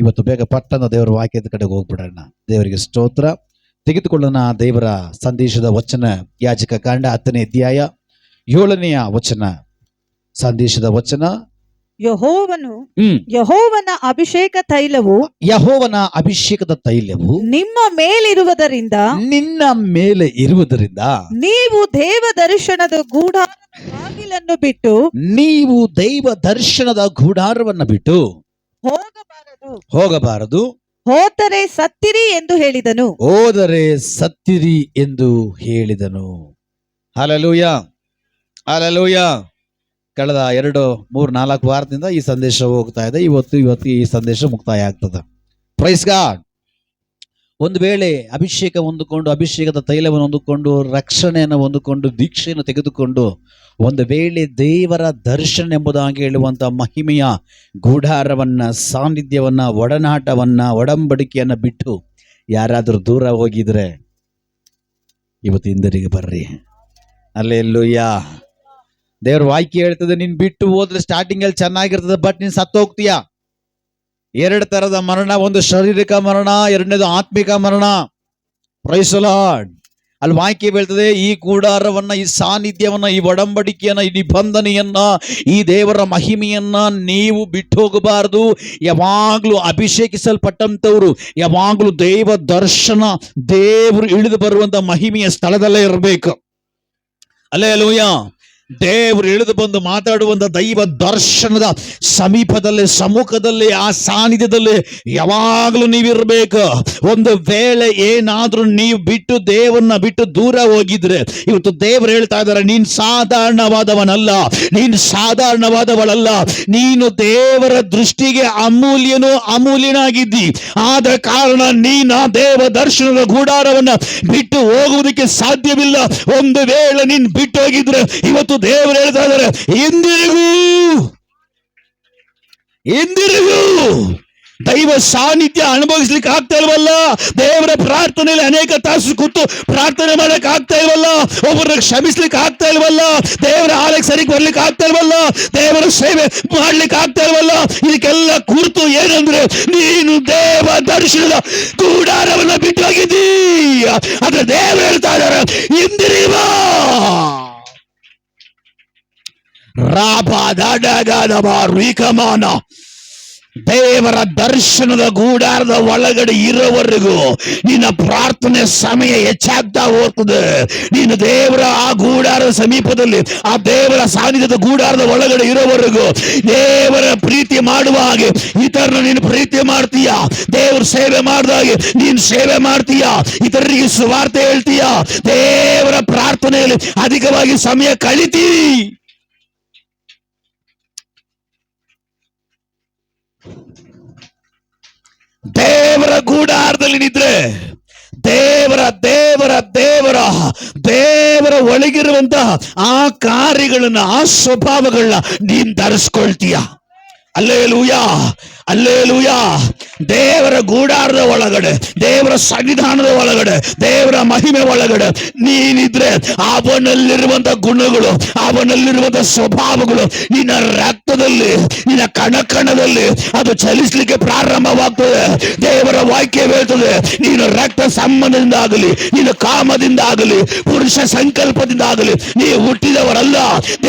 ಇವತ್ತು ಬೇಗ ಪಟ್ಟಣ ದೇವರ ವಾಕ್ಯದ ಕಡೆಗೆ ಹೋಗ್ಬಿಡೋಣ. ದೇವರಿಗೆ ಸ್ತೋತ್ರ. ತೆಗೆದುಕೊಳ್ಳೋಣ ದೇವರ ಸಂದೇಶದ ವಚನ, ಯಾಜಕ ಕಾಂಡ 10ನೇ ಅಧ್ಯಾಯ 7ನೇ ವಚನ. ಸಂದೇಶದ ವಚನ, ಯೆಹೋವನ ಅಭಿಷೇಕ ತೈಲವು, ಯೆಹೋವನ ಅಭಿಷೇಕದ ತೈಲವು ನಿಮ್ಮ ಮೇಲಿರುವುದರಿಂದ, ನಿನ್ನ ಮೇಲೆ ಇರುವುದರಿಂದ ನೀವು ದೇವ ದರ್ಶನದ ಗೂಡಾರದ ಬಾಗಿಲನ್ನು ಬಿಟ್ಟು, ನೀವು ದೈವ ದರ್ಶನದ ಗೂಡಾರವನ್ನು ಬಿಟ್ಟು ಹೋಗಬಾರದು. ಹೋದರೆ ಸತ್ತಿರಿ ಎಂದು ಹೇಳಿದನು. ಹೋದರೆ ಸತ್ತಿರಿ ಎಂದು ಹೇಳಿದನು. Hallelujah, hallelujah. ಕಳೆದ 2, 3, 4 ವಾರದಿಂದ ಈ ಸಂದೇಶ ಹೋಗ್ತಾ ಇದೆ. ಇವತ್ತು ಈ ಸಂದೇಶ ಮುಕ್ತಾಯ ಆಗ್ತದೆ. Praise God. ಒಂದು ವೇಳೆ ಅಭಿಷೇಕ ಹೊಂದಿಕೊಂಡು, ಅಭಿಷೇಕದ ತೈಲವನ್ನು ಹೊಂದಿಕೊಂಡು, ರಕ್ಷಣೆಯನ್ನು ಹೊಂದಿಕೊಂಡು, ದೀಕ್ಷೆಯನ್ನು ತೆಗೆದುಕೊಂಡು, ಒಂದು ವೇಳೆ ದೇವರ ದರ್ಶನ ಎಂಬುದಾಗಿ ಹೇಳುವಂತ ಮಹಿಮೆಯ ಗೂಢಾರವನ್ನ, ಸಾನ್ನಿಧ್ಯವನ್ನ, ಒಡನಾಟವನ್ನ, ಒಡಂಬಡಿಕೆಯನ್ನ ಬಿಟ್ಟು ಯಾರಾದರೂ ದೂರ ಹೋಗಿದ್ರೆ ಇವತ್ತು ಹಿಂದಿರುಗಿ ಬರ್ರಿ. ಹಲ್ಲೆಲೂಯಾ. ದೇವ್ರ ವಾಕ್ಯ ಹೇಳ್ತದೆ, ನೀನ್ ಬಿಟ್ಟು ಹೋದ್ರೆ ಸ್ಟಾರ್ಟಿಂಗ್ ಅಲ್ಲಿ ಚೆನ್ನಾಗಿರ್ತದೆ, ಬಟ್ ನೀನ್ ಸತ್ತೋಗ್ತೀಯ. 2 ತರದ ಮರಣ, ಒಂದು ಶಾರೀರಿಕ ಮರಣ, ಎರಡನೇದು ಆತ್ಮಿಕ ಮರಣ. Praise the Lord. ಅಲ್ಲಿ ವಾಕ್ಯ ಹೇಳ್ತದೆ, ಈ ಗೂಡಾರವನ್ನ, ಈ ಸಾನ್ನಿಧ್ಯವನ್ನ, ಈ ಒಡಂಬಡಿಕೆಯನ್ನ, ಈ ನಿಬಂಧನೆಯನ್ನ, ಈ ದೇವರ ಮಹಿಮೆಯನ್ನ ನೀವು ಬಿಟ್ಟು ಹೋಗಬಾರದು. ಯಾವಾಗ್ಲೂ ಅಭಿಷೇಕಿಸಲ್ಪಟ್ಟಂತವ್ರು ಯಾವಾಗ್ಲೂ ದೇವ ದರ್ಶನ, ದೇವರು ಇಳಿದು ಬರುವಂತ ಮಹಿಮೆಯ ಸ್ಥಳದಲ್ಲೇ ಇರಬೇಕು. ಹಲ್ಲೆಲೂಯಾ. ದೇವರು ಇಳಿದು ಬಂದು ಮಾತಾಡುವಂತ ದೈವ ದರ್ಶನದ ಸಮೀಪದಲ್ಲಿ, ಸಮ್ಮುಖದಲ್ಲಿ, ಆ ಸಾನ್ನಿಧ್ಯದಲ್ಲಿ ಯಾವಾಗಲೂ ನೀವಿರ್ಬೇಕು. ಒಂದು ವೇಳೆ ಏನಾದ್ರೂ ನೀವು ಬಿಟ್ಟು, ದೇವರನ್ನ ಬಿಟ್ಟು ದೂರ ಹೋಗಿದ್ರೆ, ಇವತ್ತು ದೇವರು ಹೇಳ್ತಾ ಇದ್ದಾರೆ, ನೀನ್ ಸಾಧಾರಣವಾದವನಲ್ಲ, ನೀನು ಸಾಧಾರಣವಾದವಳಲ್ಲ, ನೀನು ದೇವರ ದೃಷ್ಟಿಗೆ ಅಮೂಲ್ಯನಾಗಿದ್ದಿ. ಆದ ಕಾರಣ ನೀನು ಆ ದೇವ ದರ್ಶನದ ಗೂಡಾರವನ್ನ ಬಿಟ್ಟು ಹೋಗುವುದಕ್ಕೆ ಸಾಧ್ಯವಿಲ್ಲ. ಒಂದು ವೇಳೆ ನೀನ್ ಬಿಟ್ಟು ಹೋಗಿದ್ರೆ ಇವತ್ತು ದೇವರು ಹೇಳ್ತಾ ಇದ್ದಾರೆ, ಎಂದಿರಿಗೂ ದೈವ ಸಾನ್ನಿಧ್ಯ ಅನುಭವಿಸ್ಲಿಕ್ಕೆ ಆಗ್ತಾ ಇಲ್ವಲ್ಲ? ದೇವರ ಪ್ರಾರ್ಥನೆಯಲ್ಲಿ ಅನೇಕ ತಾಸು ಕೂತು ಪ್ರಾರ್ಥನೆ ಮಾಡಕ್ ಆಗ್ತಾ ಇಲ್ವಲ್ಲ? ಒಬ್ಬರನ್ನ ಕ್ಷಮಿಸ್ಲಿಕ್ಕೆ ಆಗ್ತಾ ಇಲ್ವಲ್ಲ? ದೇವರ ಆಲಯಕ್ಕೆ ಸರಿಗೆ ಬರ್ಲಿಕ್ಕೆ ಆಗ್ತಾ ಇಲ್ವಲ್ಲ? ದೇವರ ಸೇವೆ ಮಾಡ್ಲಿಕ್ಕೆ ಆಗ್ತಾ ಇಲ್ವಲ್ಲ? ಇದಕ್ಕೆಲ್ಲ ಕುರಿತು ಏನಂದ್ರೆ, ನೀನು ದೇವ ದರ್ಶನದ ಗೂಡಾರವನ್ನ ಬಿಟ್ಟು ಹೋಗಿದ್ದೀ. ಆದ್ರೆ ದೇವರು ಹೇಳ್ತಾ ಇದ್ದಾರೆ, ಹಿಂದಿರಿವಾ. ದೇವರ ದರ್ಶನದ ಗೂಡಾರದ ಒಳಗಡೆ ಇರೋವರೆಗೂ ನಿನ್ನ ಪ್ರಾರ್ಥನೆ ಸಮಯ ಹೆಚ್ಚಾಗ್ತಾ ಹೋಗ್ತದೆ. ನೀನು ದೇವರ ಆ ಗೂಡಾರದ ಸಮೀಪದಲ್ಲಿ, ಆ ದೇವರ ಸಾನ್ನಿಧ್ಯದ ಗೂಡಾರದ ಒಳಗಡೆ ಇರೋವರೆಗೂ ದೇವರ ಪ್ರೀತಿ ಮಾಡುವ ಹಾಗೆ ಇತರನ ನೀನು ಪ್ರೀತಿ ಮಾಡ್ತೀಯ. ದೇವರ ಸೇವೆ ಮಾಡಿದಾಗೆ ನೀನು ಸೇವೆ ಮಾಡ್ತೀಯ. ಇತರರಿಗೆ ಸುವಾರ್ತೆ ಹೇಳ್ತೀಯ. ದೇವರ ಪ್ರಾರ್ಥನೆಯಲ್ಲಿ ಅಧಿಕವಾಗಿ ಸಮಯ ಕಳಿತೀ. ದೇವರ ಗೂಡಾರದಲ್ಲಿ ನಿದ್ರೆ ದೇವರ ದೇವರ ದೇವರ ದೇವರ ಒಳಗಿರುವಂತಹ ಆ ಕಾರ್ಯಗಳನ್ನ, ಆ ಸ್ವಭಾವಗಳನ್ನ ನೀನ್ ಧರಿಸ್ಕೊಳ್ತೀಯ. Hallelujah, hallelujah. ದೇವರ ಗೂಡಾರದ ಒಳಗಡೆ, ದೇವರ ಸನ್ನಿಧಾನದ ಒಳಗಡೆ, ದೇವರ ಮಹಿಮೆ ಒಳಗಡೆ ನೀನಿದ್ರೆ ಅವನಲ್ಲಿರುವಂತ ಗುಣಗಳು, ಅವನಲ್ಲಿರುವಂತ ಸ್ವಭಾವಗಳು ನಿನ್ನ ರಕ್ತದಲ್ಲಿ, ನಿನ್ನ ಕಣಕಣದಲ್ಲಿ ಅದು ಚಲಿಸಲಿಕ್ಕೆ ಪ್ರಾರಂಭವಾಗ್ತದೆ. ದೇವರ ವಾಕ್ಯ ಹೇಳ್ತದೆ, ನೀನು ರಕ್ತ ಸಂಬಂಧದಿಂದ ಆಗಲಿ, ನೀನು ಕಾಮದಿಂದ ಆಗಲಿ, ಪುರುಷ ಸಂಕಲ್ಪದಿಂದ ಆಗಲಿ ನೀವು ಹುಟ್ಟಿದವರಲ್ಲ.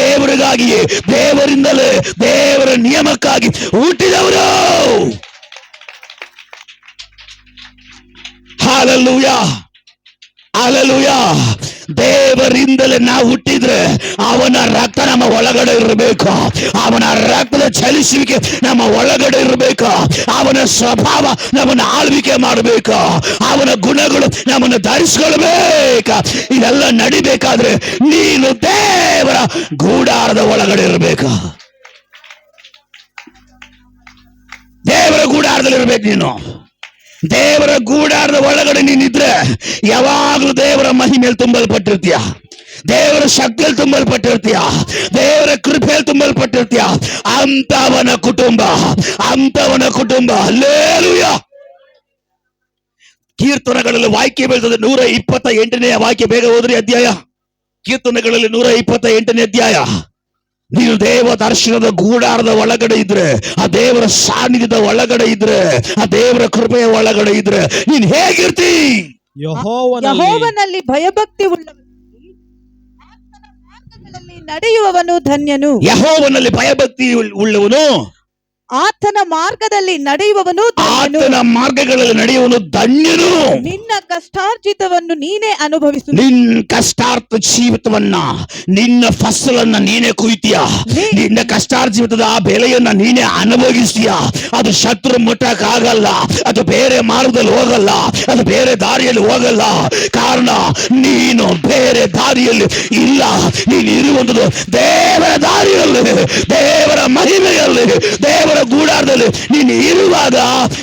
ದೇವರಿಗಾಗಿಯೇ, ದೇವರಿಂದಲೇ, ದೇವರ ನಿಯಮಕ್ಕಾಗಿ ಹುಟ್ಟಿದವರು. Hallelujah, hallelujah. ದೇವರಿಂದಲೇ ನಾವು ಹುಟ್ಟಿದ್ರೆ ಅವನ ರಕ್ತ ನಮ್ಮ ಒಳಗಡೆ ಇರಬೇಕು. ಅವನ ರಕ್ತದ ಚಲಿಸುವಿಕೆ ನಮ್ಮ ಒಳಗಡೆ ಇರಬೇಕು. ಅವನ ಸ್ವಭಾವ ನಮ್ಮನ್ನು ಆಳ್ವಿಕೆ ಮಾಡಬೇಕು. ಅವನ ಗುಣಗಳು ನಮ್ಮನ್ನು ಧರಿಸ್ಕೊಳ್ಬೇಕ. ಇದೆಲ್ಲ ನಡಿಬೇಕಾದ್ರೆ ನೀನು ದೇವರ ಗೂಡಾರದ ಒಳಗಡೆ ಇರಬೇಕು. ದೇವರ ಗೂಡಾರದಲ್ಲಿ ಇರ್ಬೇಕು. ನೀನು ದೇವರ ಗೂಡಾರದ ಒಳಗಡೆ ನೀನಿದ್ರೆ ಯಾವಾಗಲೂ ದೇವರ ಮಹಿಮೆಯಲ್ಲಿ ತುಂಬಲ್ಪಟ್ಟಿರ್ತೀಯ, ದೇವರ ಶಕ್ತಿಯಲ್ಲಿ ತುಂಬಲ್ಪಟ್ಟಿರ್ತೀಯ, ದೇವರ ಕೃಪೆಯಲ್ಲಿ ತುಂಬಲ್ಪಟ್ಟಿರ್ತೀಯ. ಅಂತವನ ಕುಟುಂಬ, ಅಂತವನ ಕುಟುಂಬ. ಹಲ್ಲೆಲೂಯಾ. ಕೀರ್ತನೆಗಳಲ್ಲಿ ವಾಕ್ಯ ಬೀಳ್ತದೆ, 128ನೇ ವಾಕ್ಯ. ಬೇಗ ಹೋದ್ರಿ ಅಧ್ಯಾಯ. ಕೀರ್ತನೆಗಳಲ್ಲಿ 128ನೇ ಅಧ್ಯಾಯ ನೀನು ದೇವ ದರ್ಶನದ ಗೂಡಾರದ ಒಳಗಡೆ ಇದ್ರೆ, ಆ ದೇವರ ಸಾನ್ನಿಧ್ಯದ ಒಳಗಡೆ ಇದ್ರೆ, ಆ ದೇವರ ಕೃಪೆಯ ಒಳಗಡೆ ಇದ್ರೆ ನೀನ್ ಹೇಗಿರ್ತಿ? ಯೆಹೋವನಲ್ಲಿ ಭಯಭಕ್ತಿ ಮಾರ್ಗಗಳಲ್ಲಿ ನಡೆಯುವವನು ಧನ್ಯನು. ಯೆಹೋವನಲ್ಲಿ ಭಯಭಕ್ತಿ ಉಳ್ಳವನು, ಆತನ ಮಾರ್ಗದಲ್ಲಿ ನಡೆಯುವವನು ಧನ್ಯನು. ಆತನ ಮಾರ್ಗಗಳಲ್ಲಿ ನಡೆಯುವನು ಧನ್ಯನು. ನಿನ್ನ ಕಷ್ಟಾರ್ಜಿತವನ್ನು ನೀನೇ ಅನುಭವಿಸು. ನಿನ್ನ ಕಷ್ಟಾರ್ಥ ಜೀವಿತವನ್ನ, ನಿನ್ನ ಫಸಲನ್ನ ನೀನೇ ಕುಯ್ತೀಯ. ನಿನ್ನ ಕಷ್ಟಾರ್ಜಿತದ ಆ ಬೆಲೆಯನ್ನ ನೀನೇ ಅನುಭವಿಸ್ತೀಯ. ಅದು ಶತ್ರು ಮುಟ್ಟಕ್ಕಾಗಲ್ಲ, ಅದು ಬೇರೆ ಮಾರ್ಗದಲ್ಲಿ ಹೋಗಲ್ಲ, ಅದು ಬೇರೆ ದಾರಿಯಲ್ಲಿ ಹೋಗಲ್ಲ. ಕಾರಣ ನೀನು ಬೇರೆ ದಾರಿಯಲ್ಲಿ ಇಲ್ಲ, ನೀನು ಇರುವಂತದ್ದು ದೇವರ ದಾರಿಯಲ್ಲಿ, ದೇವರ ಮಹಿಮೆಯಲ್ಲಿ, ದೇವರ ಗೂಡಾರದಲ್ಲಿ ನೀನು ಇರುವಾಗ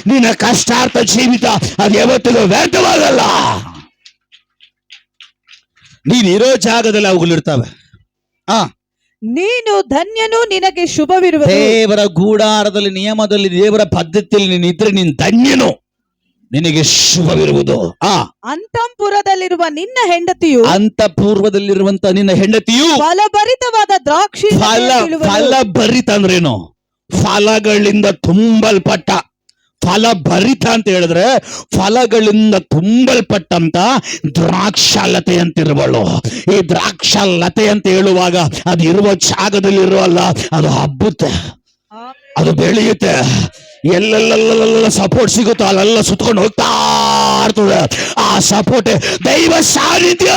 ನಿನ್ನ ಕಷ್ಟಾರ್ಥ ಜೀವಿತ ಅದು ಯಾವತ್ತಿಗೂ ವ್ಯರ್ಥವಾಗಲ್ಲ. ನೀನು ಇರೋ ಜಾಗದಲ್ಲಿ ಅವುಗಳಿರ್ತವೆ. ನೀನು ಧನ್ಯನು, ನಿನಗೆ ಶುಭವಿರುವುದು. ದೇವರ ಗೂಡಾರದಲ್ಲಿ, ನಿಯಮದಲ್ಲಿ, ದೇವರ ಪದ್ಧತಿಯಲ್ಲಿ ನೀನು ಇದ್ರೆ ನೀನು ಧನ್ಯನು, ನಿನಗೆ ಶುಭವಿರುವುದು. ಅಂತಃಪುರದಲ್ಲಿರುವ ನಿನ್ನ ಹೆಂಡತಿಯು, ಅಂತಃಪೂರ್ವದಲ್ಲಿರುವಂತ ನಿನ್ನ ಹೆಂಡತಿಯು ಫಲಭರಿತವಾದ ದ್ರಾಕ್ಷಿ ಫಲಭರಿತ ಅಂದ್ರೇನು? ಫಲಗಳಿಂದ ತುಂಬಲ್ಪಟ್ಟ. ಫಲಭರಿತ ಅಂತ ಹೇಳಿದ್ರೆ ಫಲಗಳಿಂದ ತುಂಬಲ್ಪಟ್ಟಂತ ದ್ರಾಕ್ಷಾಲತೆ ಅಂತಿರುವಳು. ಈ ದ್ರಾಕ್ಷಾಲತೆ ಅಂತ ಹೇಳುವಾಗ ಅದು ಇರುವ ಜಾಗದಲ್ಲಿ ಇರುವಲ್ಲ, ಅದು ಹಬ್ಬುತ್ತೆ, ಅದು ಬೆಳೆಯುತ್ತೆ. ಎಲ್ಲೆಲ್ಲ ಸಪೋರ್ಟ್ ಸಿಗುತ್ತೋ ಅಲ್ಲೆಲ್ಲ ಸುತ್ಕೊಂಡು ಹೋಗ್ತಾ ಇರ್ತದೆ. ಆ ಸಪೋರ್ಟ್ ದೈವ ಸಾನ್ನಿಧ್ಯ.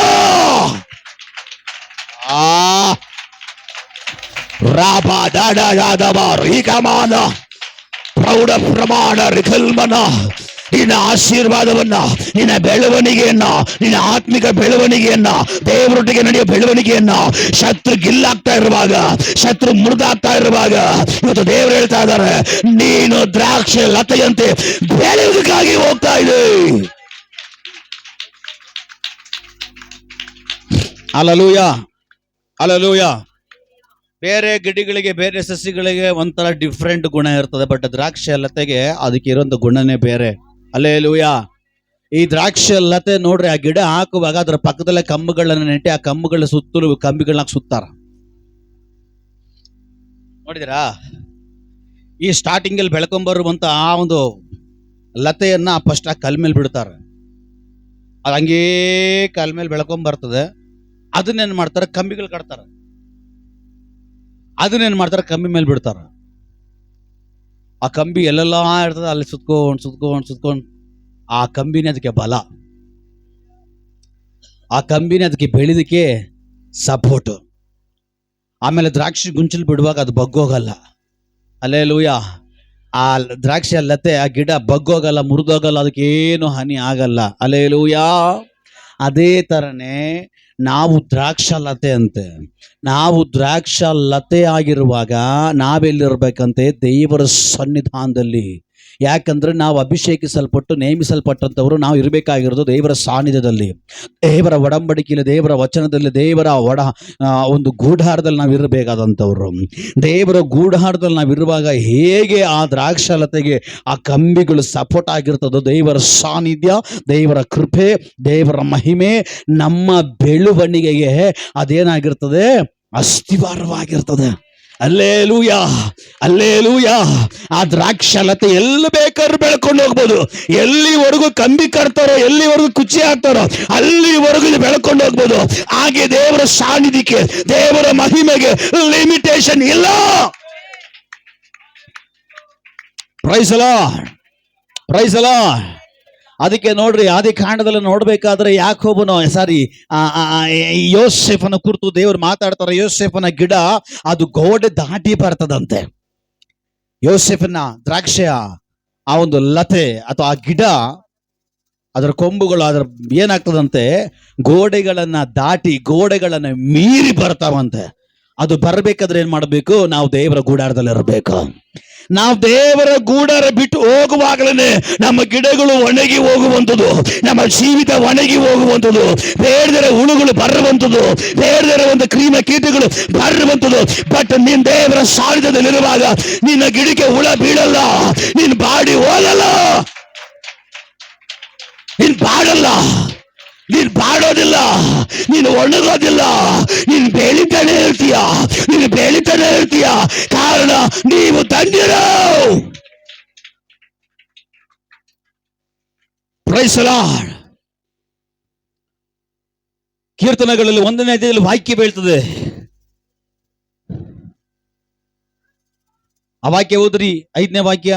ರಾಬಾ ದಾಡ ಯಾದವಾರು ಈ ಕಮಾನ ಪ್ರೌಢ ಪ್ರಮಾಣ ರಿಕಲ್ಮನ. ನಿನ್ನ ಆಶೀರ್ವಾದವನ್ನ, ನಿನ್ನ ಬೆಳವಣಿಗೆಯನ್ನ, ನಿನ್ನ ಆತ್ಮಿಕ ಬೆಳವಣಿಗೆಯನ್ನ, ದೇವರೊಟ್ಟಿಗೆ ನಡೆಯುವ ಬೆಳವಣಿಗೆಯನ್ನ ಶತ್ರು ಗಿಲ್ಲಾಗ್ತಾ ಇರುವಾಗ, ಶತ್ರು ಮುರಿದಾಗ್ತಾ ಇರುವಾಗ ಇವತ್ತು ದೇವರು ಹೇಳ್ತಾ ಇದ್ದಾರೆ, ನೀನು ದ್ರಾಕ್ಷಿ ಲತೆಯಂತೆ ಬೆಳೆಯುವುದಕ್ಕಾಗಿ ಹೋಗ್ತಾ ಇದೆ. Hallelujah, hallelujah. ಬೇರೆ ಗಿಡಗಳಿಗೆ, ಬೇರೆ ಸಸಿಗಳಿಗೆ ಒಂಥರ ಡಿಫ್ರೆಂಟ್ ಗುಣ ಇರ್ತದೆ, ಬಟ್ ದ್ರಾಕ್ಷಿ ಲತೆಗೆ ಅದಕ್ಕೆ ಇರೋಂಥ ಗುಣನೇ ಬೇರೆ. ಅಲ್ಲೇಲೂಯ. ಈ ದ್ರಾಕ್ಷಿ ಲತೆ ನೋಡ್ರಿ, ಆ ಗಿಡ ಹಾಕುವಾಗ ಅದರ ಪಕ್ಕದಲ್ಲೇ ಕಂಬಗಳನ್ನ ನೆಟ್ಟಿ ಆ ಕಂಬಗಳ ಸುತ್ತಲೂ ಕಂಬಿಗಳನ್ನ ಸುತ್ತಾರ. ನೋಡಿದಿರಾ? ಈ ಸ್ಟಾರ್ಟಿಂಗ್ ಅಲ್ಲಿ ಬೆಳ್ಕೊಂಬರುವಂತ ಆ ಒಂದು ಲತೆಯನ್ನ ಫಸ್ಟ್ ಆ ಕಲ್ ಮೇಲೆ ಬಿಡ್ತಾರೆ. ಅದು ಹಂಗೇ ಕಲ್ ಮೇಲೆ ಬೆಳ್ಕೊಂಬರ್ತದೆ. ಅದನ್ನೇನ್ ಮಾಡ್ತಾರೆ, ಕಂಬಿಗಳು ಕಟ್ತಾರೆ. ಅದನ್ನೇನ್ ಮಾಡ್ತಾರೆ, ಕಂಬಿ ಮೇಲೆ ಬಿಡ್ತಾರ. ಆ ಕಂಬಿ ಎಲ್ಲೆಲ್ಲ ಇರ್ತದೆ, ಅಲ್ಲಿ ಸುತ್ಕೊಂಡು ಆ ಕಂಬಿನೇ ಅದಕ್ಕೆ ಬಲ, ಆ ಕಂಬಿನೇ ಅದಕ್ಕೆ ಬೆಳೆದಕ್ಕೆ ಸಪೋರ್ಟ್. ಆಮೇಲೆ ದ್ರಾಕ್ಷಿ ಗುಂಚಲು ಬಿಡುವಾಗ ಅದು ಬಗ್ಗೋಗಲ್ಲ. ಅಲ್ಲೇಲೂಯ. ಆ ದ್ರಾಕ್ಷಿ ಲತೆ, ಆ ಗಿಡ ಬಗ್ಗೋಗಲ್ಲ, ಮುರಿದೋಗಲ್ಲ, ಅದಕ್ಕೆ ಏನು ಹಾನಿ ಆಗಲ್ಲ. ಅಲ್ಲೇಲೂಯ. ಅದೇ ತರನೇ ನಾವು ದ್ರಾಕ್ಷಲತೆ ಅಂತೆ. ನಾವು ದ್ರಾಕ್ಷಲತೆ ಆಗಿರುವಾಗ ನಾವೆಲ್ಲಿರ್ಬೇಕಂತೆ? ದೇವರ ಸನ್ನಿಧಾನದಲ್ಲಿ. ಯಾಕಂದ್ರೆ ನಾವು ಅಭಿಷೇಕಿಸಲ್ಪಟ್ಟು ನೇಮಿಸಲ್ಪಟ್ಟಂಥವ್ರು ನಾವು ಇರಬೇಕಾಗಿರೋದು ದೇವರ ಸಾನ್ನಿಧ್ಯದಲ್ಲಿ, ದೇವರ ಒಡಂಬಡಿಕೆಯಲ್ಲಿ, ದೇವರ ವಚನದಲ್ಲಿ, ದೇವರ ಒಂದು ಗೂಢಾರದಲ್ಲಿ ನಾವು ಇರಬೇಕಾದಂಥವ್ರು. ದೇವರ ಗೂಢಾರದಲ್ಲಿ ನಾವು ಇರುವಾಗ ಹೇಗೆ ಆ ದ್ರಾಕ್ಷಲತೆಗೆ ಆ ಕಂಬಿಗಳು ಸಪೋರ್ಟ್ ಆಗಿರ್ತದೋ, ದೇವರ ಸಾನ್ನಿಧ್ಯ, ದೇವರ ಕೃಪೆ, ದೇವರ ಮಹಿಮೆ ನಮ್ಮ ಬೆಳವಣಿಗೆಗೆ ಅದೇನಾಗಿರ್ತದೆ? ಅಸ್ಥಿವಾರವಾಗಿರ್ತದೆ. Alleluia, alleluia. ಆ ದ್ರಾಕ್ಷಲತೆ ಎಲ್ಲಿ ಬೇಕಾದ್ರೂ ಬೆಳ್ಕೊಂಡು ಹೋಗ್ಬೋದು. ಎಲ್ಲಿವರೆಗೂ ಕಂಬಿ ಕಟ್ತಾರೋ, ಎಲ್ಲಿವರೆಗೂ ಕುಚ್ಚಿ ಹಾಕ್ತಾರೋ ಅಲ್ಲಿವರೆಗೂ ಬೆಳ್ಕೊಂಡು ಹೋಗ್ಬೋದು. ಹಾಗೆ ದೇವರ ಸಾನ್ನಿಧ್ಯಕ್ಕೆ, ದೇವರ ಮಹಿಮೆಗೆ ಲಿಮಿಟೇಷನ್ ಇಲ್ಲ. Praise the Lord, praise the Lord. ಅದಕ್ಕೆ ನೋಡ್ರಿ, ಆದಿ ಕಾಂಡದಲ್ಲಿ ನೋಡ್ಬೇಕಾದ್ರೆ ಯಾಕೋಬನು ಯೋಸೇಫನ ಕುರಿತು ದೇವರು ಮಾತಾಡ್ತಾರೆ. ಯೋಸೇಫನ ಗಿಡ ಅದು ಗೋಡೆ ದಾಟಿ ಬರ್ತದಂತೆ. ಯೋಸೇಫನ ದ್ರಾಕ್ಷಿಯ ಆ ಒಂದು ಲತೆ ಅಥವಾ ಆ ಗಿಡ, ಅದರ ಕೊಂಬುಗಳು ಅದರ ಏನಾಗ್ತದಂತೆ? ಗೋಡೆಗಳನ್ನ ದಾಟಿ, ಗೋಡೆಗಳನ್ನ ಮೀರಿ ಬರ್ತಾವಂತೆ. ಅದು ಬರ್ಬೇಕಾದ್ರೆ ಏನ್ ಮಾಡ್ಬೇಕು? ನಾವು ದೇವರ ಗೂಡಾರದಲ್ಲಿ ಇರಬೇಕು. ನಾವು ದೇವರ ಗೂಡಾರ ಬಿಟ್ಟು ಹೋಗುವಾಗಲೇ ನಮ್ಮ ಗಿಡಗಳು ಒಣಗಿ ಹೋಗುವಂಥದ್ದು, ನಮ್ಮ ಜೀವಿತ ಒಣಗಿ ಹೋಗುವಂಥದ್ದು, ಬೇಡದಿರೋ ಹುಳುಗಳು ಬರುವಂಥದ್ದು, ಬೇಡದಿರೋ ಒಂದು ಕ್ರಿಮಿ ಕೀಟಗಳು ಬರುವಂಥದ್ದು. ಬಟ್ ನೀನ್ ದೇವರ ಸಾನ್ನಿಧ್ಯದಲ್ಲಿರುವಾಗ ನಿನ್ನ ಗಿಡಕ್ಕೆ ಹುಳ ಬೀಳಲ್ಲ, ನೀನ್ ಬಾಡಿ ಹೋಗಲ್ಲ, ನೀನ್ ಬಾಡಲ್ಲ, ನೀನ್ ಬಾಡೋದಿಲ್ಲ, ನೀನು ಒಣಗೋದಿಲ್ಲ, ನೀನು ಬೆಳಿತಾನೆ ಇರ್ತೀಯ, ನೀನು ಬೆಳಿತಾನೆ ಇರ್ತೀಯ. ಕಾರಣ ನೀವು ಧನ್ಯರು. Praise the Lord. ಕೀರ್ತನೆಗಳಲ್ಲಿ 1ನೇ ಅಧ್ಯಾಯದಲ್ಲಿ ವಾಕ್ಯ ಬೀಳ್ತದೆ. ಆ ವಾಕ್ಯ ಓದ್ರಿ, 5ನೇ ವಾಕ್ಯ.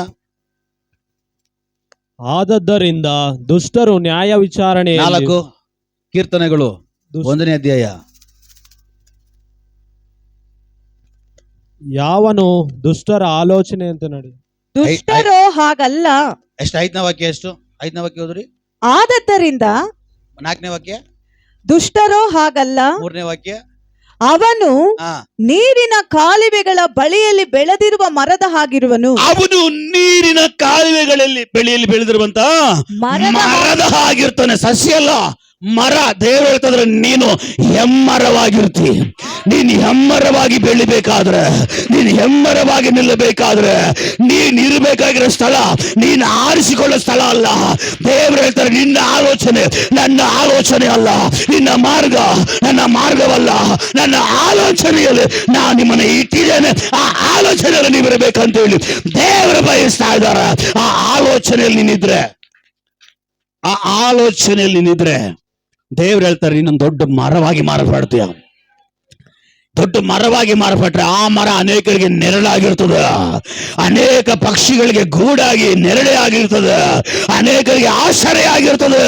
ಆದದ್ದರಿಂದ ದುಷ್ಟರು ನ್ಯಾಯ ವಿಚಾರಣೆ 4 ಕೀರ್ತನೆಗಳು 1ನೇ ಅಧ್ಯಾಯ. ಯಾವನು ದುಷ್ಟರ ಆಲೋಚನೆ ಅಂತ ನಡಿ. ದುಷ್ಟರೋ ಹಾಗಲ್ಲ. ಎಷ್ಟು? 5ನೇ ವಾಕ್ಯ ಎಷ್ಟು? 5ನೇ ವಾಕ್ಯ ಓದ್ರಿ. ಆದದ್ದರಿಂದ 4ನೇ ವಾಕ್ಯ. ದುಷ್ಟರೋ ಹಾಗಲ್ಲ. 3ನೇ ವಾಕ್ಯ. ಅವನು ಹಾ, ನೀರಿನ ಕಾಲುವೆಗಳ ಬಳಿಯಲ್ಲಿ ಬೆಳೆದಿರುವ ಮರದ ಹಾಗಿರುವನು. ಅವನು ನೀರಿನ ಕಾಲುವೆಗಳಲ್ಲಿ ಬೆಳೆದಿರುವಂತ ಮರದ ಹಾಗಿರ್ತಾನೆ. ಸಸ್ಯ ಅಲ್ಲ, ಮರ. ದೇವರು ಹೇಳ್ತದ್ರೆ ನೀನು ಹೆಮ್ಮರವಾಗಿರ್ತಿ. ನೀನು ಹೆಮ್ಮರವಾಗಿ ಬೆಳಿಬೇಕಾದ್ರೆ, ನೀನು ಹೆಮ್ಮರವಾಗಿ ನಿಲ್ಲಬೇಕಾದ್ರೆ, ನೀನ್ ಇರಬೇಕಾಗಿರೋ ಸ್ಥಳ ನೀನು ಆರಿಸಿಕೊಳ್ಳೋ ಸ್ಥಳ ಅಲ್ಲ. ದೇವರು ಹೇಳ್ತಾರೆ ನಿನ್ನ ಆಲೋಚನೆ ನನ್ನ ಆಲೋಚನೆ ಅಲ್ಲ, ನಿನ್ನ ಮಾರ್ಗ ನನ್ನ ಮಾರ್ಗವಲ್ಲ, ನನ್ನ ಆಲೋಚನೆಯಲ್ಲಿ ನಾನು ನಿಮ್ಮನ್ನ ಇಟ್ಟಿದ್ದೇನೆ. ಆ ಆಲೋಚನೆಯಲ್ಲಿ ನೀವು ಇರಬೇಕಂತ ಹೇಳಿ ದೇವರು ಬಯಸ್ತಾ ಇದ್ದಾರೆ. ಆ ಆಲೋಚನೆಯಲ್ಲಿ ನೀನಿದ್ರೆ, ಆ ಆಲೋಚನೆಯಲ್ಲಿ ನೀನಿದ್ರೆ ದೇವ್ರು ಹೇಳ್ತಾರೆ ನೀನೊಂದು ದೊಡ್ಡ ಮರವಾಗಿ ಮಾರ್ಪಡ್ತೀಯ. ದೊಡ್ಡ ಮರವಾಗಿ ಮಾರ್ಪಟ್ರೆ ಆ ಮರ ಅನೇಕರಿಗೆ ನೆರಳಾಗಿರ್ತದೆ, ಅನೇಕ ಪಕ್ಷಿಗಳಿಗೆ ಗೂಡಾಗಿ ನೆರಳೆ ಆಗಿರ್ತದೆ, ಅನೇಕರಿಗೆ ಆಶ್ರಯ ಆಗಿರ್ತದೆ.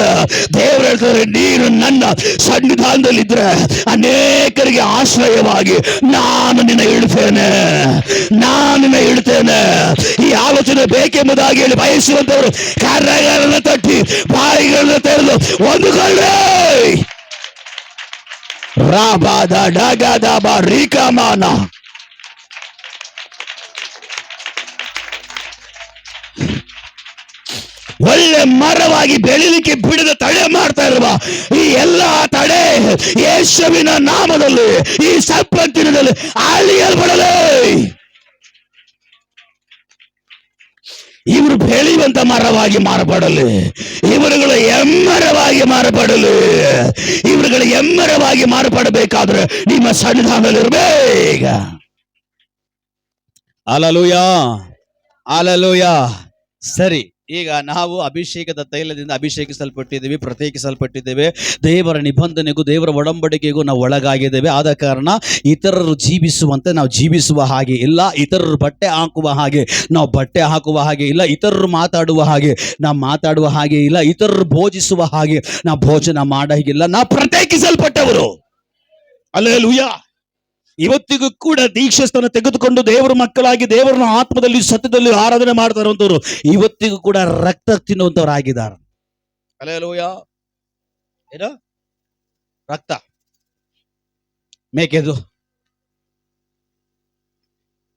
ದೇವ್ರು ಹೇಳ್ತಾರೆ ನೀನು ನನ್ನ ಸನ್ನಿಧಾನದಲ್ಲಿದ್ರೆ ಅನೇಕರಿಗೆ ಆಶ್ರಯವಾಗಿ ನಾನು ನಿನ್ನ ಇಡ್ತೇನೆ, ನಾನು ನಿನ್ನ ಇಡ್ತೇನೆ. ಈ ಆಲೋಚನೆ ಬೇಕೆಂಬುದಾಗಿ ಹೇಳಿ ಬಯಸುವಂತವರು ಕಾರ್ಯಗಳನ್ನು ತಟ್ಟಿ ಬಾಯಿಗಳನ್ನು ತೆರೆದು ಒಂದುಕೊಳ್ಳೆ. ರಾಬಾದ ಡಗದಬ ರಿಕಮಾನ. ಒಳ್ಳೆ ಮರವಾಗಿ ಬೆಳಿಲಿಕ್ಕೆ ಬಿಡದ ತಡೆ ಮಾಡ್ತಾ ಇರುವ ಈ ಎಲ್ಲ ತಡೆ ಯೇಸುವಿನ ನಾಮದಲ್ಲಿ ಈ ಸಂಪತ್ತಿನಲ್ಲಿ ಅಳಿಯಲ್ಪಡಲಿ. ಇವರು ಬೆಳೆಯುವಂತ ಮರವಾಗಿ ಮಾರ್ಪಡಲಿ, ಇವರುಗಳು ಎಮ್ಮರವಾಗಿ ಮಾರ್ಪಡಲಿ. ಇವರುಗಳು ಎಮ್ಮರವಾಗಿ ಮಾರ್ಪಡಬೇಕಾದ್ರೆ ನಿಮ್ಮ ಸನ್ನಿಧಾನದಲ್ಲಿರ್ಬೇಕ. ಅಲಲೂಯಾ, ಅಲಲೂಯಾ. ಸರಿ, ಈಗ ನಾವು ಅಭಿಷೇಕದ ತೈಲದಿಂದ ಅಭಿಷೇಕಿಸಲ್ಪಟ್ಟಿದ್ದೇವೆ, ಪ್ರತ್ಯೇಕಿಸಲ್ಪಟ್ಟಿದ್ದೇವೆ. ದೇವರ ನಿಬಂಧನೆಗೂ ದೇವರ ಒಡಂಬಡಿಕೆಗೂ ನಾವು ಒಳಗಾಗಿದ್ದೇವೆ. ಆದ ಕಾರಣ ಇತರರು ಜೀವಿಸುವಂತೆ ನಾವು ಜೀವಿಸುವ ಹಾಗೆ ಇಲ್ಲ, ಇತರರು ಬಟ್ಟೆ ಹಾಕುವ ಹಾಗೆ ನಾವು ಬಟ್ಟೆ ಹಾಕುವ ಹಾಗೆ ಇಲ್ಲ, ಇತರರು ಮಾತಾಡುವ ಹಾಗೆ ನಾವು ಮಾತಾಡುವ ಹಾಗೆ ಇಲ್ಲ, ಇತರರು ಭೋಜಿಸುವ ಹಾಗೆ ನಾವು ಭೋಜನ ಮಾಡೋ ಹಾಗಿಲ್ಲ. ನಾವು ಪ್ರತ್ಯೇಕಿಸಲ್ಪಟ್ಟವರು. ಹಲ್ಲೆಲೂಯಾ. ಇವತ್ತಿಗೂ ಕೂಡ ದೀಕ್ಷಾಸ್ಥಾನ ತೆಗೆದುಕೊಂಡು ದೇವರ ಮಕ್ಕಳಾಗಿ ದೇವರನ್ನ ಆತ್ಮದಲ್ಲಿ ಸತ್ಯದಲ್ಲಿ ಆರಾಧನೆ ಮಾಡ್ತಾ ಇರುವಂತವ್ರು ಇವತ್ತಿಗೂ ಕೂಡ ರಕ್ತ ತಿನ್ನುವಂತವರಾಗಿದ್ದಾರೆ. ಹಲ್ಲೆಲೂಯಾ. ಏನು ರಕ್ತ? ಮೇಕೆದು,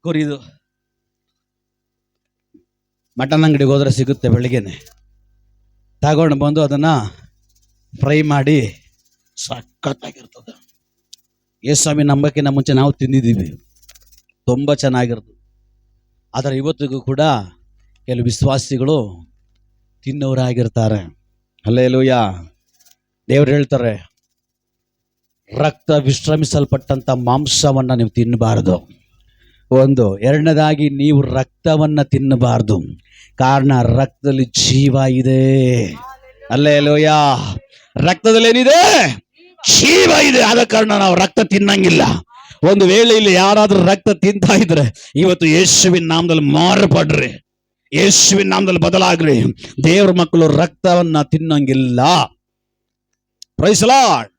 ಕುರಿದು. ಮಟನ್ ಅಂಗಡಿಗೆ ಹೋದ್ರೆ ಸಿಗುತ್ತೆ, ಬೆಳಿಗ್ಗೆನೆ ತಗೊಂಡು ಬಂದು ಅದನ್ನ ಫ್ರೈ ಮಾಡಿ ಸಖತ್ತಾಗಿರ್ತದೆ. ಯೇಸುಸ್ವಾಮಿ ನಂಬಕ್ಕಿಂತ ಮುಂಚೆ ನಾವು ತಿಂದಿದ್ದೀವಿ, ತುಂಬ ಚೆನ್ನಾಗಿರ್ತದೆ. ಆದರೆ ಇವತ್ತಿಗೂ ಕೂಡ ಕೆಲವು ವಿಶ್ವಾಸಿಗಳು ತಿನ್ನೋರಾಗಿರ್ತಾರೆ. ಹಲ್ಲೆಲೂಯಾ. ದೇವರು ಹೇಳ್ತಾರೆ ರಕ್ತ ವಿಶ್ರಮಿಸಲ್ಪಟ್ಟಂತ ಮಾಂಸವನ್ನ ನೀವು ತಿನ್ನಬಾರದು. ಒಂದು. ಎರಡನೇದಾಗಿ ನೀವು ರಕ್ತವನ್ನ ತಿನ್ನಬಾರದು, ಕಾರಣ ರಕ್ತದಲ್ಲಿ ಜೀವ ಇದೆ. ಹಲ್ಲೆಲೂಯಾ. ರಕ್ತದಲ್ಲಿ ಏನಿದೆ? ಜೀವ ಇದೆ. ಆದ ಕಾರಣ ನಾವು ರಕ್ತ ತಿನ್ನಂಗಿಲ್ಲ. ಒಂದು ವೇಳೆ ಇಲ್ಲಿ ಯಾರಾದ್ರೂ ರಕ್ತ ತಿಂತಾ ಇದ್ರೆ ಇವತ್ತು ಯೇಸುವಿನ ನಾಮದಲ್ಲಿ ಮಾರ್ಪಡ್ರಿ, ಯೇಸುವಿನ ನಾಮದಲ್ಲಿ ಬದಲಾಗ್ರಿ. ದೇವ್ರ ಮಕ್ಕಳು ರಕ್ತವನ್ನ ತಿನ್ನಂಗಿಲ್ಲ. Praise the Lord.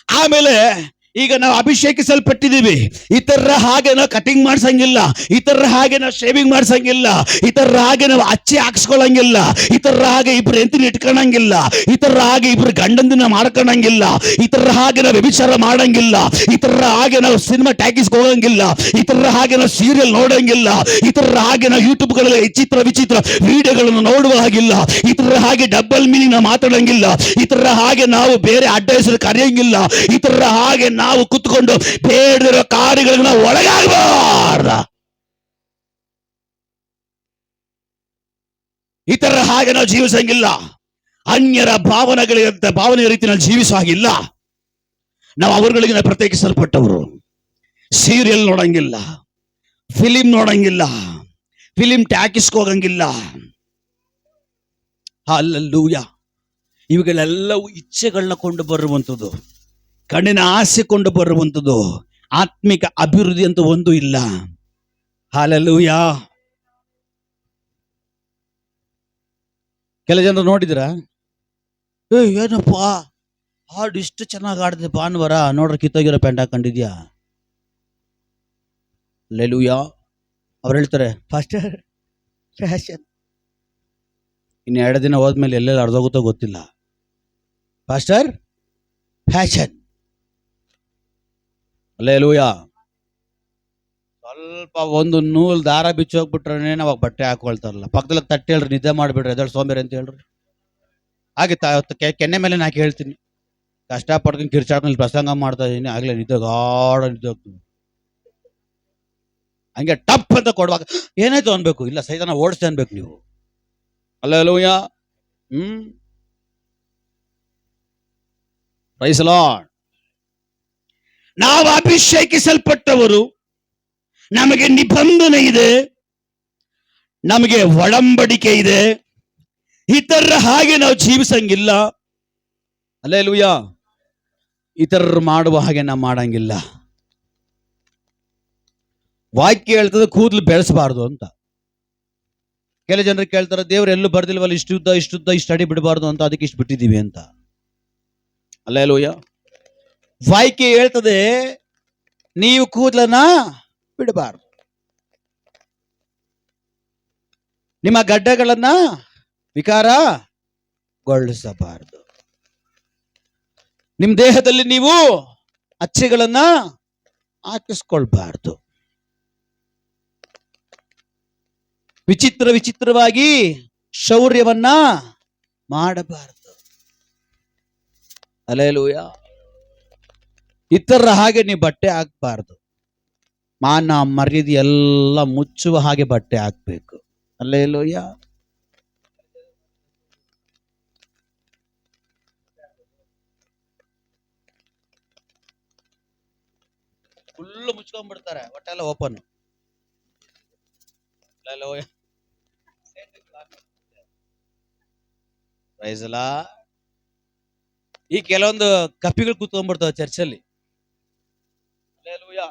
ಆಮೇಲೆ ಈಗ ನಾವು ಅಭಿಷೇಕಿಸಲ್ಪಟ್ಟಿದ್ದೀವಿ. ಇತರರ ಹಾಗೆ ನಾವು ಕಟಿಂಗ್ ಮಾಡ್ಸಂಗಿಲ್ಲ, ಇತರರ ಹಾಗೆ ನಾವು ಶೇವಿಂಗ್ ಮಾಡ್ಸಂಗಿಲ್ಲ, ಇತರರ ಹಾಗೆ ನಾವು ಅಚ್ಚೆ ಹಾಕ್ಸ್ಕೊಳಂಗಿಲ್ಲ, ಇತರರ ಹಾಗೆ ಇಬ್ರು ಎಂತಿನ ಇಟ್ಕೊಳಂಗಿಲ್ಲ, ಇತರರ ಹಾಗೆ ಇಬ್ರು ಗಂಡಂದಿನ ಮಾಡ್ಕೊಳಂಗಿಲ್ಲ, ಇತರರ ಹಾಗೆ ನಾವು ವ್ಯಭಿಚಾರ ಮಾಡಂಗಿಲ್ಲ, ಇತರರ ಹಾಗೆ ನಾವು ಸಿನಿಮಾ ಟ್ಯಾಕಿಸ್ಗೆ ಹೋಗಂಗಿಲ್ಲ, ಇತರರ ಹಾಗೆ ನಾವು ಸೀರಿಯಲ್ ನೋಡಂಗಿಲ್ಲ, ಇತರರ ಹಾಗೆ ನಾವು ಯೂಟ್ಯೂಬ್ಗಳಲ್ಲಿ ವಿಚಿತ್ರ ವಿಚಿತ್ರ ವಿಡಿಯೋಗಳನ್ನು ನೋಡುವ ಹಾಗಿಲ್ಲ, ಇತರರ ಹಾಗೆ ಡಬಲ್ ಮೀನಿಂಗ್ ನಾವು ಮಾತಾಡಂಗಿಲ್ಲ, ಇತರರ ಹಾಗೆ ನಾವು ಬೇರೆ ಅಡ್ಡ ಹೆಸರು ಕರೆಯಂಗಿಲ್ಲ, ಇತರರ ಹಾಗೆ ನಾವು ಕುತ್ಕೊಂಡು ಬೇಡದಿರೋ ಕಾರ್ಯಗಳಿಗೆ ನಾವು ಒಳಗಾಗಬಾರ್ದ. ಇತರರ ಹಾಗೆ ನಾವು ಜೀವಿಸಂಗಿಲ್ಲ. ಅನ್ಯರ ಭಾವನೆಯ ರೀತಿಯಲ್ಲಿ ಜೀವಿಸುವ ಹಾಗಿಲ್ಲ. ನಾವು ಅವರುಗಳಿಗೆ ಪ್ರತ್ಯೇಕಿಸಲ್ಪಟ್ಟವರು. ಸೀರಿಯಲ್ ನೋಡಂಗಿಲ್ಲ, ಫಿಲಿಂ ನೋಡಂಗಿಲ್ಲ, ಫಿಲಿಂ ಟ್ಯಾಕಿಸ್ಕೋಗಂಗಿಲ್ಲ. ಹಲ್ಲೆಲೂಯಾ. ಇವುಗಳೆಲ್ಲವೂ ಇಚ್ಛೆಗಳನ್ನ ಕೊಂಡು ಬರುವಂಥದ್ದು, ಕಣ್ಣಿನ ಆಸೆ ಕೊಂಡು ಬರುವಂಥದ್ದು. ಆತ್ಮಿಕ ಅಭಿವೃದ್ಧಿ ಅಂತ ಒಂದು ಇಲ್ಲ. ಹಲ್ಲೆಲೂಯಾ. ಕೆಲ ಜನರು ನೋಡಿದ್ರ, ಏನಪ್ಪ ಹಾಡು ಇಷ್ಟು ಚೆನ್ನಾಗಿ ಆಡಿದೆ ಭಾನುವಾರ, ನೋಡ್ರಿ ಕಿತ್ತೋಗಿರೋ ಪ್ಯಾಂಟ್ ಹಾಕೊಂಡಿದ್ಯಾ. ಹಲ್ಲೆಲೂಯಾ. ಅವ್ರು ಹೇಳ್ತಾರೆ ಫಾಸ್ಟರ್ ಫ್ಯಾಷನ್. ಇನ್ನು 2 ದಿನ ಹೋದ್ಮೇಲೆ ಎಲ್ಲೆಲ್ಲ ಅರ್ಧೋಗುತ್ತೋ ಗೊತ್ತಿಲ್ಲ. Faster fashion. ಹಲ್ಲೆಲೂಯಾ. ಸ್ವಲ್ಪ ಒಂದು ನೂಲ್ ದಾರ ಬಿಚ್ಚಿ ಹೋಗ್ಬಿಟ್ರೆ ಅವಾಗ ಬಟ್ಟೆ ಹಾಕೊಳ್ತಾರಲ್ಲ. ಪಕ್ಕದಲ್ಲಿ ತಟ್ಟೆ ಹೇಳ್ರಿ, ನಿದ್ದೆ ಮಾಡಿಬಿಡ್ರಿ, ಎದಳು ಸೋಂಬೇರಿ ಅಂತ ಹೇಳ್ರಿ. ಹಾಗೆ ಕೆನ್ನೆ ಮೇಲೆ ನಾಕಿ ಹೇಳ್ತೀನಿ, ಕಷ್ಟಪಡ್ಕೊಂಡು ಕಿರ್ಚಾಡ್ಕೊಂಡು ಪ್ರಸಂಗ ಮಾಡ್ತಾ ಇದೀನಿ, ಆಗ್ಲೇ ನಿದ್ದೆ ಹೋಗ್ತೀನಿ. ಹಂಗೆ ಟಪ್ ಅಂತ ಕೊಡುವಾಗ ಏನಾಯ್ತು ಅನ್ಬೇಕು, ಇಲ್ಲ ಸೈತಾನ ಓಡಿಸ್ತಾ ಅನ್ಬೇಕು ನೀವು. ಹಲ್ಲೆಲೂಯಾ. Praise the Lord. ನಾವು ಅಭಿಷೇಕಿಸಲ್ಪಟ್ಟವರು, ನಮಗೆ ನಿಬಂಧನೆ ಇದೆ, ನಮಗೆ ಒಡಂಬಡಿಕೆ ಇದೆ. ಇತರ ಹಾಗೆ ನಾವು ಜೀವಿಸಂಗಿಲ್ಲ. ಹಲ್ಲೆಲೂಯಾ. ಇತರರು ಮಾಡುವ ಹಾಗೆ ನಾವು ಮಾಡಂಗಿಲ್ಲ. ವಾಕ್ಯ ಹೇಳ್ತದೆ ಕೂದಲು ಬೆಳೆಸಬಾರ್ದು ಅಂತ. ಕೆಲ ಜನರು ಕೇಳ್ತಾರೆ, ದೇವ್ರು ಎಲ್ಲೂ ಬರ್ದಿಲ್ವಲ್ಲ, ಇಷ್ಟುದ್ದ ಇಷ್ಟು ಅಡಿ ಬಿಡಬಾರ್ದು ಅಂತ, ಅದಕ್ಕೆ ಇಷ್ಟು ಬಿಟ್ಟಿದ್ದೀವಿ ಅಂತ. ಹಲ್ಲೆಲೂಯಾ. ವಾಕ್ಯ ಹೇಳ್ತದೆ ನೀವು ಕೂದಲನ್ನ ಬಿಡಬಾರ್ದು, ನಿಮ್ಮ ಗಡ್ಡಗಳನ್ನ ವಿಕಾರಗೊಳಿಸಬಾರದು, ನಿಮ್ಮ ದೇಹದಲ್ಲಿ ನೀವು ಅಚ್ಚೆಗಳನ್ನ ಹಾಕಿಸ್ಕೊಳ್ಬಾರ್ದು, ವಿಚಿತ್ರವಾಗಿ ಶೌರ್ಯವನ್ನ ಮಾಡಬಾರದು. ಹಲ್ಲೆಲೂಯಾ. ಇತರ ಹಾಗೆ ನೀವು ಬಟ್ಟೆ ಹಾಕಬಾರ್ದು. ಮಾನ ಮರ್ಯಾದೆ ಎಲ್ಲ ಮುಚ್ಚುವ ಹಾಗೆ ಬಟ್ಟೆ ಹಾಕ್ಬೇಕು. ಹಲ್ಲೆಲೂಯಾ. ಫುಲ್ಲು ಮುಚ್ಕೊಂಡ್ಬಿಡ್ತಾರೆ, ಹೊಟ್ಟೆಲ್ಲ ಓಪನ್. Praise the Lord. ಈ ಕೆಲವೊಂದು ಕಪಿಗಳು ಕೂತ್ಕೊಂಡ್ಬಿಡ್ತಾವೆ ಚರ್ಚಲ್ಲಿ. ಹಲ್ಲೆಲೂಯಾ.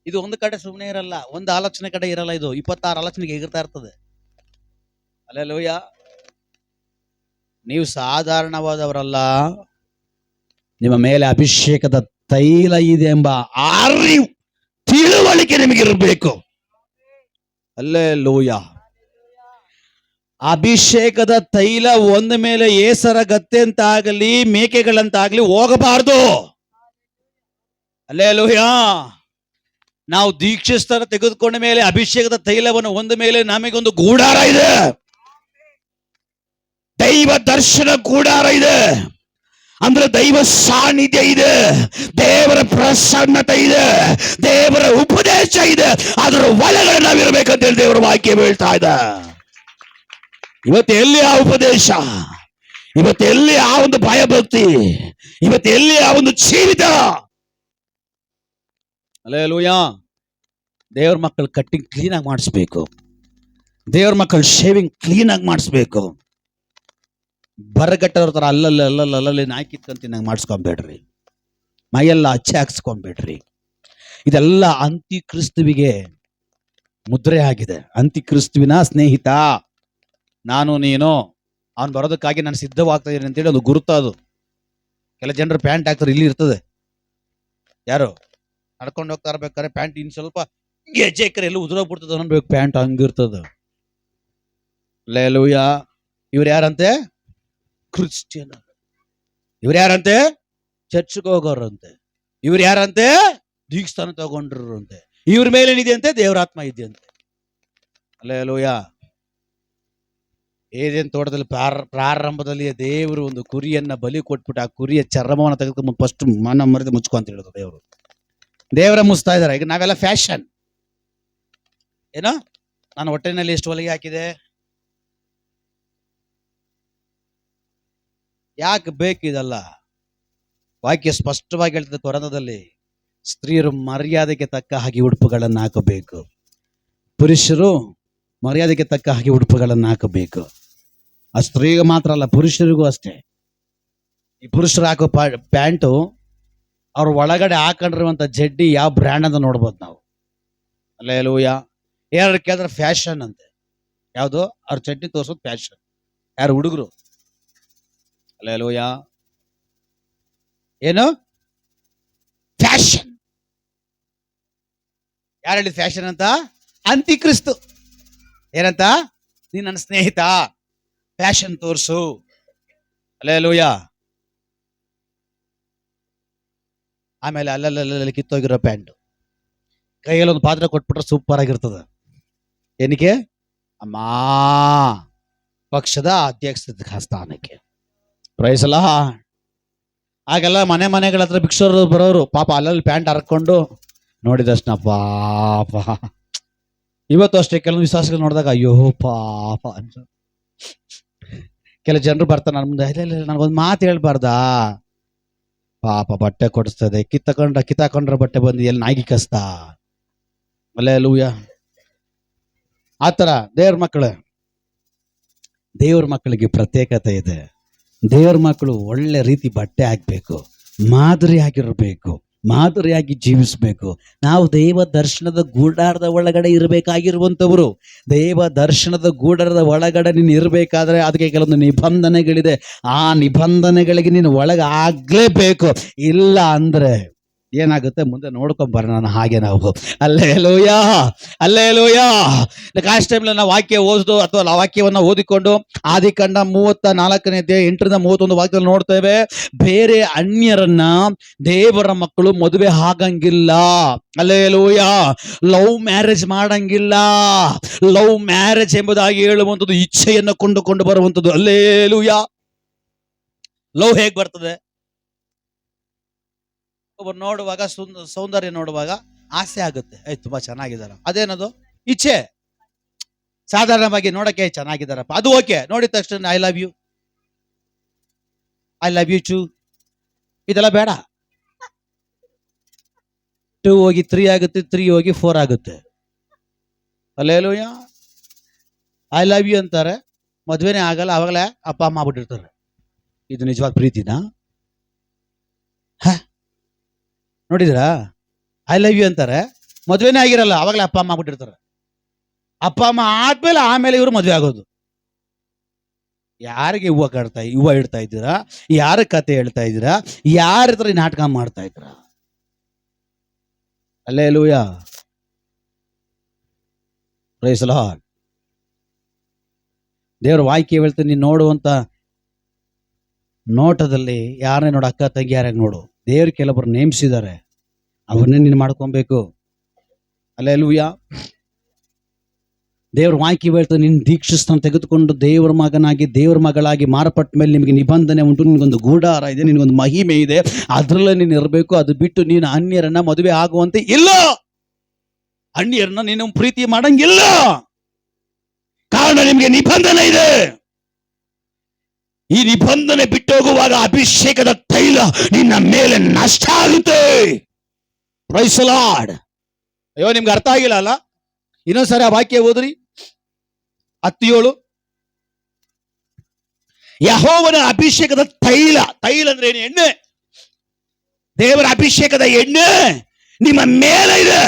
ಇದು ಒಂದು ಕಡೆ ಸುಮ್ಮನೆ ಇರಲ್ಲ, ಒಂದು ಆಲೋಚನೆ ಕಡೆ ಇರಲ್ಲ, ಇದು 26 ಆಲೋಚನೆಗೆ ಎಗರ್ತಾ ಇರ್ತದೆ. ಹಲ್ಲೆಲೂಯಾ. ನೀವು ಸಾಧಾರಣವಾದವರಲ್ಲ, ನಿಮ್ಮ ಮೇಲೆ ಅಭಿಷೇಕದ ತೈಲ ಇದೆ ಎಂಬ ಅರಿವು, ತಿಳುವಳಿಕೆ ನಿಮಗಿರಬೇಕು. ಹಲ್ಲೆಲೂಯಾ. ಅಭಿಷೇಕದ ತೈಲ ಒಂದ ಮೇಲೆ ಏಸರ ಗತ್ತೆ ಅಂತ ಆಗಲಿ ಮೇಕೆಗಳಂತಾಗಲಿ ಹೋಗಬಾರ್ದು. ಹಲ್ಲೆಲೂಯಾ. ನಾವು ದೀಕ್ಷಿಸ್ತರ ತೆಗೆದುಕೊಂಡ ಮೇಲೆ ಅಭಿಷೇಕದ ತೈಲವನ್ನು ಒಂದ ಮೇಲೆ ನಮಗೊಂದು ಗೂಡಾರ ಇದೆ, ದೈವ ದರ್ಶನ ಗೂಡಾರ ಇದೆ. ಅಂದ್ರೆ ದೈವ ಸಾನ್ನಿಧ್ಯ ಇದೆ, ದೇವರ ಪ್ರಸನ್ನತೆ ಇದೆ, ದೇವರ ಉಪದೇಶ ಇದೆ. ಅದರ ಒಳಗಡೆ ನಾವಿರ್ಬೇಕಂತ ಹೇಳಿ ದೇವರ ವಾಕ್ಯ ಹೇಳ್ತಾ ಇದೆ. ಇವತ್ತು ಎಲ್ಲಿ ಆ ಉಪದೇಶ, ಇವತ್ತು ಎಲ್ಲಿ ಆ ಒಂದು ಭಯಭಕ್ತಿ, ಇವತ್ತು ಎಲ್ಲಿ ಆ ಒಂದು ಜೀವಿತ. ಹಲ್ಲೆಲೂಯಾ. ದೇವ್ರ ಮಕ್ಕಳು ಕಟ್ಟಿಂಗ್ ಕ್ಲೀನ್ ಆಗಿ ಮಾಡಿಸ್ಬೇಕು, ದೇವ್ರ ಮಕ್ಕಳು ಶೇವಿಂಗ್ ಕ್ಲೀನ್ ಆಗಿ ಮಾಡಿಸ್ಬೇಕು. ಬರಗಟ್ಟವ್ರ ತರ ಅಲ್ಲಲ್ಲಿ ನಾಯಿ ಕಿತ್ಕೊಂತೀನಿ ಮಾಡಿಸ್ಕೊಂಬೇಡ್ರಿ, ಮೈಯೆಲ್ಲ ಅಚ್ಚೆ ಹಾಕ್ಸ್ಕೊಂಬೇಡ್ರಿ. ಇದೆಲ್ಲ ಅಂತ್ಯಕ್ರಿಸ್ತುವಿಗೆ ಮುದ್ರೆ ಆಗಿದೆ. ಅಂತ್ಯಕ್ರಿಸ್ತುವಿನ ಸ್ನೇಹಿತ ನಾನು ನೀನು, ಅವನು ಬರೋದಕ್ಕಾಗಿ ನಾನು ಸಿದ್ಧವಾಗ್ತಾ ಇದ್ದೀನಿ ಅಂತೇಳಿ ಒಂದು ಗುರುತ ಅದು. ಕೆಲ ಜನರು ಪ್ಯಾಂಟ್ ಹಾಕ್ತಾರೆ, ಇಲ್ಲಿ ಇರ್ತದೆ. ಯಾರು ನಡ್ಕೊಂಡು ಹೋಗ್ತಾ ಇರ್ಬೇಕಾದ್ರೆ ಪ್ಯಾಂಟ್ ಇನ್ ಸ್ವಲ್ಪ ಗೆಜ್ಜೆಕರೆ ಎಲ್ಲ ಉದುರೋಗ್ಬಿಡ್ತದೆ ಅನ್ಬೇಕು, ಪ್ಯಾಂಟ್ ಹಂಗಿರ್ತದ. ಹಲ್ಲೆಲೂಯಾ. ಇವ್ರು ಯಾರಂತೆ? ಕ್ರಿಶ್ಚಿಯನ್. ಇವ್ರು ಯಾರಂತೆ? ಚರ್ಚ್ಗೆ ಹೋಗೋರಂತೆ. ಇವ್ರು ಯಾರಂತೆ? ದೀಕ್ಷಾನ ತಗೊಂಡ್ರಂತೆ. ಇವ್ರ ಮೇಲೆ ಏನಿದೆ ಅಂತೆ? ದೇವರಾತ್ಮ ಇದೆಯಂತೆ. ಹಲ್ಲೆಲೂಯಾ. ಏದೇನ್ ತೋಟದಲ್ಲಿ ಪ್ರಾರಂಭದಲ್ಲಿ ದೇವರು ಒಂದು ಕುರಿಯನ್ನ ಬಲಿ ಕೊಟ್ಬಿಟ್ಟು ಆ ಕುರಿಯ ಚರ್ಮವನ್ನು ತೆಗೆದುಕೊಂಡು ಫಸ್ಟ್ ಮನ ಮರದ ಮುಚ್ಕೊ ಅಂತ ಹೇಳಿದ್ರು ದೇವರು. ದೇವರ ಮುಚ್ತಾ ಇದಾರೆ. ಈಗ ನಾವೆಲ್ಲ ಫ್ಯಾಷನ್ ಏನೋ, ನಾನು ಹೊಟ್ಟೆನಲ್ಲಿ ಎಷ್ಟು ಹೊಲಿಗೆ ಹಾಕಿದೆ, ಯಾಕೆ ಬೇಕಿದಲ್ಲ? ವಾಕ್ಯ ಸ್ಪಷ್ಟವಾಗಿ ಹೇಳ್ತದೆ ಕೊರಂಥದಲ್ಲಿ, ಸ್ತ್ರೀಯರು ಮರ್ಯಾದೆಗೆ ತಕ್ಕ ಹಾಗೆ ಉಡುಪುಗಳನ್ನು ಹಾಕಬೇಕು, ಪುರುಷರು ಮರ್ಯಾದೆಗೆ ತಕ್ಕ ಹಾಗೆ ಉಡುಪುಗಳನ್ನು ಹಾಕಬೇಕು. ಆ ಸ್ತ್ರೀಗೆ ಮಾತ್ರ ಅಲ್ಲ, ಪುರುಷರಿಗೂ ಅಷ್ಟೇ. ಈ ಪುರುಷರು ಹಾಕೋ ಪ್ಯಾಂಟು ಅವ್ರ ಒಳಗಡೆ ಹಾಕೊಂಡಿರುವಂತ ಜಡ್ಡಿ ಯಾವ ಬ್ರ್ಯಾಂಡ್ ಅಂತ ನೋಡ್ಬೋದು ನಾವು. ಅಲ್ಲೇಲೂಯ. ಏನಾದ್ರು ಕೇಳಿದ್ರೆ ಫ್ಯಾಷನ್ ಅಂತೆ. ಯಾವುದು? ಅವ್ರ ಚಡ್ಡಿ ತೋರ್ಸೋದು ಫ್ಯಾಷನ್. ಯಾರು? ಹುಡುಗರು. ಅಲ್ಲೇಲೂಯ. ಏನು ಫ್ಯಾಷನ್? ಯಾರು ಹೇಳಿದ ಫ್ಯಾಷನ್ ಅಂತ? ಅಂತಿಕ್ರಿಸ್ತು. ಏನಂತ? ನೀನ್ ನನ್ನ ಸ್ನೇಹಿತ, ಫ್ಯಾಷನ್ ತೋರ್ಸು. ಅಲ್ಲೇಲೂಯ. ಆಮೇಲೆ ಅಲ್ಲಲ್ಲಿ ಕಿತ್ತೋಗಿರೋ ಪ್ಯಾಂಟ್, ಕೈಯಲ್ಲಿ ಒಂದು ಪಾತ್ರೆ ಕೊಟ್ಬಿಟ್ರೆ ಸೂಪರ್ ಆಗಿರ್ತದ. ಏನಕ್ಕೆ? ಅಮ್ಮ ಪಕ್ಷದ ಅಧ್ಯಕ್ಷ ಸ್ಥಾನಕ್ಕೆ. ಪ್ರೈಸಲ್ಲ. ಆಗೆಲ್ಲ ಮನೆಗಳ ಹತ್ರ ಭಿಕ್ಷರು ಬರೋರು, ಪಾಪ ಅಲ್ಲಲ್ಲಿ ಪ್ಯಾಂಟ್ ಹರ್ಕೊಂಡು ನೋಡಿದಷ್ಟನ ಪಾಪ. ಇವತ್ತು ಅಷ್ಟೇ ಕೆಲವು ವಿಶ್ವಾಸಗಳು ನೋಡಿದಾಗ ಅಯ್ಯೋ ಪಾಪ ಅಂತ. ಕೆಲ ಜನರು ಬರ್ತಾರೆ ನನ್ನ ಮುಂದೆ, ಇಲ್ಲ ನನಗೊಂದು ಮಾತು ಹೇಳ್ಬಾರ್ದಾ, ಪಾಪ ಬಟ್ಟೆ ಕೊಡಿಸ್ತದೆ, ಕಿತ್ತಾಕೊಂಡ್ರ ಬಟ್ಟೆ ಬಂದು ಎಲ್ಲಿ ನಾಯಿಗೆ ಕಸ್ತ. ಅಲ್ಲೇಲೂಯ. ಆತರ ದೇವ್ರ ಮಕ್ಕಳಿಗೆ ಪ್ರತ್ಯೇಕತೆ ಇದೆ. ದೇವ್ರ ಮಕ್ಕಳು ಒಳ್ಳೆ ರೀತಿ ಬಟ್ಟೆ ಹಾಕ್ಬೇಕು, ಮಾದರಿಯಾಗಿರ್ಬೇಕು, ಮಾದರಿಯಾಗಿ ಜೀವಿಸ್ಬೇಕು. ನಾವು ದೇವ ದರ್ಶನದ ಗೂಡಾರದ ಒಳಗಡೆ ಇರಬೇಕಾಗಿರುವಂಥವ್ರು. ದೇವ ದರ್ಶನದ ಗೂಡಾರದ ಒಳಗಡೆ ನೀನು ಇರಬೇಕಾದ್ರೆ ಅದಕ್ಕೆ ಕೆಲವೊಂದು ನಿಬಂಧನೆಗಳಿದೆ. ಆ ನಿಬಂಧನೆಗಳಿಗೆ ನೀನು ಒಳಗೆ ಆಗ್ಲೇಬೇಕು. ಇಲ್ಲ ಅಂದ್ರೆ ಏನಾಗುತ್ತೆ ಮುಂದೆ ನೋಡ್ಕೊಂಡ್ ಬರೋಣ. ನಾನು ಹಾಗೆ ನಾವು ಅಲ್ಲೇಲೂಯ. ಲಾಸ್ಟ್ ಟೈಮ್ ನಾವು ವಾಕ್ಯ ಓದಿದು ಅಥವಾ ವಾಕ್ಯವನ್ನ ಓದಿಕೊಂಡು ಆದಿಕಾಂಡ 34ನೇ ಅಧ್ಯಾಯ 8-31 ವಾಕ್ಯದಲ್ಲಿ ನೋಡ್ತೇವೆ, ಬೇರೆ ಅನ್ಯರನ್ನ ದೇವರ ಮಕ್ಕಳು ಮದುವೆ ಆಗಂಗಿಲ್ಲ. ಅಲ್ಲೇಲೂಯ. ಲವ್ ಮ್ಯಾರೇಜ್ ಮಾಡಂಗಿಲ್ಲ. ಲವ್ ಮ್ಯಾರೇಜ್ ಎಂಬುದಾಗಿ ಹೇಳುವಂಥದ್ದು ಇಚ್ಛೆಯನ್ನು ಕೊಂಡುಕೊಂಡು ಬರುವಂಥದ್ದು. ಅಲ್ಲೇಲೂಯ. ಲವ್ ಹೇಗ್ ಬರ್ತದೆ? ಒಬ್ಬರು ನೋಡುವಾಗ ಸೌಂದರ್ಯ ನೋಡುವಾಗ ಆಸೆ ಆಗುತ್ತೆ, ತುಂಬಾ ಚೆನ್ನಾಗಿದಾರ, ಅದೇನದು? ಇಚ್ಛೆ. ಸಾಧಾರಣವಾಗಿ ನೋಡಕ್ಕೆ ಚೆನ್ನಾಗಿದಾರಪ್ಪ, ಅದು ಓಕೆ. ನೋಡಿದ ತಕ್ಷಣ ಐ ಲವ್ ಯು ಟು, ಇದೆಲ್ಲ ಬೇಡ. 2 ಹೋಗಿ 3 ಆಗುತ್ತೆ, 3 ಹೋಗಿ 4 ಆಗುತ್ತೆ. ಅಲ್ಲೇಲೂಯ. ಐ ಲವ್ ಯು ಅಂತಾರೆ, ಮದ್ವೆನೇ ಆಗಲ್ಲ, ಅವಾಗಲೇ ಅಪ್ಪ ಅಮ್ಮ ಆಗ್ಬಿಟ್ಟಿರ್ತಾರೆ. ಇದು ನಿಜವಾದ ಪ್ರೀತಿನಾ? ನೋಡಿದ್ರಾ? ಐ ಲವ್ ಯು ಅಂತಾರೆ, ಮದ್ವೆನೇ ಆಗಿರಲ್ಲ, ಅವಾಗಲೇ ಅಪ್ಪ ಅಮ್ಮ ಆಗ್ಬಿಟ್ಟಿರ್ತಾರೆ. ಅಪ್ಪ ಅಮ್ಮ ಆದ್ಮೇಲೆ ಆಮೇಲೆ ಇವರು ಮದ್ವೆ ಆಗೋದು. ಯಾರಿಗೆ ಹೂವು ಇಡ್ತಾ ಇದ್ದೀರಾ? ಯಾರ ಕತೆ ಹೇಳ್ತಾ ಇದ್ದೀರಾ? ಯಾರ ಹತ್ರ ನಾಟಕ ಮಾಡ್ತಾ ಇದ್ದೀರಾ? ಹಲ್ಲೆಲೂಯ. Praise the Lord. ದೇವರ ವಾಕ್ಯ ಹೇಳ್ತೀನಿ, ನೀನು ನೋಡುವಂತ ನೋಟದಲ್ಲಿ ಯಾರನ್ನೇ ನೋಡು, ಅಕ್ಕ ತಂಗಿ ಯಾರಾಗ ನೋಡು, ದೇವ್ರು ಕೆಲವರು ನೇಮಿಸಿದ್ದಾರೆ, ಅವನ್ನೇ ನೀನು ಮಾಡ್ಕೊಬೇಕು. ಹಲ್ಲೆಲೂಯ. ದೇವ್ರ ವಾಕ್ಯ ಹೇಳ್ತಾರೆ, ನಿನ್ನ ದೀಕ್ಷಿಸ್ತನ ತೆಗೆದುಕೊಂಡು ದೇವರ ಮಗನಾಗಿ ದೇವರ ಮಗಳಾಗಿ ಮಾರ್ಪಟ್ಟ ಮೇಲೆ ನಿಮಗೆ ನಿಬಂಧನೆ ಉಂಟು, ನಿನಗೊಂದು ಗೂಢಾರ ಇದೆ, ನಿನಗೊಂದು ಮಹಿಮೆ ಇದೆ, ಅದರಲ್ಲೇ ನೀನು ಇರಬೇಕು. ಅದು ಬಿಟ್ಟು ನೀನು ಅನ್ಯರನ್ನ ಮದುವೆ ಆಗುವಂತೆ ಇಲ್ಲ, ಅನ್ಯರನ್ನ ನೀನು ಪ್ರೀತಿ ಮಾಡಂಗಿಲ್ಲ. ಕಾರಣ ನಿಮಗೆ ನಿಬಂಧನೆ ಇದೆ. ಈ ನಿಬಂಧನೆ ಬಿಟ್ಟು ಹೋಗುವಾಗ ಅಭಿಷೇಕದ ತೈಲ ನಿನ್ನ ಮೇಲೆ ನಷ್ಟ ಆಗುತ್ತೆ. Praise the Lord. ಅಯ್ಯೋ, ನಿಮ್ಗೆ ಅರ್ಥ ಆಗಿಲ್ಲ ಅಲ್ಲ? ಇನ್ನೊಂದ್ಸರಿ ಆ ವಾಕ್ಯ ಓದ್ರಿ. 17. ಯೆಹೋವನ ಅಭಿಷೇಕದ ತೈಲ. ತೈಲ ಅಂದ್ರೆ ಏನು? ಎಣ್ಣೆ. ದೇವರ ಅಭಿಷೇಕದ ಎಣ್ಣೆ ನಿಮ್ಮ ಮೇಲೆ ಇದೆ.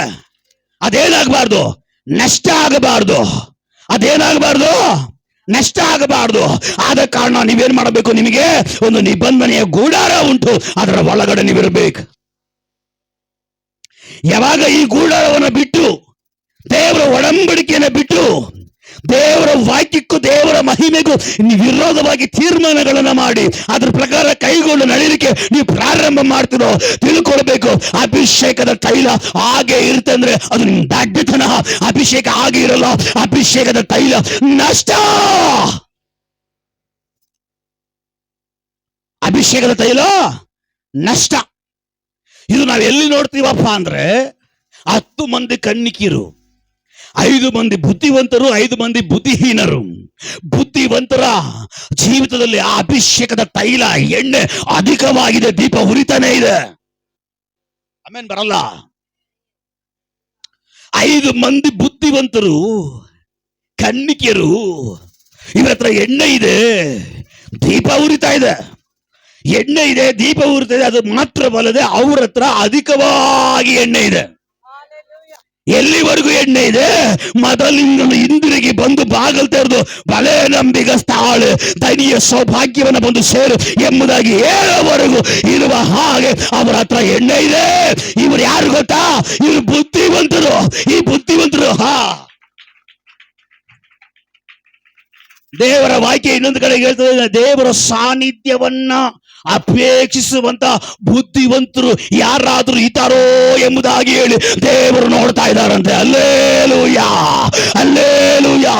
ಅದೇನಾಗಬಾರ್ದು? ನಷ್ಟ ಆಗಬಾರ್ದು. ಅದೇನಾಗಬಾರ್ದು? ನಷ್ಟ ಆಗಬಾರ್ದು. ಆದ ಕಾರಣ ನೀವೇನ್ ಮಾಡಬೇಕು? ನಿಮಗೆ ಒಂದು ನಿಬಂಧನೆಯ ಗೂಡಾರ ಉಂಟು, ಅದರ ಒಳಗಡೆ ನೀವಿರಬೇಕು. ಯಾವಾಗ ಈ ಗೂಡಾರವನ್ನು ಬಿಟ್ಟು, ದೇವರ ಒಡಂಬಡಿಕೆಯನ್ನು ಬಿಟ್ಟು, ದೇವರ ವಾಕ್ಯಕ್ಕೂ ದೇವರ ಮಹಿಮೆಗೂ ನೀವು ವಿರೋಧವಾಗಿ ತೀರ್ಮಾನಗಳನ್ನು ಮಾಡಿ ಅದರ ಪ್ರಕಾರ ಕೈಗೊಂಡು ನಡೀಲಿಕ್ಕೆ ನೀವು ಪ್ರಾರಂಭ ಮಾಡ್ತಿರೋ, ತಿಳ್ಕೊಳ್ಬೇಕು, ಅಭಿಷೇಕದ ತೈಲ ಹಾಗೆ ಇರುತ್ತೆ ಅಂದ್ರೆ ಅದು ನಿಮ್ಮ ದಡ್ಡತನ. ಅಭಿಷೇಕ ಹಾಗೆ ಇರಲ್ಲ, ಅಭಿಷೇಕದ ತೈಲ ನಷ್ಟ. ಅಭಿಷೇಕದ ತೈಲ ನಷ್ಟ. ಇದು ನಾವು ಎಲ್ಲಿ ನೋಡ್ತೀವಪ್ಪ ಅಂದ್ರೆ 10 ಮಂದಿ ಕನ್ನಿಕಿರು, 5 ಮಂದಿ ಬುದ್ಧಿವಂತರು, 5 ಮಂದಿ ಬುದ್ಧಿಹೀನರು. ಬುದ್ಧಿವಂತರ ಜೀವಿತದಲ್ಲಿ ಆ ಅಭಿಷೇಕದ ತೈಲ ಎಣ್ಣೆ ಅಧಿಕವಾಗಿದೆ, ದೀಪ ಉರಿತಾನೆ ಇದೆ. ಆಮೇಲೆ ಬರಲ್ಲ. 5 ಮಂದಿ ಬುದ್ಧಿವಂತರು, ಕನ್ನಿಕೆಯರು, ಇವರ ಹತ್ರ ಎಣ್ಣೆ ಇದೆ, ದೀಪ ಉರಿತಾ ಇದೆ. ಎಣ್ಣೆ ಇದೆ, ದೀಪ ಉರಿತಾ ಇದೆ. ಅದು ಮಾತ್ರವಲ್ಲದೆ ಅವ್ರ ಹತ್ರ ಅಧಿಕವಾಗಿ ಎಣ್ಣೆ ಇದೆ. ಎಲ್ಲಿವರೆಗೂ ಎಣ್ಣೆ ಇದೆ? ಮೊದಲಿಂದ ಹಿಂದಿರುಗಿ ಬಂದು ಬಾಗಲ್ ತೆರೆದು ಬಲೆ ನಂಬಿಗಸ್ತಾಳು ದನಿಯ ಸೌಭಾಗ್ಯವನ್ನು ಬಂದು ಸೇರು ಎಂಬುದಾಗಿ ಹೇಳುವವರೆಗೂ ಇರುವ ಹಾಗೆ ಅವರ ಹತ್ರ ಎಣ್ಣೆ ಇದೆ. ಇವರು ಯಾರು ಗೊತ್ತಾ? ಇವರು ಬುದ್ಧಿವಂತರು. ಈ ಬುದ್ಧಿವಂತರು ದೇವರ ವಾಕ್ಯ ಇನ್ನೊಂದು ಕಡೆ ಹೇಳ್ತದೆ, ದೇವರ ಸಾನ್ನಿಧ್ಯವನ್ನ ಅಪೇಕ್ಷಿಸುವಂತ ಬುದ್ಧಿವಂತರು ಯಾರಾದ್ರೂ ಇದ್ದಾರೋ ಎಂಬುದಾಗಿ ಹೇಳಿ ದೇವರು ನೋಡ್ತಾ ಇದ್ದಾರಂತೆ. Alleluia, alleluia.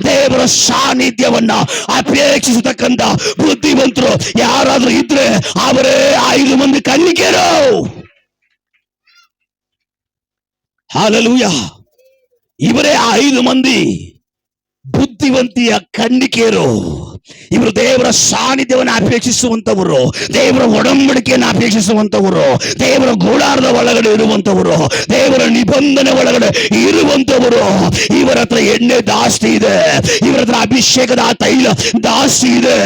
ದೇವರ ಸಾನ್ನಿಧ್ಯವನ್ನ ಅಪೇಕ್ಷಿಸತಕ್ಕಂತ ಬುದ್ಧಿವಂತರು ಯಾರಾದ್ರೂ ಇದ್ರೆ ಅವರೇ 5 ಮಂದಿ ಕನ್ನಿಕೆಯರು. ಹಲ್ಲೆಲೂಯಾ. ಇವರೇ 5 ಮಂದಿ ಬುದ್ಧಿವಂತಿಯ ಕನ್ನಿಕೆಯರು. ಇವರು ದೇವರ ಸಾನ್ನಿಧ್ಯವನ್ನು ಅಪೇಕ್ಷಿಸುವಂತವರು, ದೇವರ ಒಡಂಬಡಿಕೆಯನ್ನು ಅಪೇಕ್ಷಿಸುವಂತವರು, ದೇವರ ಗೋಳಾರದ ಒಳಗಡೆ ಇರುವಂತವರು, ದೇವರ ನಿಬಂಧನೆ ಒಳಗಡೆ ಇರುವಂತವರು. ಇವರ ಹತ್ರ ಎಣ್ಣೆ ಜಾಸ್ತಿ ಇದೆ, ಇವರ ಹತ್ರ ಅಭಿಷೇಕದ ತೈಲ ಜಾಸ್ತಿ ಇದೆ.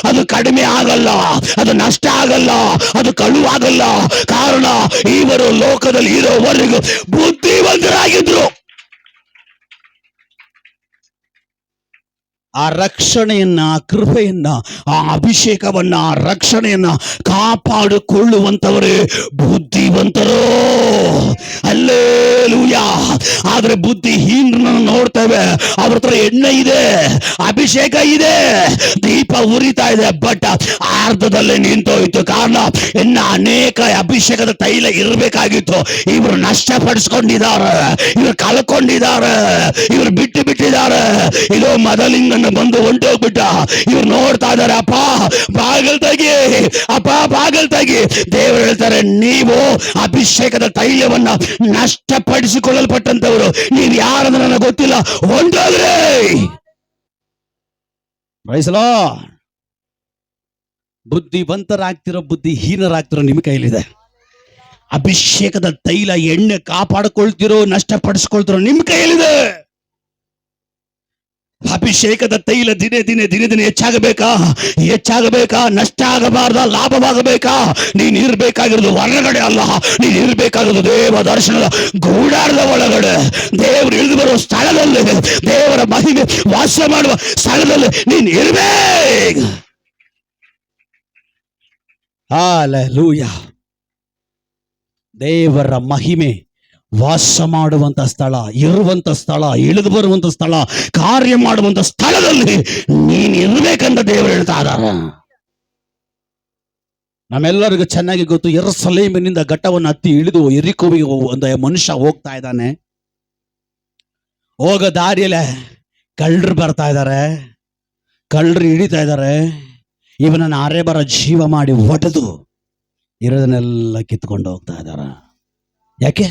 ಅದು ಕಡಿಮೆ ಆಗಲ್ಲ, ಅದು ನಷ್ಟ ಆಗಲ್ಲ, ಅದು ಕಳುವಾಗಲ್ಲ. ಕಾರಣ ಇವರು ಲೋಕದಲ್ಲಿ ಇರೋವರೆಗೂ ಬುದ್ಧಿವಂತರಾಗಿದ್ರು. ಆ ರಕ್ಷಣೆಯನ್ನ, ಆ ಕೃಪೆಯನ್ನ, ಆ ಅಭಿಷೇಕವನ್ನ, ಆ ರಕ್ಷಣೆಯನ್ನ ಕಾಪಾಡಿಕೊಳ್ಳುವಂತವರೇ ಬುದ್ಧಿವಂತರು. ಅಲ್ಲೇಲೂಯಾ. ಆದ್ರೆ ಬುದ್ಧಿಹೀನರನ್ನು ನೋಡ್ತೇವೆ, ಅವ್ರ ಹತ್ರ ಎಣ್ಣೆ ಇದೆ, ಅಭಿಷೇಕ ಇದೆ, ದೀಪ ಉರಿತಾ ಇದೆ, ಬಟ್ ಅರ್ಧದಲ್ಲೇ ನಿಂತೋಯ್ತು. ಕಾರಣ ಇನ್ನ ಅನೇಕ ಅಭಿಷೇಕದ ತೈಲ ಇರಬೇಕಾಗಿತ್ತು. ಇವರು ನಷ್ಟಪಡಿಸ್ಕೊಂಡಿದ್ದಾರೆ, ಇವರು ಕಳ್ಕೊಂಡಿದ್ದಾರೆ, ಇವರು ಬಿಟ್ಟು ಬಿಟ್ಟಿದ್ದಾರೆ. ಇದು ಮೊದಲಿಂದ ಬಂದು ಹೊಂಟೋಗ್ಬಿಟ್ಟ. ಇವ್ರು ನೋಡ್ತಾ ಇದಾರೆ, ಅಪ್ಪ ಬಾಗಲ್ ತೆಗಿ, ಅಪ್ಪ ಬಾಗಲ್ ತೆಗಿ. ದೇವರು ಹೇಳ್ತಾರೆ, ನೀವು ಅಭಿಷೇಕದ ತೈಲವನ್ನ ನಷ್ಟಪಡಿಸಿಕೊಳ್ಳಲ್ಪಟ್ಟಂತವರು, ನೀವು ಯಾರಂದ್ರೆ ನನಗೆ ಗೊತ್ತಿಲ್ಲ, ಹೊಂಟೋಗ್ರಿ. ಬುದ್ಧಿವಂತರಾಗ್ತಿರೋ ಬುದ್ಧಿಹೀನರಾಗ್ತಿರೋ ನಿಮ್ಮ ಕೈಲಿದೆ. ಅಭಿಷೇಕದ ತೈಲ ಎಣ್ಣೆ ಕಾಪಾಡಿಕೊಳ್ತಿರೋ ನಷ್ಟಪಡಿಸ್ಕೊಳ್ತಿರೋ ನಿಮ್ಮ ಕೈಯಲ್ಲಿದೆ. ಅಭಿಷೇಕದ ತೈಲ ದಿನೇ ದಿನೇ ದಿನೇ ದಿನೇ ಹೆಚ್ಚಾಗಬೇಕಾ? ನಷ್ಟ ಆಗಬಾರ್ದ? ಲಾಭವಾಗಬೇಕಾ? ನೀನ್ ಇರ್ಬೇಕಾಗಿರೋದು ಹೊರಗಡೆ ಅಲ್ಲ, ನೀನ್ ಇರ್ಬೇಕಾಗಿರೋದು ದೇವ ದರ್ಶನದ ಗೂಡಾರದ ಒಳಗಡೆ, ದೇವರು ಇಳಿದು ಬರುವ ಸ್ಥಳದಲ್ಲಿ, ದೇವರ ಮಹಿಮೆ ವಾಸ ಮಾಡುವ ಸ್ಥಳದಲ್ಲಿ ನೀನ್ ಇರ್ಬೇಕು. ಹಲ್ಲೆಲೂಯಾ. ದೇವರ ಮಹಿಮೆ ವಾಸ ಮಾಡುವಂತ ಸ್ಥಳ, ಇರುವಂತ ಸ್ಥಳ, ಇಳಿದು ಬರುವಂತ ಸ್ಥಳ, ಕಾರ್ಯ ಮಾಡುವಂತ ಸ್ಥಳದಲ್ಲಿ ನೀನ್ ಇರ್ಬೇಕಂತ ದೇವರು ಹೇಳ್ತಾ ಇದ್ದಾರೆ. ನಮ್ಮೆಲ್ಲರಿಗೂ ಚೆನ್ನಾಗಿ ಗೊತ್ತು, ಯೆರೂಸಲೇಮಿನಿಂದ ಘಟ್ಟವನ್ನು ಹತ್ತಿ ಇಳಿದು ಯೆರಿಕೋವಿಗೆ ಒಂದು ಮನುಷ್ಯ ಹೋಗ್ತಾ ಇದ್ದಾನೆ. ಹೋಗೋ ದಾರಿಯಲ್ಲೇ ಕಳ್ಳರು ಬರ್ತಾ ಇದ್ದಾರೆ, ಕಳ್ಳರು ಹಿಡಿತಾ ಇದ್ದಾರೆ. ಇವನನ್ನ ಅರೆಬರ ಜೀವ ಮಾಡಿ ಒಡೆದು ಇರೋದನ್ನೆಲ್ಲ ಕಿತ್ಕೊಂಡು ಹೋಗ್ತಾ ಇದ್ದಾರ. ಯಾಕೆ?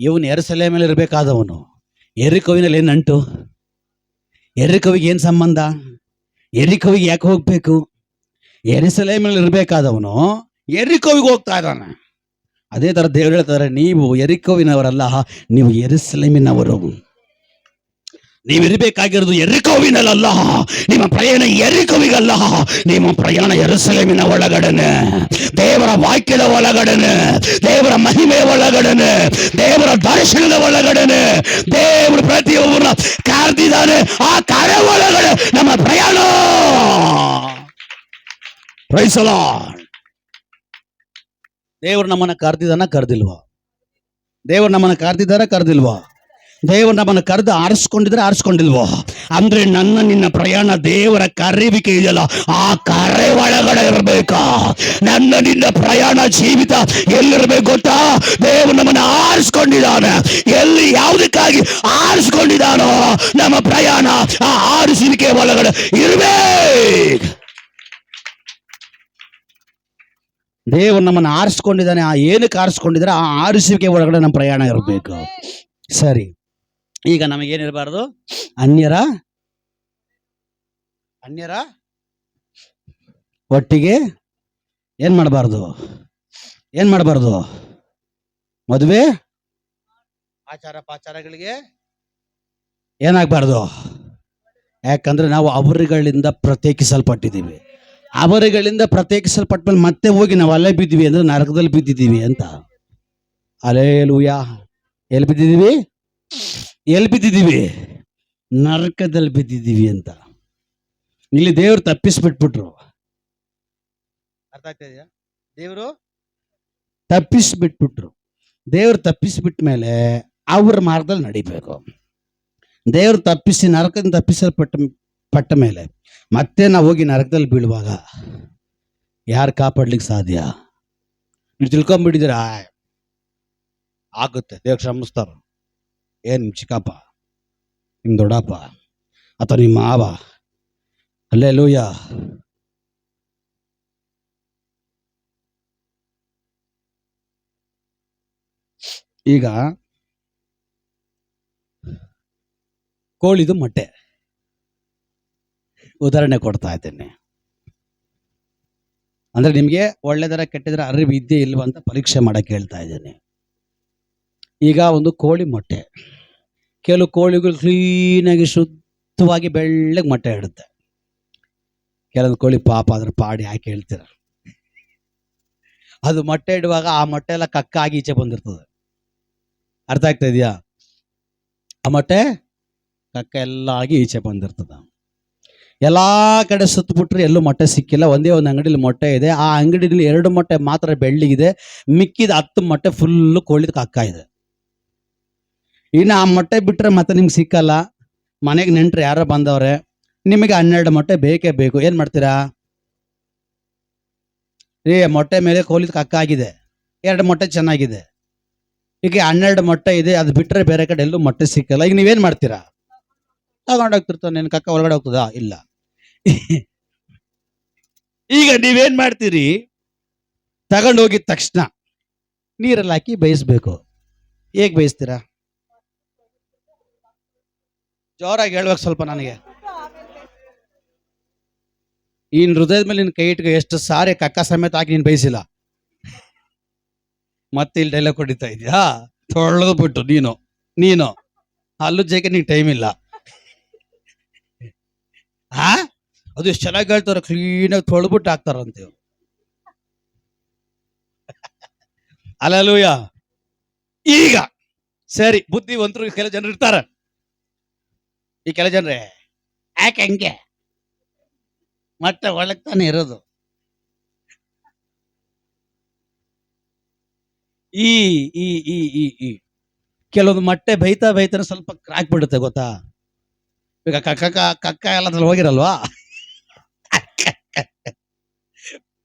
ಇವನು ಯೆರೂಸಲೇಮಲ್ಲಿ ಇರಬೇಕಾದವನು. ಯೆರಿಕೋವಿನಲ್ಲಿ ಏನು ನಂಟು? ಯೆರಿಕೋವಿಗೆ ಏನು ಸಂಬಂಧ? ಯೆರಿಕೋವಿಗೆ ಯಾಕೆ ಹೋಗ್ಬೇಕು? ಯೆರೂಸಲೇಮಲ್ಲಿ ಇರಬೇಕಾದವನು ಯೆರಿಕೋವಿಗೆ ಹೋಗ್ತಾ ಇದ್ದಾನೆ. ಅದೇ ತರ ದೇವರು ಹೇಳ್ತಾರೆ, ನೀವು ಯೆರಿಕೋವಿನವರಲ್ಲ, ನೀವು ಯೆರೂಸಲೇಮಿನವರು. ನೀವಿರಬೇಕಾಗಿರೋದು ಯೆರಿಕೋವಿನಲ್ಲ. ನಿಮ್ಮ ಪ್ರಯಾಣ ಯೆರಿಕೋವಿಗಲ್ಲ, ನಿಮ್ಮ ಪ್ರಯಾಣ ಯೆರೂಸಲೇಮಿನ ಒಳಗಡೆನೆ, ದೇವರ ವಾಕ್ಯದ ಒಳಗಡೆನೆ, ದೇವರ ಮಹಿಮೆಯ ಒಳಗಡೆನೆ, ದೇವರ ದರ್ಶನದ ಒಳಗಡೆನೆ. ದೇವರು ಪ್ರತಿಯೊಬ್ಬರನ್ನ ಕರೆದಿದ್ದಾನೆ. ಆ ಕರೆ ಒಳಗಡೆ ನಮ್ಮ ಪ್ರಯಾಣ. Praise the Lord. ದೇವರು ನಮ್ಮನ್ನ ಕರೆದಿಲ್ವಾ? ದೇವರು ನಮ್ಮನ್ನ ಕರೆದಿಲ್ವಾ? ದೇವರು ನಮ್ಮನ್ನು ಕರೆದು ಆರಿಸ್ಕೊಂಡಿಲ್ವೋ? ಅಂದ್ರೆ ನಿನ್ನ ಪ್ರಯಾಣ ದೇವರ ಕರೆಯುವಿಕೆ ಇದೆಯಲ್ಲ, ಆ ಕರೆ ಒಳಗಡೆ ಇರಬೇಕಾ? ನಿನ್ನ ಪ್ರಯಾಣ ಜೀವಿತ ಎಲ್ಲಿರ್ಬೇಕು ಗೊತ್ತಾ? ದೇವರು ನಮ್ಮನ್ನು ಆರಿಸ್ಕೊಂಡಿದ್ದಾನೆ. ಎಲ್ಲಿ ಯಾವುದಕ್ಕಾಗಿ ಆರಿಸ್ಕೊಂಡಿದ್ದಾನೋ ನಮ್ಮ ಪ್ರಯಾಣ ಆ ಆರಿಸುವಿಕೆ ಒಳಗಡೆ ಇರಬೇಕು. ದೇವರು ನಮ್ಮನ್ನು ಆರಿಸ್ಕೊಂಡಿದ್ದಾನೆ. ಆ ಏನಕ್ಕೆ ಆರಿಸ್ಕೊಂಡಿದ್ರೆ ಆ ಆರಿಸುವಿಕೆ ಒಳಗಡೆ ನಮ್ಮ ಪ್ರಯಾಣ ಇರಬೇಕು. ಸರಿ, ಈಗ ನಮಗೇನಿರಬಾರ್ದು, ಅನ್ಯರ ಒಟ್ಟಿಗೆ ಏನ್ ಮಾಡಬಾರ್ದು, ಮದುವೆ ಆಚಾರ ಪಾಚಾರಗಳಿಗೆ ಏನಾಗಬಾರ್ದು. ಯಾಕಂದ್ರೆ ನಾವು ಅವರುಗಳಿಂದ ಪ್ರತ್ಯೇಕಿಸಲ್ಪಟ್ಟಿದ್ದೀವಿ. ಅವರುಗಳಿಂದ ಪ್ರತ್ಯೇಕಿಸಲ್ಪಟ್ಮೇಲೆ ಮತ್ತೆ ಹೋಗಿ ನಾವು ಅಲ್ಲೇ ಬಿದ್ದಿವಿ ಅಂದ್ರೆ ನರಕದಲ್ಲಿ ಬಿದ್ದಿದ್ದೀವಿ ಅಂತ. ಅಲ್ಲೇಲೂಯಾ. ಎಲ್ಲಿ ಬಿದ್ದಿದ್ದೀವಿ? ನರಕದಲ್ಲಿ ಬಿದ್ದಿದ್ದೀವಿ ಅಂತ. ಇಲ್ಲಿ ದೇವ್ರು ತಪ್ಪಿಸ್ಬಿಟ್ಬಿಟ್ರು. ಅರ್ಥ ಆಗ್ತಾ ಇದೆಯಾ? ದೇವರು ತಪ್ಪಿಸ್ಬಿಟ್ಟ ಮೇಲೆ ಅವ್ರ ಮಾರ್ಗದಲ್ಲಿ ನಡಿಬೇಕು. ದೇವ್ರು ತಪ್ಪಿಸಿ ನರಕದಿಂದ ತಪ್ಪಿಸಲ್ಪಟ್ಟ ಮೇಲೆ ಮತ್ತೆ ನಾವು ಹೋಗಿ ನರಕದಲ್ಲಿ ಬೀಳುವಾಗ ಯಾರು ಕಾಪಾಡ್ಲಿಕ್ಕೆ ಸಾಧ್ಯ? ನೀವು ತಿಳ್ಕೊಂಡ್ಬಿಟ್ಟಿದ್ದೀರ, ಆಗುತ್ತೆ, ದೇವ್ರು ಶ್ರಮಿಸ್ತಾರ. ಏನ್ ನಿಮ್ ಚಿಕ್ಕಪ್ಪ, ನಿಮ್ ದೊಡ್ಡಪ್ಪ, ಅಥವಾ ನಿಮ್ಮ ಮಾವ. ಹಲ್ಲೆಲೂಯಾ. ಈಗ ಕೋಳಿದು ಮೊಟ್ಟೆ ಉದಾಹರಣೆ ಕೊಡ್ತಾ ಇದ್ದೇನೆ. ಅಂದ್ರೆ ನಿಮ್ಗೆ ಒಳ್ಳೆದರ ಕೆಟ್ಟದರ ಅರಿವು ಇದ್ದೇ ಇಲ್ವಾ ಅಂತ ಪರೀಕ್ಷೆ ಮಾಡಕ್ಕೆ ಹೇಳ್ತಾ ಇದ್ದೇನೆ. ಈಗ ಒಂದು ಕೋಳಿ ಮೊಟ್ಟೆ, ಕೆಲವು ಕೋಳಿಗಳು ಕ್ಲೀನಾಗಿ ಶುದ್ಧವಾಗಿ ಬೆಳ್ಳಗೆ ಮೊಟ್ಟೆ ಇಡುತ್ತೆ. ಕೆಲವೊಂದು ಕೋಳಿ ಪಾಪ ಅದ್ರ ಪಾಡಿ ಯಾಕೆ ಹೇಳ್ತೀರ, ಅದು ಮೊಟ್ಟೆ ಇಡುವಾಗ ಆ ಮೊಟ್ಟೆ ಎಲ್ಲ ಕಕ್ಕಾಗಿ ಈಚೆ ಬಂದಿರ್ತದೆ. ಅರ್ಥ ಆಗ್ತಾ ಇದೆಯಾ? ಆ ಮೊಟ್ಟೆ ಕಕ್ಕ ಎಲ್ಲ ಆಗಿ ಈಚೆ ಬಂದಿರ್ತದ. ಎಲ್ಲಾ ಕಡೆ ಸುತ್ತಬಿಟ್ರೆ ಎಲ್ಲೂ ಮೊಟ್ಟೆ ಸಿಕ್ಕಿಲ್ಲ. ಒಂದೇ ಒಂದು ಅಂಗಡಿಲಿ ಮೊಟ್ಟೆ ಇದೆ. ಆ ಅಂಗಡಿಯಲ್ಲಿ 2 ಮೊಟ್ಟೆ ಮಾತ್ರ ಬೆಳ್ಳಿಗಿದೆ, ಮಿಕ್ಕಿದ 10 ಮೊಟ್ಟೆ ಫುಲ್ಲು ಕೋಳಿದ ಕಕ್ಕ ಇದೆ. ಇನ್ನು ಆ ಮೊಟ್ಟೆ ಬಿಟ್ರೆ ಮತ್ತೆ ನಿಮ್ಗೆ ಸಿಕ್ಕಲ್ಲ. ಮನೆಗೆ ನೆಂಟ್ರು ಯಾರೋ ಬಂದವ್ರೆ, ನಿಮಗೆ 12 ಮೊಟ್ಟೆ ಬೇಕೇ ಬೇಕು. ಏನ್ ಮಾಡ್ತೀರಾ? ಮೊಟ್ಟೆ ಮೇಲೆ ಕೋಳಿದ ಕಕ್ಕ ಆಗಿದೆ, 2 ಮೊಟ್ಟೆ ಚೆನ್ನಾಗಿದೆ, ಈಗ 12 ಮೊಟ್ಟೆ ಇದೆ, ಅದು ಬಿಟ್ರೆ ಬೇರೆ ಕಡೆ ಎಲ್ಲೂ ಮೊಟ್ಟೆ ಸಿಕ್ಕಲ್ಲ. ಈಗ ನೀವೇನ್ ಮಾಡ್ತೀರಾ? ತಗೊಂಡೋಗ್ತಿರ್ತಾನೆ, ನಿನ್ ಕಕ್ಕ ಒಳಗಡೆ ಹೋಗ್ತದಾ? ಇಲ್ಲ. ಈಗ ನೀವೇನ್ ಮಾಡ್ತೀರಿ? ತಗೊಂಡೋಗಿದ ತಕ್ಷಣ ನೀರಲ್ಲಿ ಹಾಕಿ ಬೇಯಿಸ್ಬೇಕು. ಹೇಗ್ ಬೇಯಿಸ್ತೀರಾ? ಜೋರಾಗಿ ಹೇಳ್ಬೇಕು ಸ್ವಲ್ಪ ನನಗೆ. ಈ ಹೃದಯದ ಮೇಲೆ ನಿನ್ ಕೈ ಇಟ್ಕೊ. ಎಷ್ಟು ಸಾರಿ ಕಕ್ಕ ಸಮೇತ ಹಾಕಿ ನೀನ್ ಬೇಯಿಸಿಲ್ಲ, ಮತ್ತೆ ಇಲ್ಲಿ ಡೈಲಾಗ್ ಹೊಡಿತಾ ಇದೆಯಾ? ತೊಳೆದು ಬಿಟ್ಟು ನೀನು ಅಲ್ಲೂ ಜೇಕೆ ನಿಂಗೆ ಟೈಮ್ ಇಲ್ಲ. ಅದು ಎಷ್ಟು ಚೆನ್ನಾಗಿ ಹೇಳ್ತಾರ, ಕ್ಲೀನಾಗಿ ತೊಳೆದ್ಬಿಟ್ಟು ಹಾಕ್ತಾರಂತೀವಿ. ಅಲ್ಲೂಯ. ಈಗ ಸರಿ, ಬುದ್ಧಿವಂತರು ಕೆಲ ಜನರು ಇರ್ತಾರ. ಈ ಕೆಲ ಜನರೇ ಯಾಕೆ ಹಂಗೆ ಮತ್ತೆ ಒಳಗ್ ತಾನೆ ಇರೋದು. ಈ ಈ ಈ ಈ ಈ ಕೆಲವೊಂದು ಮೊಟ್ಟೆ ಬೈತಾನೆ ಸ್ವಲ್ಪ ಕ್ರಾಕ್ ಬಿಡುತ್ತೆ, ಗೊತ್ತಾ? ಈಗ ಕಕ್ಕ ಎಲ್ಲ ಹೋಗಿರಲ್ವಾ?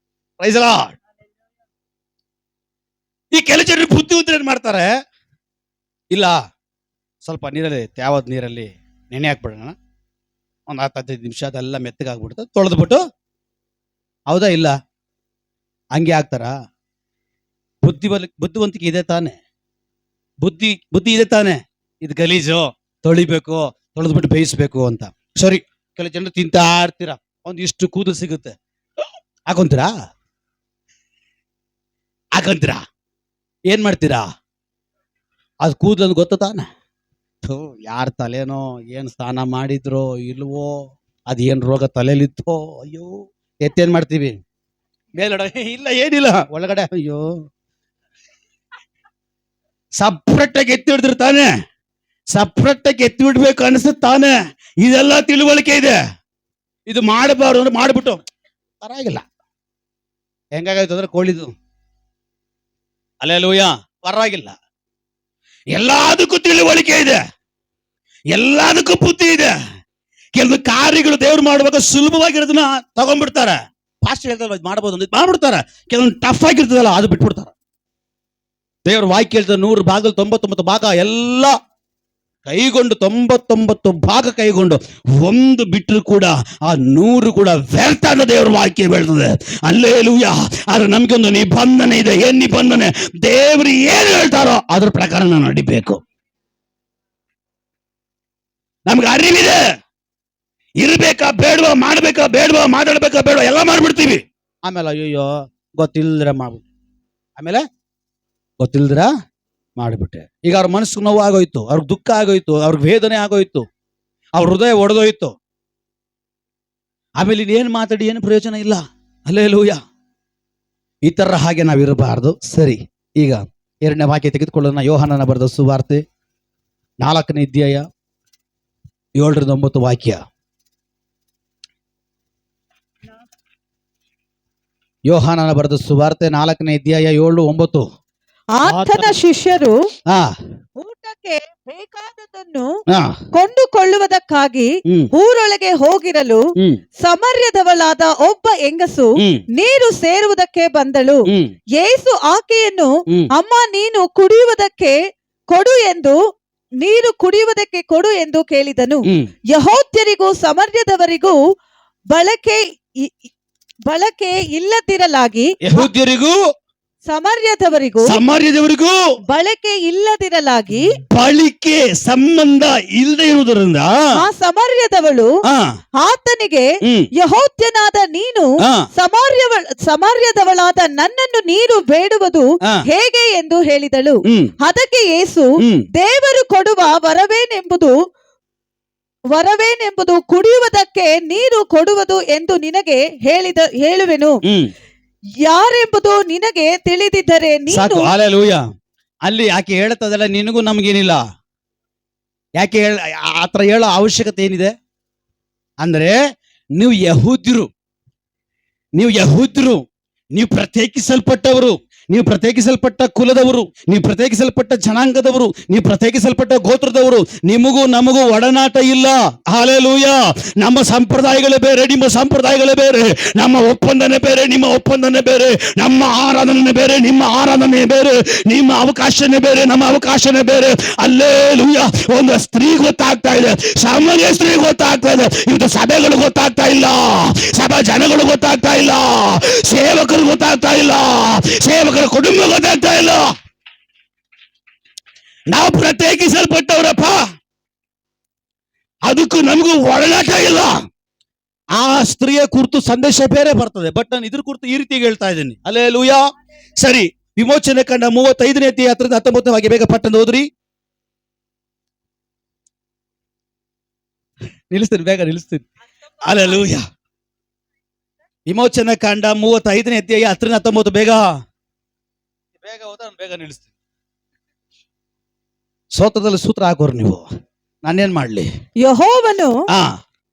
ಈ ಕೆಲ ಜನರು ಬುದ್ಧಿವಂತರು ಏನ್ ಮಾಡ್ತಾರೆ, ಇಲ್ಲ ಸ್ವಲ್ಪ ನೀರಲ್ಲಿ, ತ್ಯಾವದ ನೀರಲ್ಲಿ ನೆನೆ ಹಾಕ್ಬಿಡೋಣ, ಒಂದು 10-15 ನಿಮಿಷ ಅದೆಲ್ಲ ಮೆತ್ತಗಾಗ್ಬಿಡುತ್ತೆ, ತೊಳೆದ್ಬಿಟ್ಟು. ಹೌದಾ? ಇಲ್ಲ, ಹಂಗೆ ಹಾಕ್ತಾರ? ಬುದ್ಧಿವಂತಿಕೆ ಇದೆ ತಾನೆ, ಬುದ್ಧಿ ಇದೆ ತಾನೆ. ಇದು ಗಲೀಜು, ತೊಳಿಬೇಕು, ತೊಳೆದ್ಬಿಟ್ಟು ಬೇಯಿಸ್ಬೇಕು ಅಂತ. ಸರಿ, ಕೆಲ ಜನರು ತಿಂತಾ ಇರ್ತೀರಾ, ಒಂದಿಷ್ಟು ಕೂದಲು ಸಿಗುತ್ತೆ, ಹಾಕೊಂತೀರಾ? ಏನ್ ಮಾಡ್ತೀರಾ? ಅದು ಕೂದಲು ಗೊತ್ತ ತಾನೆ? ಯಾರ ತಲೆನೋ ಏನ್ ಸ್ನಾನ ಮಾಡಿದ್ರೋ ಇಲ್ವೋ, ಅದೇನ್ ರೋಗ ತಲೆಲಿತ್ತೋ, ಅಯ್ಯೋ ಎತ್ತೇನ್ ಮಾಡ್ತೀವಿ ಮೇಲ್ಗಡೆ, ಇಲ್ಲ ಏನಿಲ್ಲ ಒಳಗಡೆ, ಅಯ್ಯೋ ಸಪ್ರೇಟ್ ಆಗಿ ಎತ್ತಿ ಹಿಡಿದಿರ್ತಾನೆ, ಸಪ್ರೇಟ್ ಆಗಿ ಎತ್ತಿ ಬಿಡ್ಬೇಕು ಅನಿಸುತ್ತೆ ತಾನೆ. ಇದೆಲ್ಲ ತಿಳುವಳಿಕೆ ಇದೆ. ಇದು ಮಾಡಬಾರ್ದು ಅಂದ್ರೆ ಮಾಡ್ಬಿಟ್ಟು ಪರವಾಗಿಲ್ಲ. ಹೆಂಗಾಗೈತೆ ಅಂದ್ರೆ ಕೋಳಿದು, ಅಲ್ಲೆಲ್ಲೂಯ್ಯ, ಪರವಾಗಿಲ್ಲ. ಎಲ್ಲದಕ್ಕೂ ತಿಳುವಳಿಕೆ ಇದೆ, ಎಲ್ಲದಕ್ಕೂ ಬುದ್ಧಿ ಇದೆ. ಕೆಲವು ಕಾರ್ಯಗಳು ದೇವ್ರು ಮಾಡುವಾಗ ಸುಲಭವಾಗಿರೋದನ್ನ ತಗೊಂಡ್ಬಿಡ್ತಾರೆ. ಫಾಸ್ಟ್ ಹೇಳ್ತಾರೆ ಮಾಡ್ಬೋದು ಅಂದ್ರೆ ಮಾಡ್ಬಿಡ್ತಾರೆ. ಕೆಲವೊಂದು ಟಫ್ ಆಗಿರ್ತದಲ್ಲ ಅದು ಬಿಟ್ಬಿಡ್ತಾರೆ. ದೇವ್ರ ವಾಕ್ಯ ಹೇಳ್ತಾರೆ 100 ಭಾಗದಲ್ಲಿ 99 ಭಾಗ ಎಲ್ಲ ಕೈಗೊಂಡು 99 ಭಾಗ ಕೈಗೊಂಡು ಒಂದು ಬಿಟ್ಟರು ಕೂಡ ಆ 100 ಕೂಡ ವ್ಯರ್ಥ ಅಂತ ದೇವರ ವಾಕ್ಯ ಹೇಳ್ತದೆ. ಹಲ್ಲೆಲೂಯಾ. ಆದ್ರೆ ನಮ್ಗೊಂದು ನಿಬಂಧನೆ ಇದೆ. ಏನ್ ನಿಬಂಧನೆ? ದೇವರು ಏನು ಹೇಳ್ತಾರೋ ಅದ್ರ ಪ್ರಕಾರ ನಾವು ನಡಿಬೇಕು. ನಮ್ಗೆ ಅರಿವಿದೆ, ಇರ್ಬೇಕಾ ಬೇಡವಾ, ಮಾಡ್ಬೇಕಾ ಬೇಡವಾ, ಮಾತಾಡ್ಬೇಕಾ ಬೇಡವಾ, ಎಲ್ಲ ಮಾಡ್ಬಿಡ್ತೀವಿ. ಆಮೇಲೆ ಅಯ್ಯೋ ಗೊತ್ತಿಲ್ದಿರ ಮಾಡ್ಬಿಟ್ಟು, ಆಮೇಲೆ ಗೊತ್ತಿಲ್ದಿರ ಮಾಡಿಬಿಟ್ಟೆ. ಈಗ ಅವ್ರ ಮನಸ್ಸಿಗೆ ನೋವು ಆಗೋಯ್ತು, ಅವ್ರಿಗೆ ದುಃಖ ಆಗೋಯ್ತು, ಅವ್ರಿಗೆ ವೇದನೆ ಆಗೋಯ್ತು, ಅವ್ರ ಹೃದಯ ಒಡೆದೋಯ್ತು. ಆಮೇಲೆ ಇನ್ನೇನು ಮಾತಾಡಿ ಏನು ಪ್ರಯೋಜನ ಇಲ್ಲ. ಹಲ್ಲೆಲೂಯಾ. ಈ ತರ ಹಾಗೆ ನಾವಿರಬಾರ್ದು. ಸರಿ, ಈಗ 2ನೇ ವಾಕ್ಯ ತೆಗೆದುಕೊಳ್ಳೋಣ. ಯೋಹಾನನ ಬರೆದ ಸುವಾರ್ತೆ 4ನೇ ಅಧ್ಯಾಯ 7-9 ವಾಕ್ಯ. ಯೋಹಾನನ ಬರೆದ ಸುವಾರ್ತೆ 4ನೇ ಅಧ್ಯಾಯ 7-9. ಆತನ ಶಿಷ್ಯರು ಹಾ ಊಟಕ್ಕೆ ಬೇಕಾದದನ್ನು ಹಾ ಕೊಂಡುಕೊಳ್ಳುವುದಕ್ಕಾಗಿ ಊರೊಳಗೆ ಹೋಗಿರಲು ಸಮರ್ಯದವಳಾದ ಒಬ್ಬ ಹೆಂಗಸು ನೀರು ಸೇರುವುದಕ್ಕೆ ಬಂದಳು. ಯೇಸು ಆಕೆಯನ್ನು, ಅಮ್ಮ, ನೀರು ಕುಡಿಯುವುದಕ್ಕೆ ಕೊಡು ಎಂದು ಕೇಳಿದನು. ಯಹೂದ್ಯರಿಗೂ ಸಮರ್ಯದವರಿಗೂ ಬಳಕೆ ಇಲ್ಲದಿರಲಾಗಿ ಸಮರ್ಯದವರಿಗೂ ಬಳಕೆ ಇಲ್ಲದಿರಲಾಗಿ ಬಳಿಕೆ ಸಂಬಂಧ ಇಲ್ಲದೆ ಇರುವುದರಿಂದ ಆ ಸಮರ್ಯದವಳು ಆತನಿಗೆ, ಯಹೂದ್ಯನಾದ ನೀನು ಸಮರ್ಯದವಳಾದ ನನ್ನನ್ನು ನೀರು ಬೇಡುವುದು ಹೇಗೆ ಎಂದು ಹೇಳಿದಳು. ಅದಕ್ಕೆ ಯೇಸು, ದೇವರು ಕೊಡುವ ವರವೇನೆಂಬುದು ಕುಡಿಯುವುದಕ್ಕೆ ನೀರು ಕೊಡುವುದು ಎಂದು ನಿನಗೆ ಹೇಳುವೆನು. ಯಾರೆಂಬುದು ನಿನಗೆ ತಿಳಿದಿದ್ದರೆ ನೀನು. ಹಲ್ಲೆಲೂಯಾ. ಅಲ್ಲಿ ಯಾಕೆ ಹೇಳ್ತದಲ್ಲ, ನಿನಗೂ ನಮ್ಗೇನಿಲ್ಲ. ಯಾಕೆ ಆತರ ಹೇಳೋ ಅವಶ್ಯಕತೆ ಏನಿದೆ ಅಂದ್ರೆ, ನೀವು ಯಹೂದ್ಯರು, ನೀವು ಪ್ರತ್ಯೇಕಿಸಲ್ಪಟ್ಟವರು, ನೀವು ಪ್ರತ್ಯೇಕಿಸಲ್ಪಟ್ಟ ಕುಲದವರು, ನೀವು ಪ್ರತ್ಯೇಕಿಸಲ್ಪಟ್ಟ ಜನಾಂಗದವರು, ನೀವು ಪ್ರತ್ಯೇಕಿಸಲ್ಪಟ್ಟ ಗೋತ್ರದವರು. ನಿಮಗೂ ನಮಗೂ ಒಡನಾಟ ಇಲ್ಲ. ಹಲ್ಲೆಲೂಯಾ. ನಮ್ಮ ಸಂಪ್ರದಾಯಗಳೇ ಬೇರೆ, ನಿಮ್ಮ ಸಂಪ್ರದಾಯಗಳೇ ಬೇರೆ. ನಮ್ಮ ಒಪ್ಪಂದನೆ ಬೇರೆ, ನಿಮ್ಮ ಒಪ್ಪಂದನೆ ಬೇರೆ. ನಮ್ಮ ಆರಾಧನೆ ಬೇರೆ, ನಿಮ್ಮ ಆರಾಧನೆ ಬೇರೆ. ನಿಮ್ಮ ಅವಕಾಶನೇ ಬೇರೆ, ನಮ್ಮ ಅವಕಾಶನೇ ಬೇರೆ. ಹಲ್ಲೆಲೂಯಾ. ಒಂದು ಸ್ತ್ರೀ ಗೊತ್ತಾಗ್ತಾ ಇದೆ, ಸಾಮಾನ್ಯ ಸ್ತ್ರೀ ಗೊತ್ತಾಗ್ತಾ ಇದೆ. ಇವತ್ತು ಸಭೆಗಳು ಗೊತ್ತಾಗ್ತಾ ಇಲ್ಲ, ಸಭಾ ಜನಗಳು ಗೊತ್ತಾಗ್ತಾ ಇಲ್ಲ, ಸೇವಕರು ಗೊತ್ತಾಗ್ತಾ ಇಲ್ಲ, ಸೇವಕರ ಕುಟುಂಬ ಗೊತ್ತಾಗ್ತಾ ಇಲ್ಲ. ನಾವು ಪ್ರತ್ಯೇಕಿಸಲ್ಪಟ್ಟವರಪ್ಪ, ಅದಕ್ಕೂ ನಮಗೂ ಒಡನಾಟ ಇಲ್ಲ. ಆ ಸ್ತ್ರೀಯ ಕುರಿತು ಸಂದೇಶ ಬೇರೆ ಬರ್ತದೆ, ಬಟ್ ನಾನು ಇದ್ರ ಕುರಿತು ಈ ರೀತಿ ಹೇಳ್ತಾ ಇದ್ದೀನಿ. ಹಲ್ಲೆಲೂಯಾ. ಸರಿ, ವಿಮೋಚನೆ ಕಂಡ 35ನೇ ಅಧ್ಯಾಯ 10-19 ಬೇಗ ಪಟ್ಟಂದು ಹೋದ್ರಿ. ನಿಲ್ಲಿಸ್ತೀನಿ. ಹಲ್ಲೆಲೂಯಾ. ವಿಮೋಚನೆ ಕಾಂಡ 35ನೇ ಅಧ್ಯಾಯ 10-19 ಬೇಗ ಹೋದ, ಬೇಗ ನಿಲ್ಲಿಸ್ತೀನಿ. ಸೋತ್ರದಲ್ಲಿ ಸೂತ್ರ ಹಾಕೋರು ನೀವು, ನಾನೇನ್ ಮಾಡ್ಲಿ? ಯೆಹೋವನು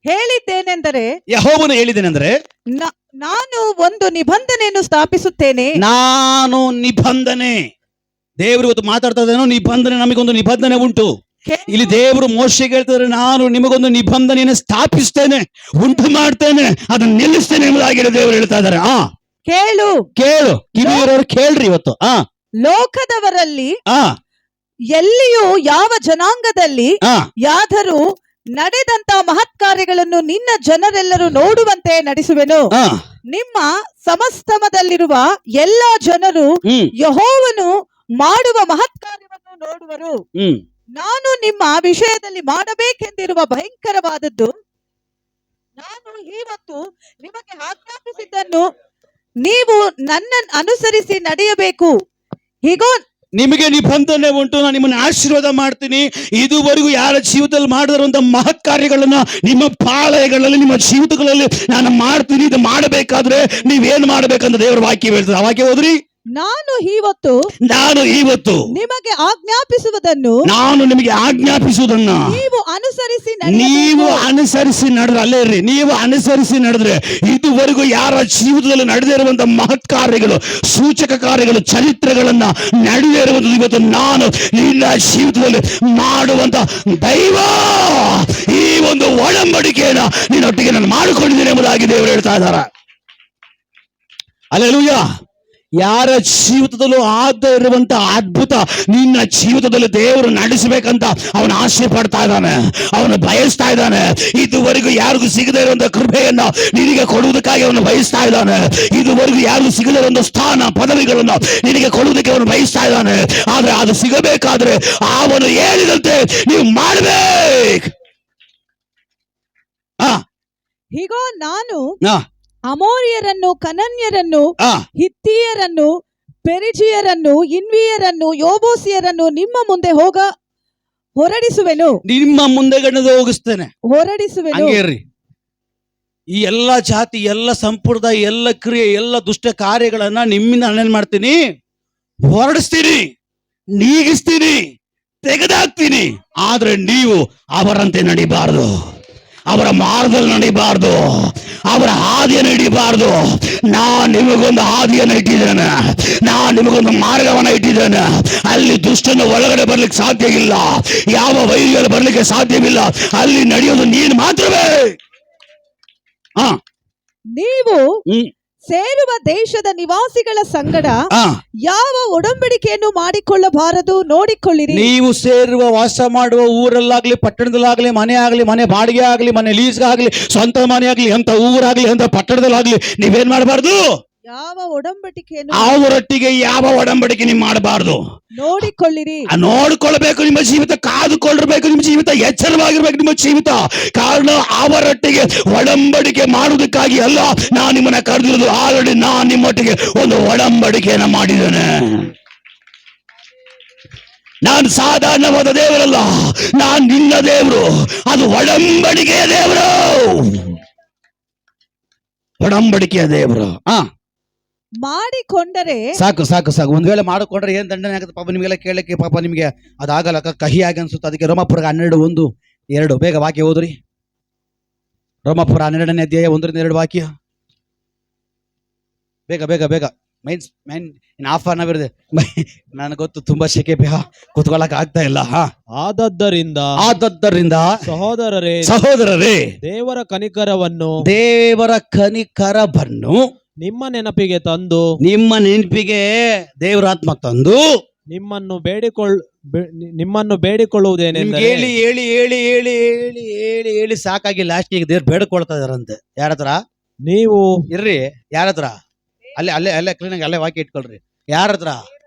ಹೇಳಿದ್ದೇನೆಂದರೆ ನಾನು ಒಂದು ನಿಬಂಧನೆಯನ್ನು ಸ್ಥಾಪಿಸುತ್ತೇನೆ. ನಾನು ನಿಬಂಧನೆ, ದೇವರು ಇವತ್ತು ಮಾತಾಡ್ತಾ ಇದ್ದೇನೋ ನಿಬಂಧನೆ. ನಮಗೊಂದು ನಿಬಂಧನೆ ಉಂಟು. ಇಲ್ಲಿ ದೇವರು ಮೋಶೆಗೆ ಹೇಳ್ತಾರೆ, ನಾನು ನಿಮಗೊಂದು ನಿಬಂಧನೆಯನ್ನು ಸ್ಥಾಪಿಸ್ತೇನೆ, ಉಂಟು ಮಾಡ್ತೇನೆ, ಅದನ್ನು ನಿಲ್ಲಿಸ್ತೇನೆ ಎಂಬುದಾಗಿ ದೇವರು ಹೇಳ್ತಾ ಇದ್ದಾರೆ. ಕೇಳು ಕಿವಿಯವರು ಕೇಳ್ರಿ. ಇವತ್ತು ಲೋಕದವರಲ್ಲಿ ಎಲ್ಲಿಯೂ ಯಾವ ಜನಾಂಗದಲ್ಲಿ ಯಾದರೂ ನಡೆದಂತ ಮಹತ್ ಕಾರ್ಯಗಳನ್ನು ನಿನ್ನ ಜನರೆಲ್ಲರೂ ನೋಡುವಂತೆ ನಡೆಸುವೆನು. ನಿಮ್ಮ ಸಮಸ್ತಮದಲ್ಲಿರುವ ಎಲ್ಲಾ ಜನರು ಯೆಹೋವನು ಮಾಡುವ ಮಹತ್ ಕಾರ್ಯವನ್ನು ನೋಡುವರು. ನಾನು ನಿಮ್ಮ ವಿಷಯದಲ್ಲಿ ಮಾಡಬೇಕೆಂದಿರುವ ಭಯಂಕರವಾದದ್ದು ನಾನು ಇವತ್ತು ನಿಮಗೆ ಆಜ್ಞಾಪಿಸಿದ್ದನ್ನು ನೀವು ನನ್ನನ್ನು ಅನುಸರಿಸಿ ನಡೆಯಬೇಕು. ಹೀಗೋ ನಿಮಗೆ ನಿಬಂಧನೆ ಉಂಟು, ನಾನು ನಿಮ್ಮನ್ನು ಆಶೀರ್ವಾದ ಮಾಡ್ತೀನಿ. ಇದುವರೆಗೂ ಯಾರ ಜೀವಿತದಲ್ಲಿ ಮಾಡಿರುವಂತ ಮಹತ್ ಕಾರ್ಯಗಳನ್ನ ನಿಮ್ಮ ಪಾಳಯಗಳಲ್ಲಿ, ನಿಮ್ಮ ಜೀವಿತಗಳಲ್ಲಿ ನಾನು ಮಾಡ್ತೀನಿ. ಇದು ಮಾಡಬೇಕಾದ್ರೆ ನೀವೇನು ಮಾಡ್ಬೇಕಂತ ದೇವರ ವಾಕ್ಯ ಹೇಳ್ತದೆ. ಆ ವಾಕ್ಯ ಹೋದ್ರಿ. ನಾನು ಇವತ್ತು ನಿಮಗೆ ಆಜ್ಞಾಪಿಸುವುದನ್ನು ನೀವು ಅನುಸರಿಸಿ ನಡೆದ್ರೆ, ಅಲ್ಲೇ ಇರ್ರಿ, ನೀವು ಅನುಸರಿಸಿ ನಡೆದ್ರೆ ಇದುವರೆಗೂ ಯಾರ ಜೀವಿತದಲ್ಲಿ ನಡೆದೇ ಇರುವಂತ ಮಹತ್ ಕಾರ್ಯಗಳು, ಸೂಚಕ ಕಾರ್ಯಗಳು, ಚರಿತ್ರೆಗಳನ್ನ ನಡೆದೇ ಇರುವುದು ಇವತ್ತು ನಾನು ನಿನ್ನ ಜೀವಿತದಲ್ಲಿ ಮಾಡುವಂತ ದೈವ ಈ ಒಂದು ಒಡಂಬಡಿಕೆಯನ್ನ ನಿನ್ನೊಟ್ಟಿಗೆ ನಾನು ಮಾಡಿಕೊಂಡಿದ್ದೇನೆ ಎಂಬುದಾಗಿ ದೇವರು ಹೇಳ್ತಾ ಇದ್ದಾರೆ. ಹಲ್ಲೆಲೂಯಾ. ಯಾರ ಜೀವಿತದಲ್ಲೂ ಆಗದೆ ಇರುವಂತ ಅದ್ಭುತ ನಿನ್ನ ಜೀವಿತದಲ್ಲಿ ದೇವರು ನಡೆಸಬೇಕಂತ ಅವನು ಆಸೆ ಪಡ್ತಾ ಇದ್ದಾನೆ, ಅವನು ಬಯಸ್ತಾ ಇದ್ದಾನೆ. ಇದುವರೆಗೂ ಯಾರಿಗೂ ಸಿಗದೆ ಇರುವಂತ ಕೃಪೆಯನ್ನ ನಿನಗೆ ಕೊಡುವುದಕ್ಕಾಗಿ ಅವನು ಬಯಸ್ತಾ ಇದ್ದಾನೆ. ಇದುವರೆಗೂ ಯಾರಿಗೂ ಸಿಗದೆ ಇರುವಂತ ಸ್ಥಾನ ಪದವಿಗಳನ್ನು ನಿನಗೆ ಕೊಡುವುದಕ್ಕೆ ಅವನು ಬಯಸ್ತಾ ಇದ್ದಾನೆ. ಆದ್ರೆ ಅದು ಸಿಗಬೇಕಾದ್ರೆ ಅವನು ಹೇಳಿದಂತೆ ನೀವು ಮಾಡಬೇಕು. ಹೀಗೋ ನಾನು ಆ, ಅಮೋರಿಯರನ್ನು, ಕನನ್ಯರನ್ನು, ಆ, ಹಿತ್ತಿಯರನ್ನು, ಪೆರಿಜಿಯರನ್ನು, ಇನ್ವಿಯರನ್ನು, ಯೋಬೋಸಿಯರನ್ನು ನಿಮ್ಮ ಮುಂದೆ ಹೊರಡಿಸುವೆನು. ನಿಮ್ಮ ಮುಂದೆಗಡೆ ಹೋಗಿಸ್ತೇನೆ. ಹೊರಡಿಸುವೆನು. ಹಂಗೇರ್ರಿ, ಈ ಎಲ್ಲ ಜಾತಿ, ಎಲ್ಲ ಸಂಪ್ರದಾಯ, ಎಲ್ಲ ಕ್ರಿಯೆ, ಎಲ್ಲ ದುಷ್ಟ ಕಾರ್ಯಗಳನ್ನ ನಿಮ್ಮಿಂದ ನಾನೇನ್ ಮಾಡ್ತೀನಿ, ಹೊರಡಿಸ್ತೀನಿ, ನೀಗಿಸ್ತೀನಿ, ತೆಗೆದಾಕ್ತೀನಿ. ಆದ್ರೆ ನೀವು ಅವರಂತೆ ನಡಿಬಾರ್ದು, ಅವರ ಮಾರ್ಗದಲ್ಲಿ ನಡಿಬಾರ್ದು, ಅವರ ಹಾದಿಯನ್ನು ಹಿಡಿಬಾರ್ದು. ನಾನ್ ನಿಮಗೊಂದು ಹಾದಿಯನ್ನು ಇಟ್ಟಿದ್ದೇನೆ, ನಾನ್ ನಿಮಗೊಂದು ಮಾರ್ಗವನ್ನು ಇಟ್ಟಿದ್ದೇನೆ. ಅಲ್ಲಿ ದುಷ್ಟನ ಒಳಗಡೆ ಬರ್ಲಿಕ್ಕೆ ಸಾಧ್ಯ ಇಲ್ಲ, ಯಾವ ವೈರಿಗಳು ಬರ್ಲಿಕ್ಕೆ ಸಾಧ್ಯವಿಲ್ಲ. ಅಲ್ಲಿ ನಡೆಯೋದು ನೀನು ಮಾತ್ರವೇ. ನೀವು ಸೇರುವ ದೇಶದ ನಿವಾಸಿಗಳ ಸಂಗಡ ಯಾವ ಒಡಂಬಡಿಕೆಯನ್ನು ಮಾಡಿಕೊಳ್ಳಬಾರದು ನೋಡಿಕೊಳ್ಳಿರಿ. ನೀವು ಸೇರುವ, ವಾಸ ಮಾಡುವ ಊರಲ್ಲಾಗ್ಲಿ, ಪಟ್ಟಣದಲ್ಲಾಗ್ಲಿ, ಮನೆ ಆಗ್ಲಿ, ಮನೆ ಬಾಡಿಗೆ ಆಗ್ಲಿ, ಮನೆ ಲೀಸ್ಗಾಗ್ಲಿ, ಸ್ವಂತ ಮನೆ ಆಗ್ಲಿ, ಎಂತ ಊರಾಗ್ಲಿ, ಎಂತ ಪಟ್ಟಣದಲ್ಲಾಗ್ಲಿ, ನೀವೇನ್ ಮಾಡಬಾರ್ದು, ಯಾವ ಒಡಂಬಡಿಕೆಯನ್ನು ಅವರೊಟ್ಟಿಗೆ ಯಾವ ಒಡಂಬಡಿಕೆ ನೀವು ಮಾಡಬಾರ್ದು. ನೋಡಿಕೊಳ್ಳಿರಿ. ನೋಡ್ಕೊಳ್ಬೇಕು ನಿಮ್ಮ ಜೀವಿತ, ಕಾದುಕೊಳ್ಳಬೇಕು ನಿಮ್ಮ ಜೀವಿತ, ಎಚ್ಚರವಾಗಿರ್ಬೇಕು ನಿಮ್ಮ ಜೀವಿತ. ಕಾರಣ ಅವರೊಟ್ಟಿಗೆ ಒಡಂಬಡಿಕೆ ಮಾಡುವುದಕ್ಕಾಗಿ ಅಲ್ಲ ನಾನು ನಿಮ್ಮನ್ನ ಕರೆದಿರೋದು. ಆಲ್ರೆಡಿ ನಾನು ನಿಮ್ಮೊಟ್ಟಿಗೆ ಒಂದು ಒಡಂಬಡಿಕೆಯನ್ನ ಮಾಡಿದ್ದೇನೆ. ನಾನು ಸಾಧಾರಣವಾದ ದೇವರಲ್ಲ, ನಾನು ನಿನ್ನ ದೇವರು, ಅದು ಒಡಂಬಡಿಕೆಯ ದೇವರು, ಒಡಂಬಡಿಕೆಯ ದೇವರು. ಮಾಡಿಕೊಂಡರೆ ಸಾಕು ಸಾಕು ಸಾಕು. ಒಂದ್ ವೇಳೆ ಮಾಡಿಕೊಂಡ್ರೆ ಏನ್ ದಂಡನೆ ಆಗುತ್ತೆ ಪಾಪ ನಿಮ್ಗೆಲ್ಲ ಕೇಳಕ್ಕೆ, ಪಾಪ ನಿಮ್ಗೆ ಅದಾಗಲ್ಲ, ಕಹಿ ಆಗಿ ಅನ್ಸುತ್ತೆ. ಅದಕ್ಕೆ ರೋಮಾಪುರ 12:1-2 ಬೇಗ ವಾಕ್ಯ ಓದ್ರಿ. ರೋಮಾಪುರ 12ನೇ ಅಧ್ಯಾಯ 1-2 ವಾಕ್ಯ ಬೇಗ ಬೇಗ ಬೇಗ. ಮೈನ್ ಹಾಫ್ ಅನ್ ಅವರ್ ಇದೆ, ನನಗೆ ಗೊತ್ತು ತುಂಬಾ ಶೆಕೆ, ಕೂತ್ಕೊಳ್ಳಕ್ ಆಗ್ತಾ ಇಲ್ಲ. ಆದದ್ದರಿಂದ ಸಹೋದರರೇ ದೇವರ ಕನಿಕರವನ್ನು ನಿಮ್ಮ ನೆನಪಿಗೆ ದೇವರಾತ್ಮ ತಂದು ನಿಮ್ಮನ್ನು ಬೇಡಿಕೊಳ್ಳುವುದೇನೆಂದರೆ, ಹೇಳಿ ಹೇಳಿ ಹೇಳಿ ಹೇಳಿ ಹೇಳಿ ಹೇಳಿ ಹೇಳಿ ಸಾಕಾಗಿ ಲಾಸ್ಟಿಗೆ ದೇವ್ರು ಬೇಡ್ಕೊಳ್ತಾ ಇದಾರಂತೆ. ಯಾರ ಹತ್ರ? ನೀವು ಇರ್ರಿ, ಯಾರ ಹತ್ರ? ಅಲ್ಲೇ ಕ್ಲೀನಾಗಿ ಅಲ್ಲೇ ವಾಕ್ಯ ಇಟ್ಕೊಳ್ರಿ. ಯಾರ ಹತ್ರ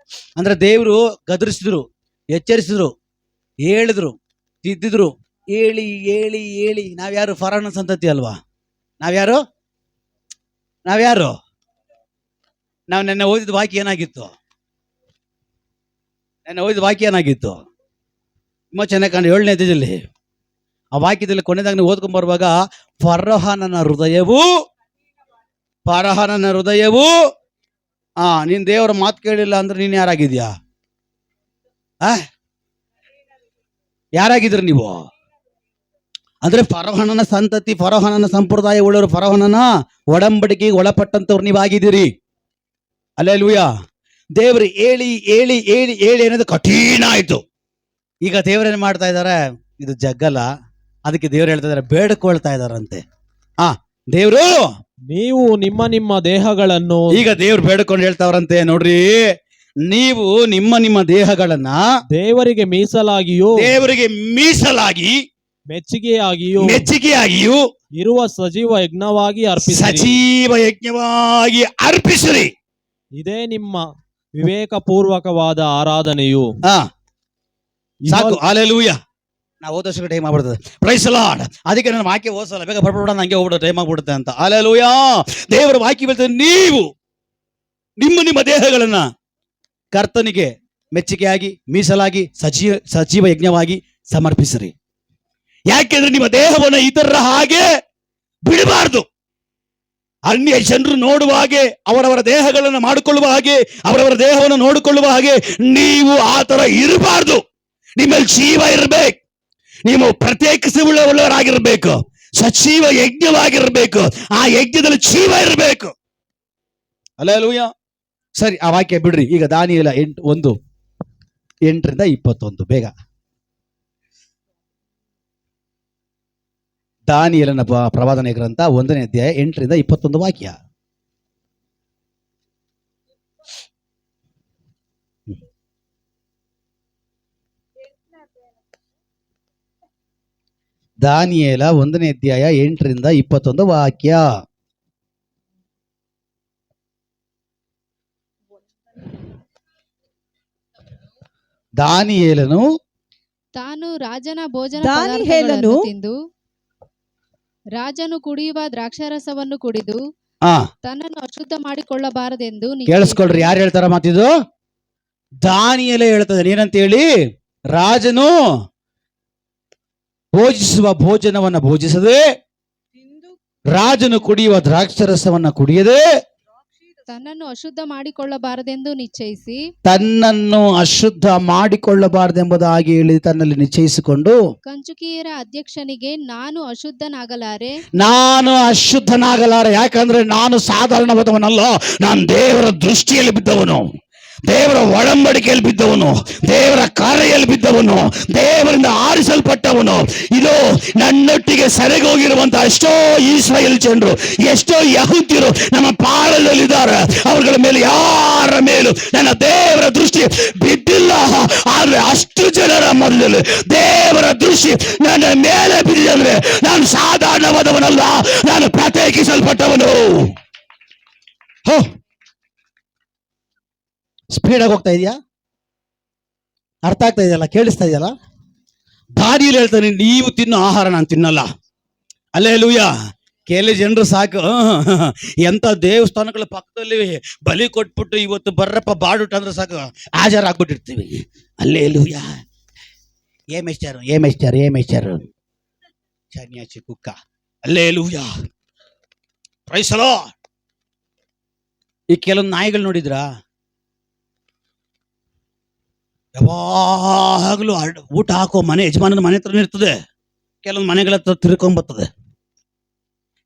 ಅಂದ್ರೆ ದೇವ್ರು ಗದರಿಸಿದ್ರು, ಎಚ್ಚರಿಸಿದ್ರು, ಹೇಳಿದ್ರು, ತಿದ್ದಿದ್ರು. ಹೇಳಿ ಹೇಳಿ ಹೇಳಿ ನಾವ್ಯಾರು? ಫರೋಹನ ಸಂತತಿ ಅಲ್ವಾ? ನಾವ್ಯಾರು? ನಾವು ನೆನ್ನೆ ಓದಿದ ವಾಕ್ಯ ಏನಾಗಿತ್ತು? ತುಂಬಾ ಚೆನ್ನಾಗಿ ಕಂಡು 7ನೇ ಅಧ್ಯಾಯದಲ್ಲಿ ಆ ವಾಕ್ಯದಲ್ಲಿ ಕೊನೆದಾಗ ನೀವು ಓದ್ಕೊಂಡ್ ಬರುವಾಗ ಫರೋಹನ ಹೃದಯವು ನೀನ್ ದೇವರ ಮಾತು ಕೇಳಿಲ್ಲ ಅಂದ್ರೆ ನೀನ್ ಯಾರಾಗಿದ್ಯಾ? ಯಾರಾಗಿದ್ರಿ ನೀವು? ಅಂದ್ರೆ ಫರೋಹನ ಸಂತತಿ, ಫರೋಹನ ಸಂಪ್ರದಾಯ ಉಳ್ಳವರು, ಫರೋಹನ ಒಡಂಬಡಿಕೆಗೆ ಒಳಪಟ್ಟಂತವ್ರು ನೀವಾಗಿದ್ದೀರಿ. ಅಲ್ಲೇಲೂಯಾ. ದೇವರು ಹೇಳಿ ಹೇಳಿ ಹೇಳಿ ಹೇಳಿ ಅನ್ನೋದು ಕಠಿಣ ಆಯ್ತು. ಈಗ ದೇವರೇನ್ ಮಾಡ್ತಾ ಇದಾರೆ? ಇದು ಜಗ್ಗಲ್ಲ, ಅದಕ್ಕೆ ದೇವ್ರು ಹೇಳ್ತಾ ಇದಾರೆ, ಬೇಡ್ಕೊಳ್ತಾ ಇದಾರಂತೆ. ದೇವ್ರು ನೀವು ನಿಮ್ಮ ದೇಹಗಳನ್ನು, ಈಗ ದೇವ್ರು ಬೇಡ್ಕೊಂಡು ಹೇಳ್ತಾವ್ರಂತೆ, ನೋಡ್ರಿ, ನೀವು ನಿಮ್ಮ ದೇಹಗಳನ್ನ ದೇವರಿಗೆ ಮೀಸಲಾಗಿ ಮೆಚ್ಚುಗೆಯಾಗಿಯೂ ಇರುವ ಸಜೀವ ಯಜ್ಞವಾಗಿ ಅರ್ಪಿಸಿರಿ. ಇದೇ ನಿಮ್ಮ ವಿವೇಕಪೂರ್ವಕವಾದ ಆರಾಧನೆಯು. ಸಾಕು. ಹಲ್ಲೆಲೂಯಾ. ನಾವು ಓದೋಷ್ಟು ಟೈಮ್ ಆಗ್ಬಿಡ್ತದೆ. Praise the Lord. ಅದಕ್ಕೆ ನಾನು ವಾಕ್ಯ ಓದಿಸಲ್ಲ, ಬೇಗ ಬರ್ಬಿಡೋಣ, ಹಂಗೆ ಹೋಗ್ಬಿಡೋ ಟೈಮ್ ಆಗ್ಬಿಡುತ್ತೆ ಅಂತ. ಹಲ್ಲೆಲೂಯಾ. ದೇವರ ವಾಕ್ಯ ಬರ್ತದೆ, ನೀವು ನಿಮ್ಮ ದೇಹಗಳನ್ನ ಕರ್ತನಿಗೆ ಮೆಚ್ಚುಗೆಯಾಗಿ ಮೀಸಲಾಗಿ ಸಜೀವ ಯಜ್ಞವಾಗಿ ಸಮರ್ಪಿಸಿರಿ. ಯಾಕೆಂದ್ರೆ ನಿಮ್ಮ ದೇಹವನ್ನು ಇತರ ಹಾಗೆ ಬಿಡಬಾರ್ದು. ಅನ್ಯ ಜನರು ನೋಡುವ ಹಾಗೆ, ಅವರವರ ದೇಹಗಳನ್ನು ಮಾಡಿಕೊಳ್ಳುವ ಹಾಗೆ, ಅವರವರ ದೇಹವನ್ನು ನೋಡಿಕೊಳ್ಳುವ ಹಾಗೆ ನೀವು ಆ ತರ ಇರಬಾರ್ದು. ನಿಮ್ಮಲ್ಲಿ ಜೀವ ಇರಬೇಕು, ನೀವು ಪ್ರತ್ಯೇಕಿಸುವುಳ್ಳವರಾಗಿರ್ಬೇಕು, ಸಜೀವ ಯಜ್ಞವಾಗಿರ್ಬೇಕು, ಆ ಯಜ್ಞದಲ್ಲಿ ಜೀವ ಇರಬೇಕು. ಹಲ್ಲೆಲೂಯಾ. ಸರಿ, ಆ ವಾಕ್ಯ ಬಿಡ್ರಿ. ಈಗ ದಾನಿಯೇಲ 8:8-21 ಬೇಗ. ದಾನಿಯೇಲನ ಪ್ರವಾದನೆ ಗ್ರಂಥ 1ನೇ ಅಧ್ಯಾಯ 8-21 ವಾಕ್ಯ. ದಾನಿಯೇಲ 1ನೇ ಅಧ್ಯಾಯ 8ರಿಂದ 21 ವಾಕ್ಯ. ದಾನಿಯೇಲನು ತಾನು ರಾಜನ ಭೋಜನ ದಾನಿಯೇಲನು ಪದಾರ್ಥಗಳನ್ನು ತಿಂದು ರಾಜನು ಕುಡಿಯುವ ದ್ರಾಕ್ಷಾರಸವನ್ನು ಕುಡಿದು ಆ ತನ್ನನ್ನು ಅಶುದ್ಧ ಮಾಡಿಕೊಳ್ಳಬಾರದೆಂದು ಕೇಳಿಸ್ಕೊಳ್ರಿ, ಯಾರು ಹೇಳ್ತಾರ ಮಾತಿದು? ದಾನಿಯೇಲ ಹೇಳ್ತದೆ. ಏನಂತ ಹೇಳಿ? ರಾಜನು ಭೋಜಿಸುವ ಭೋಜನವನ್ನ ಭೋಜಿಸದೆ, ರಾಜನು ಕುಡಿಯುವ ದ್ರಾಕ್ಷರಸವನ್ನ ಕುಡಿಯದೆ, ತನ್ನನ್ನು ಅಶುದ್ಧ ಮಾಡಿಕೊಳ್ಳಬಾರದೆಂದು ನಿಶ್ಚಯಿಸಿ ತನ್ನನ್ನು ಅಶುದ್ಧ ಮಾಡಿಕೊಳ್ಳಬಾರದೆಂಬುದಾಗಿ ಹೇಳಿ ತನ್ನಲ್ಲಿ ನಿಶ್ಚಯಿಸಿಕೊಂಡು, ಕಂಚುಕಿಯರ ಅಧ್ಯಕ್ಷನಿಗೆ ನಾನು ಅಶುದ್ಧನಾಗಲಾರೆ, ನಾನು ಅಶುದ್ಧನಾಗಲಾರೆ, ಯಾಕಂದ್ರೆ ನಾನು ಸಾಧಾರಣವಾದವನಲ್ಲ, ನಾನು ದೇವರ ದೃಷ್ಟಿಯಲ್ಲಿ ಬಿದ್ದವನು, ದೇವರ ಒಡಂಬಡಿಕೆಯಲ್ಲಿ ಬಿದ್ದವನು, ದೇವರ ಕಾರ್ಯದಲ್ಲಿ ಬಿದ್ದವನು, ದೇವರಿಂದ ಆರಿಸಲ್ಪಟ್ಟವನು. ಇದು ನನ್ನೊಟ್ಟಿಗೆ ಸೆರೆಗೋಗಿರುವಂತಹ ಎಷ್ಟೋ ಇಸ್ರಾಯೇಲ್ ಜನರು, ಎಷ್ಟೋ ಯಹೂದ್ಯರು ನಮ್ಮ ಪಾಳದಲ್ಲಿದ್ದಾರೆ. ಅವರುಗಳ ಮೇಲೆ ಯಾರ ಮೇಲೂ ನನ್ನ ದೇವರ ದೃಷ್ಟಿ ಬಿದ್ದಿಲ್ಲ. ಆದ್ರೆ ಅಷ್ಟು ಜನರ ಮಧ್ಯದಲ್ಲಿ ದೇವರ ದೃಷ್ಟಿ ನನ್ನ ಮೇಲೆ ಬಿದ್ದಿದೆ ಅಂದ್ರೆ ನಾನು ಸಾಧಾರಣವಾದವನಲ್ಲ, ನಾನು ಪ್ರತ್ಯೇಕಿಸಲ್ಪಟ್ಟವನು. ಹೋ, ಸ್ಪೀಡ್ ಆಗಿ ಹೋಗ್ತಾ ಇದೆಯಾ? ಅರ್ಥ ಆಗ್ತಾ ಇದೆಯಲ್ಲ? ಕೇಳಿಸ್ತಾ ಇದೆಯಲ್ಲ? ದಾರಿಯಲ್ಲಿ ಹೇಳ್ತಾನೆ, ನೀವು ತಿನ್ನೋ ಆಹಾರ ನಾನು ತಿನ್ನಲ್ಲ. ಅಲ್ಲೇಲೂಯ. ಕೆಲವು ಜನರು ಸಾಕು ಎಂತ ದೇವಸ್ಥಾನಗಳ ಪಕ್ಕದಲ್ಲಿ ಬಲಿ ಕೊಟ್ಬಿಟ್ಟು ಇವತ್ತು ಬರ್ರಪ್ಪ ಬಾಡುಟ ಅಂದ್ರೆ ಸಾಕು ಹಾಜರಾಗ್ಬಿಟ್ಟಿರ್ತೀವಿ. ಅಲ್ಲೇಲೂಯ. ಏಮೇಶ್ಚರ್ ಚಾನ್ಯಾಚಿ ಕುಕ್ಕ. ಅಲ್ಲೇಲೂಯ. Praise the Lord. ಈ ಕೆಲವೊಂದು ನಾಯಿಗಳು ನೋಡಿದ್ರಾ? ಯಾವಾಗಲೂ ಊಟ ಹಾಕೋ ಮನೆ ಯಜಮಾನನ ಮನೆ ಹತ್ರ ಇರ್ತದೆ. ಕೆಲವೊಂದು ಮನೆಗಳ ಹತ್ರ ತಿರ್ಕೊಂಬರ್ತದೆ.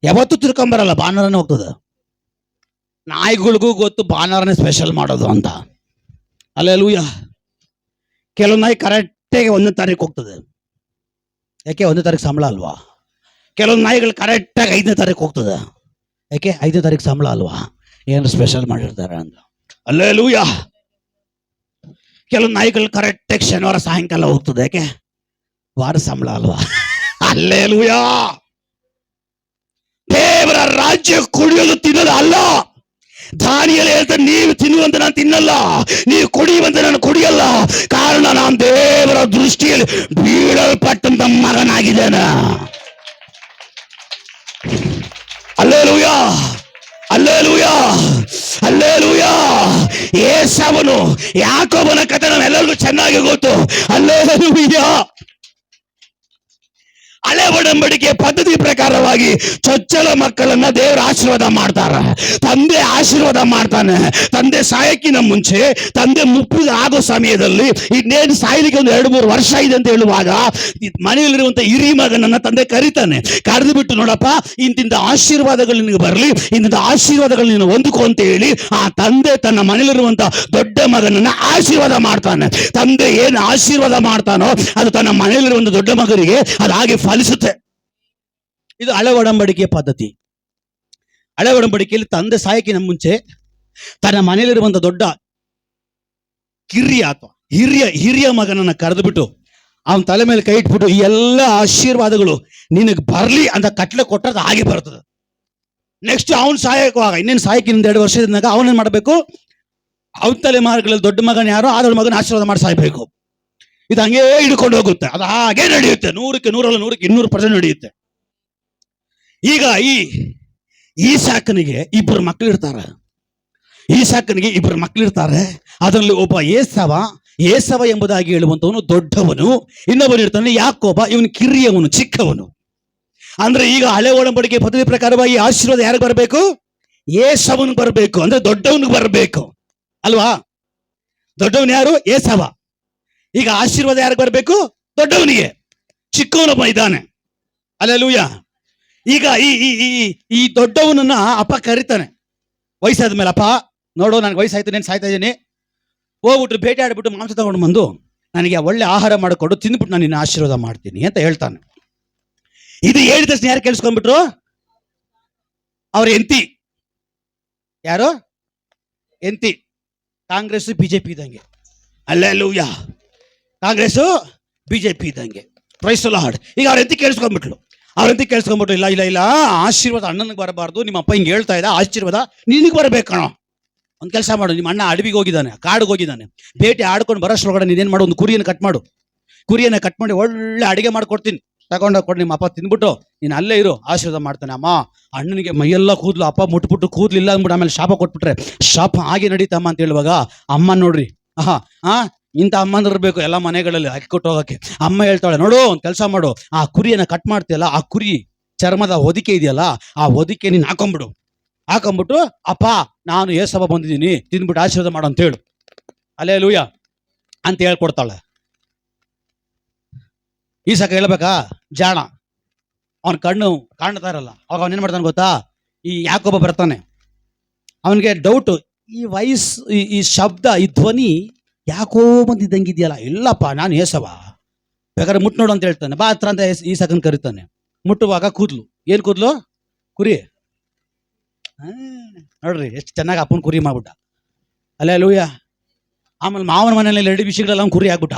ಯಾವತ್ತೂ ತಿರ್ಕೊಂಬರಲ್ಲ, ಭಾನುವಾರನೇ ಹೋಗ್ತದೆ. ನಾಯಿಗಳಿಗೂ ಗೊತ್ತು ಭಾನುವಾರನೇ ಸ್ಪೆಷಲ್ ಮಾಡೋದು ಅಂತ. ಅಲ್ಲೇಲೂಯ. ಕೆಲವೊಂದು ನಾಯಿ ಕರೆಕ್ಟಾಗಿ 1ನೇ ತಾರೀಕು ಹೋಗ್ತದೆ. ಯಾಕೆ? 1ನೇ ತಾರೀಕು ಸಂಬಳ ಅಲ್ವಾ? ಕೆಲವೊಂದು ನಾಯಿಗಳು ಕರೆಕ್ಟಾಗಿ 5ನೇ ತಾರೀಕು ಹೋಗ್ತದೆ. ಯಾಕೆ? 5ನೇ ತಾರೀಕು ಸಂಬಳ ಅಲ್ವಾ? ಏನು ಸ್ಪೆಷಲ್ ಮಾಡಿರ್ತಾರೆ ಅಂತ. ಅಲ್ಲೇಲೂಯ. ಕೆಲವೊಂದು ನಾಯಿಗಳು ಕರೆಕ್ಟಾಗಿ ಶನಿವಾರ ಸಾಯಂಕಾಲ ಹೋಗ್ತದೆ. ಯಾಕೆ? ವಾರ ಸಂಬಳ ಅಲ್ವಾ? ಅಲ್ಲೇಲೂಯ. ದೇವರ ರಾಜ್ಯ ಕುಡಿಯೋದು ತಿನ್ನೋದು ಅಲ್ಲ. ದಾನಿಯೇಲ ಹೇಳ್ತಾನೆ, ನೀವು ತಿನ್ನುವಂತ ನಾನು ತಿನ್ನಲ್ಲ, ನೀವು ಕುಡಿಯುವಂತ ನಾನು ಕುಡಿಯಲ್ಲ. ಕಾರಣ ನಾನು ದೇವರ ದೃಷ್ಟಿಯಲ್ಲಿ ಬೀಳಲ್ಪಟ್ಟಂತ ಮಗನಾಗಿದ್ದೇನೆ. Hallelujah, hallelujah, hallelujah. ಏಸಾವನು ಯಾಕೋಬನ ಕಥೆ ನಮ್ಮೆಲ್ಲರಿಗೂ ಚೆನ್ನಾಗಿ ಗೊತ್ತು. ಅಲ್ಲೇಲೂಯ. ಹಳೆ ಒಡಂಬಡಿಕೆ ಪದ್ಧತಿ ಪ್ರಕಾರವಾಗಿ ಚೊಚ್ಚಲ ಮಕ್ಕಳನ್ನ ದೇವರ ಆಶೀರ್ವಾದ ಮಾಡ್ತಾರ. ತಂದೆ ಆಶೀರ್ವಾದ ಮಾಡ್ತಾನೆ. ತಂದೆ ಸಾಯಕ್ಕಿನ ಮುಂಚೆ, ತಂದೆ ಮುಪ್ಪಿಗೆ ಆಗೋ ಸಮಯದಲ್ಲಿ, ಇನ್ನೇನು ಸಾಯಲಿಕ್ಕೆ ಒಂದು 2-3 ವರ್ಷ ಇದೆ ಅಂತ ಹೇಳುವಾಗ ಮನೆಯಲ್ಲಿರುವಂತ ಹಿರಿ ಮಗನನ್ನ ತಂದೆ ಕರೀತಾನೆ. ಕರೆದು ಬಿಟ್ಟು, ನೋಡಪ್ಪ, ಇಂತಿಂತ ಆಶೀರ್ವಾದಗಳು ನಿನಗೆ ಬರಲಿ, ಇಂತಿಂತ ಆಶೀರ್ವಾದಗಳು ನೀನು ಹೊಂದ್ಕೊ ಅಂತ ಹೇಳಿ ಆ ತಂದೆ ತನ್ನ ಮನೆಯಲ್ಲಿರುವಂತ ದೊಡ್ಡ ಮಗನನ್ನ ಆಶೀರ್ವಾದ ಮಾಡ್ತಾನೆ. ತಂದೆ ಏನು ಆಶೀರ್ವಾದ ಮಾಡ್ತಾನೋ ಅದು ತನ್ನ ಮನೆಯಲ್ಲಿರುವಂತ ದೊಡ್ಡ ಮಗನಿಗೆ ಅದು ಹಾಗೆ ಫಲಿಸುತ್ತೆ. ಇದು ಹಳೆ ಒಡಂಬಡಿಕೆಯ ಪದ್ಧತಿ. ಹಳೆ ಒಡಂಬಡಿಕೆಯಲ್ಲಿ ತಂದೆ ಸಾಯಕ್ಕಿನ ಮುಂಚೆ ತನ್ನ ಮನೆಯಲ್ಲಿರುವಂತ ದೊಡ್ಡ ಕಿರಿಯ ಅಥವಾ ಹಿರಿಯ ಮಗನನ್ನ ಕರೆದು ಬಿಟ್ಟು ಅವನ ತಲೆ ಮೇಲೆ ಕೈ ಇಟ್ಬಿಟ್ಟು ಈ ಎಲ್ಲ ಆಶೀರ್ವಾದಗಳು ನಿನಗೆ ಬರ್ಲಿ ಅಂತ ಕಟ್ಲೆ ಕೊಟ್ಟರೆ ಹಾಗೆ ಬರ್ತದೆ. ನೆಕ್ಸ್ಟ್ ಅವನ್ ಸಾಯಕವಾಗ, ಇನ್ನೇನು ಸಾಯಕ್ಕಿನಿಂದ 2 ವರ್ಷದಿಂದ ಅವನೇನ್ ಮಾಡಬೇಕು? ಅವನ ತಲೆಮಾರುಗಳಲ್ಲಿ ದೊಡ್ಡ ಮಗನ ಯಾರೋ ಆ ದೊಡ್ಡ ಮಗನ ಆಶೀರ್ವಾದ ಮಾಡಿ ಸಾಯ್ಬೇಕು. ಇದು ಹಂಗೇ ಹಿಡ್ಕೊಂಡು ಹೋಗುತ್ತೆ. ಅದು ಹಾಗೆ ನಡೆಯುತ್ತೆ. 100ಕ್ಕೆ 200% ನಡೆಯುತ್ತೆ. ಈಗ ಈಸಾಕನಿಗೆ 2 ಮಕ್ಕಳಿರ್ತಾರೆ. ಈಸಾಕನಿಗೆ 2 ಮಕ್ಕಳಿರ್ತಾರೆ. ಅದರಲ್ಲಿ ಒಬ್ಬ ಏಸವ ಎಂಬುದಾಗಿ ಹೇಳುವಂತವನು ದೊಡ್ಡವನು, ಇನ್ನೊಬ್ಬನು ಇರ್ತಾನೆ ಯಾಕೋಬ, ಇವನು ಕಿರಿಯವನು, ಚಿಕ್ಕವನು. ಅಂದ್ರೆ ಈಗ ಹಳೆ ಒಡಂಬಡಿಕೆ ಪದ್ಧತಿ ಪ್ರಕಾರವಾಗಿ ಆಶೀರ್ವಾದ ಯಾರಿಗೆ ಬರಬೇಕು? ಏಸವನಿಗೆ ಬರಬೇಕು, ಅಂದ್ರೆ ದೊಡ್ಡವನಿಗೆ ಬರಬೇಕು ಅಲ್ವಾ? ದೊಡ್ಡವನು ಯಾರು? ಏಸವ. ಈಗ ಆಶೀರ್ವಾದ ಯಾರಿಗೆ ಬರಬೇಕು? ದೊಡ್ಡವನಿಗೆ. ಚಿಕ್ಕವನೊಬ್ಬ ಇದ್ದಾನೆ. ಅಲ್ಲೇಲೂಯ. ಈಗ ಈ ದೊಡ್ಡವನನ್ನ ಅಪ್ಪ ಕರೀತಾನೆ ವಯಸ್ಸಾದ ಮೇಲೆ. ಅಪ್ಪ ನೋಡು, ನನಗೆ ವಯಸ್ಸಾಯ್ತು, నేను ಸಾಯ್ತಾ ಇದ್ದೀನಿ, ಹೋಗ್ಬಿಟ್ಟು ಬೇಟೆ ಆಡ್ಬಿಟ್ಟು ಮಾಂಸ ತಗೊಂಡು ಬಂದು ನನಗೆ ಒಳ್ಳೆ ಆಹಾರ ಮಾಡಿಕೊಡು, ತಿಂದ್ಬಿಟ್ಟು ನಾನು ನಿನ್ನ ಆಶೀರ್ವಾದ ಮಾಡ್ತೀನಿ ಅಂತ ಹೇಳ್ತಾನೆ. ಇದು ಹೇಳಿದ ತಕ್ಷಣ ಯಾರು ಕೇಳಿಸ್ಕೊಂಡ್ಬಿಟ್ರು? ಅವ್ರ ಎಂತಿ. ಯಾರು? ಎಂತಿ. ಕಾಂಗ್ರೆಸ್ ಬಿಜೆಪಿ ಇದ್ದಂಗೆ. ಅಲ್ಲೇಲೂಯ. ಕಾಂಗ್ರೆಸ್ ಬಿಜೆಪಿ ಇದ್ದಂಗೆ. Praise the lord. ಈಗ ಅವ್ರಂತ ಕೇಳಿಸ್ಕೊಂಡ್ಬಿಟ್ಲು. ಇಲ್ಲ ಇಲ್ಲ ಇಲ್ಲ, ಆಶೀರ್ವಾದ ಅಣ್ಣನಿಗೆ ಬರಬಾರ್ದು, ನಿಮ್ಮ ಅಪ್ಪ ಹಿಂಗೆ ಹೇಳ್ತಾ ಇದ್ದ, ಆಶೀರ್ವಾದ ನಿನಗೆ ಬರಬೇಕಣೋ. ಒಂದು ಕೆಲಸ ಮಾಡು, ನಿಮ್ಮ ಅಣ್ಣ ಅಡವಿಗೆ ಹೋಗಿದ್ದಾನೆ, ಕಾಡಿಗೆ ಹೋಗಿದ್ದಾನೆ, ಬೇಟೆ ಆಡ್ಕೊಂಡು ಬರೋಷ್ಟ್ರೊಳಗಡೆ ನೀನೇನು ಮಾಡು, ಒಂದು ಕುರಿಯನ್ನು ಕಟ್ ಮಾಡು. ಕುರಿಯನ್ನು ಕಟ್ ಮಾಡಿ ಒಳ್ಳೆ ಅಡಿಗೆ ಮಾಡ್ಕೊಡ್ತೀನಿ, ತಗೊಂಡೋಗಿ ಕೊಡು. ನಿಮ್ಮ ಅಪ್ಪ ತಿಂದ್ಬಿಟ್ಟು ನೀನು ಅಲ್ಲೇ ಇರು, ಆಶೀರ್ವಾದ ಮಾಡ್ತಾನೆ. ಅಮ್ಮ ಅಣ್ಣನಿಗೆ ಮೈಯೆಲ್ಲ ಕೂದಲು, ಅಪ್ಪ ಮುಟ್ಬಿಟ್ಟು ಕೂದಲಿಲ್ಲ ಅಂದ್ಬಿಟ್ಟು ಆಮೇಲೆ ಶಾಪ ಕೊಟ್ಬಿಟ್ರೆ ಶಾಪ ಹಾಗೆ ನಡೀತಮ್ಮ ಅಂತ ಹೇಳುವಾಗ ಅಮ್ಮ ನೋಡ್ರಿ, ಇಂಥ ಅಮ್ಮಂದ್ರ ಇರಬೇಕು ಎಲ್ಲ ಮನೆಗಳಲ್ಲಿ ಅಕ್ಕಿ ಕೊಟ್ಟು ಹೋಗಕ್ಕೆ. ಅಮ್ಮ ಹೇಳ್ತಾಳೆ, ನೋಡು ಒಂದು ಕೆಲಸ ಮಾಡು, ಆ ಕುರಿಯನ್ನು ಕಟ್ ಮಾಡ್ತೀಯಲ್ಲ, ಆ ಕುರಿ ಚರ್ಮದ ಹೊದಿಕೆ ಇದೆಯಲ್ಲ, ಆ ಹೊದಿಕೆ ನೀನು ಹಾಕೊಂಬಿಟ್ಟು ಅಪ್ಪ ನಾನು ಏಸವ ಬಂದಿದ್ದೀನಿ, ತಿಂದ್ಬಿಟ್ಟು ಆಶೀರ್ವಾದ ಮಾಡು ಅಂತ ಹೇಳು. ಹಲ್ಲೆಲೂಯ ಅಂತ ಹೇಳ್ಕೊಡ್ತಾಳೆ. ಈ ಸಕ ಹೇಳ್ಬೇಕಾ ಜಾಣ, ಅವನ ಕಣ್ಣು ಕಾಣ್ತಾ ಇರಲ್ಲ. ಅವಾಗ ಅವನೇನ್ ಮಾಡ್ತಾನೆ ಗೊತ್ತಾ, ಈ ಯಾಕೊಬ್ಬ ಬರ್ತಾನೆ, ಅವನಿಗೆ ಡೌಟು, ಈ ವಾಯ್ಸ್, ಈ ಶಬ್ದ, ಈ ಧ್ವನಿ ಯಾಕೋ ಬಂದಿದ್ದಂಗಿದೆಯಲ್ಲ. ಇಲ್ಲಪ್ಪ ನಾನು ಏಸವ, ಬೇಕಾದ್ರೆ ಮುಟ್ ನೋಡು ಅಂತ ಹೇಳ್ತಾನೆ. ಬಾ ಹತ್ರ ಅಂತ ಈ ಸಕನ್ ಕರೀತಾನೆ. ಮುಟ್ಟುವಾಗ ಕೂದ್ಲು, ಏನ್ ಕೂದ್ಲು, ಕುರಿ. ನೋಡ್ರಿ ಎಷ್ಟು ಚೆನ್ನಾಗಿ ಅಪ್ಪನ ಕುರಿ ಮಾಡ್ಬಿಟ್ಟ. ಹಲ್ಲೆಲೂಯ. ಆಮೇಲೆ ಮಾವನ ಮನೆಯಲ್ಲಿ 2 ವಿಷಯಗಳೆಲ್ಲ ಕುರಿ ಆಗ್ಬಿಟ್ಟ.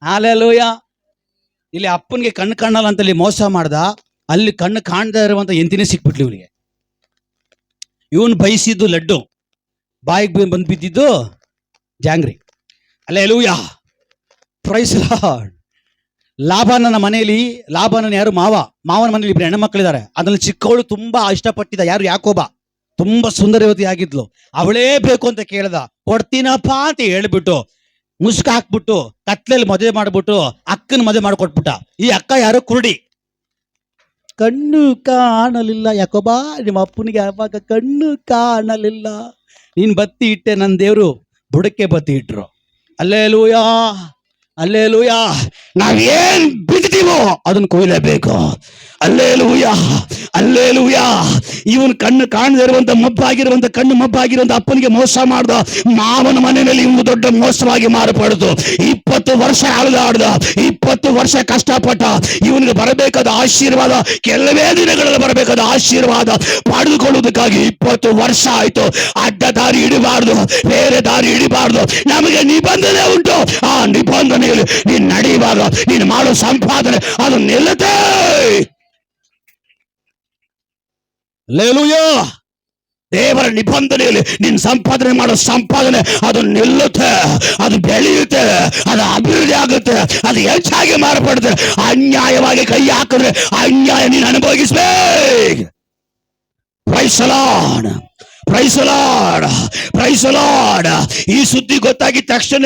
ಹಲ್ಲೆಲೂಯ. ಇಲ್ಲಿ ಅಪ್ಪನಿಗೆ ಕಣ್ಣು ಕಾಣಲ್ಲ ಅಂತ ಇಲ್ಲಿ ಮೋಸ ಮಾಡ್ದ, ಅಲ್ಲಿ ಕಣ್ಣು ಕಾಣದೇ ಇರುವಂತ ಎಂತಿನೇ ಸಿಕ್ಬಿಟ್ಲಿ ಇವನಿಗೆ. ಇವನು ಬಯಸಿದ್ದು ಲಡ್ಡು, ಬಾಯಿಗೆ ಬಂದು ಬಿದ್ದಿದ್ದು jangri. Hallelujah. Praise the Lord. ಲಾಭಾನನ ಮನೆಯಲ್ಲಿ, ಲಾಭಾನನ ಯಾರು, ಮಾವನ ಮನೇಲಿ 2 ಹೆಣ್ಣು ಮಕ್ಕಳಿದ್ದಾರೆ. ಅದ್ರಲ್ಲಿ ಚಿಕ್ಕವಳು ತುಂಬಾ ಇಷ್ಟಪಟ್ಟಿದ್ದ, ಯಾರು, ಯಾಕೋಬ. ತುಂಬಾ ಸುಂದರವತಿ ಆಗಿದ್ಲು. ಅವಳೇ ಬೇಕು ಅಂತ ಕೇಳ್ದ, ಕೊಡ್ತೀನಪ್ಪ ಅಂತ ಹೇಳ್ಬಿಟ್ಟು ಮುಸ್ಕ ಹಾಕ್ಬಿಟ್ಟು ಕತ್ಲೆಯಲ್ಲಿ ಮದುವೆ ಮಾಡ್ಬಿಟ್ಟು ಅಕ್ಕನ ಮದುವೆ ಮಾಡ್ಕೊಟ್ಬಿಟ್ಟ. ಈ ಅಕ್ಕ ಯಾರು, ಕುರುಡಿ. ಕಣ್ಣು ಕಾಣಲಿಲ್ಲ ಯಾಕೋಬ, ನಿಮ್ಮ ಅಪ್ಪನಿಗೆ ಯಾವಾಗ ಕಣ್ಣು ಕಾಣಲಿಲ್ಲ, ನೀನ್ ಬತ್ತಿ ಇಟ್ಟೆ, ನನ್ನ ದೇವ್ರು ಬುಡಕ್ಕೆ ಬತ್ತಿ ಇಟ್ರು. Hallelujah, hallelujah. ನಾವೇನ್ ಬಿಡ್ತೀವೋ ಅದನ್ನ ಕೊಯ್ಲೇಬೇಕು. Hallelujah, hallelujah. ಇವನ್ ಕಣ್ಣು ಕಾಣದೇ ಇರುವಂತ ಮಬ್ಬಾಗಿರುವಂತ, ಕಣ್ಣು ಮಬ್ಬಾಗಿರುವಂತ ಅಪ್ಪನಿಗೆ ಮೋಸ ಮಾಡ್ದ. ಮಾವನ ಮನೆಯಲ್ಲಿ ಇವನು ದೊಡ್ಡ ಮೋಸವಾಗಿ ಮಾರ್ಪಡ್ದು. 20 ವರ್ಷ ಅಲೆದಾಡ್ದ, 20 ವರ್ಷ ಕಷ್ಟಪಟ್ಟ. ಇವನಿಗೆ ಬರಬೇಕಾದ ಆಶೀರ್ವಾದ, ಕೆಲವೇ ದಿನಗಳಲ್ಲಿ ಬರಬೇಕಾದ ಆಶೀರ್ವಾದ ಪಡೆದುಕೊಳ್ಳುವುದಕ್ಕಾಗಿ 20 ವರ್ಷ ಆಯ್ತು. ಅಡ್ಡ ದಾರಿ ಹಿಡಿಬಾರ್ದು, ಬೇರೆ ದಾರಿ ಹಿಡಿಬಾರ್ದು. ನಮಗೆ ನಿಬಂಧನೆ ಉಂಟು. ಆ ನಿಬಂಧನೆಯಲ್ಲಿ ನೀನು ನಡೆಯುವಾಗ ನೀನು ಮಾಡೋ ಸಂಪಾದನೆ ಅದು ನಿಲ್ಲುತ್ತೆ. ಹಲ್ಲೆಲೂಯ. ದೇವರ ನಿಬಂಧನೆಯಲ್ಲಿ ನೀನು ಸಂಪಾದನೆ ಮಾಡೋ ಸಂಪಾದನೆ ಅದು ನಿಲ್ಲುತ್ತೆ, ಅದು ಬೆಳೆಯುತ್ತೆ, ಅದು ಅಭಿವೃದ್ಧಿ ಆಗುತ್ತೆ, ಅದು ಹೆಚ್ಚಾಗಿ ಮಾರ್ಪಡುತ್ತೆ. ಅನ್ಯಾಯವಾಗಿ ಕೈ ಹಾಕಿದ್ರೆ ಅನ್ಯಾಯ ನೀನು ಅನುಭವಿಸ್ಬೇಕು. Praise the Lord, praise the Lord, praise the Lord. ಈ ಸುದ್ದಿ ಗೊತ್ತಾಗಿದ ತಕ್ಷಣ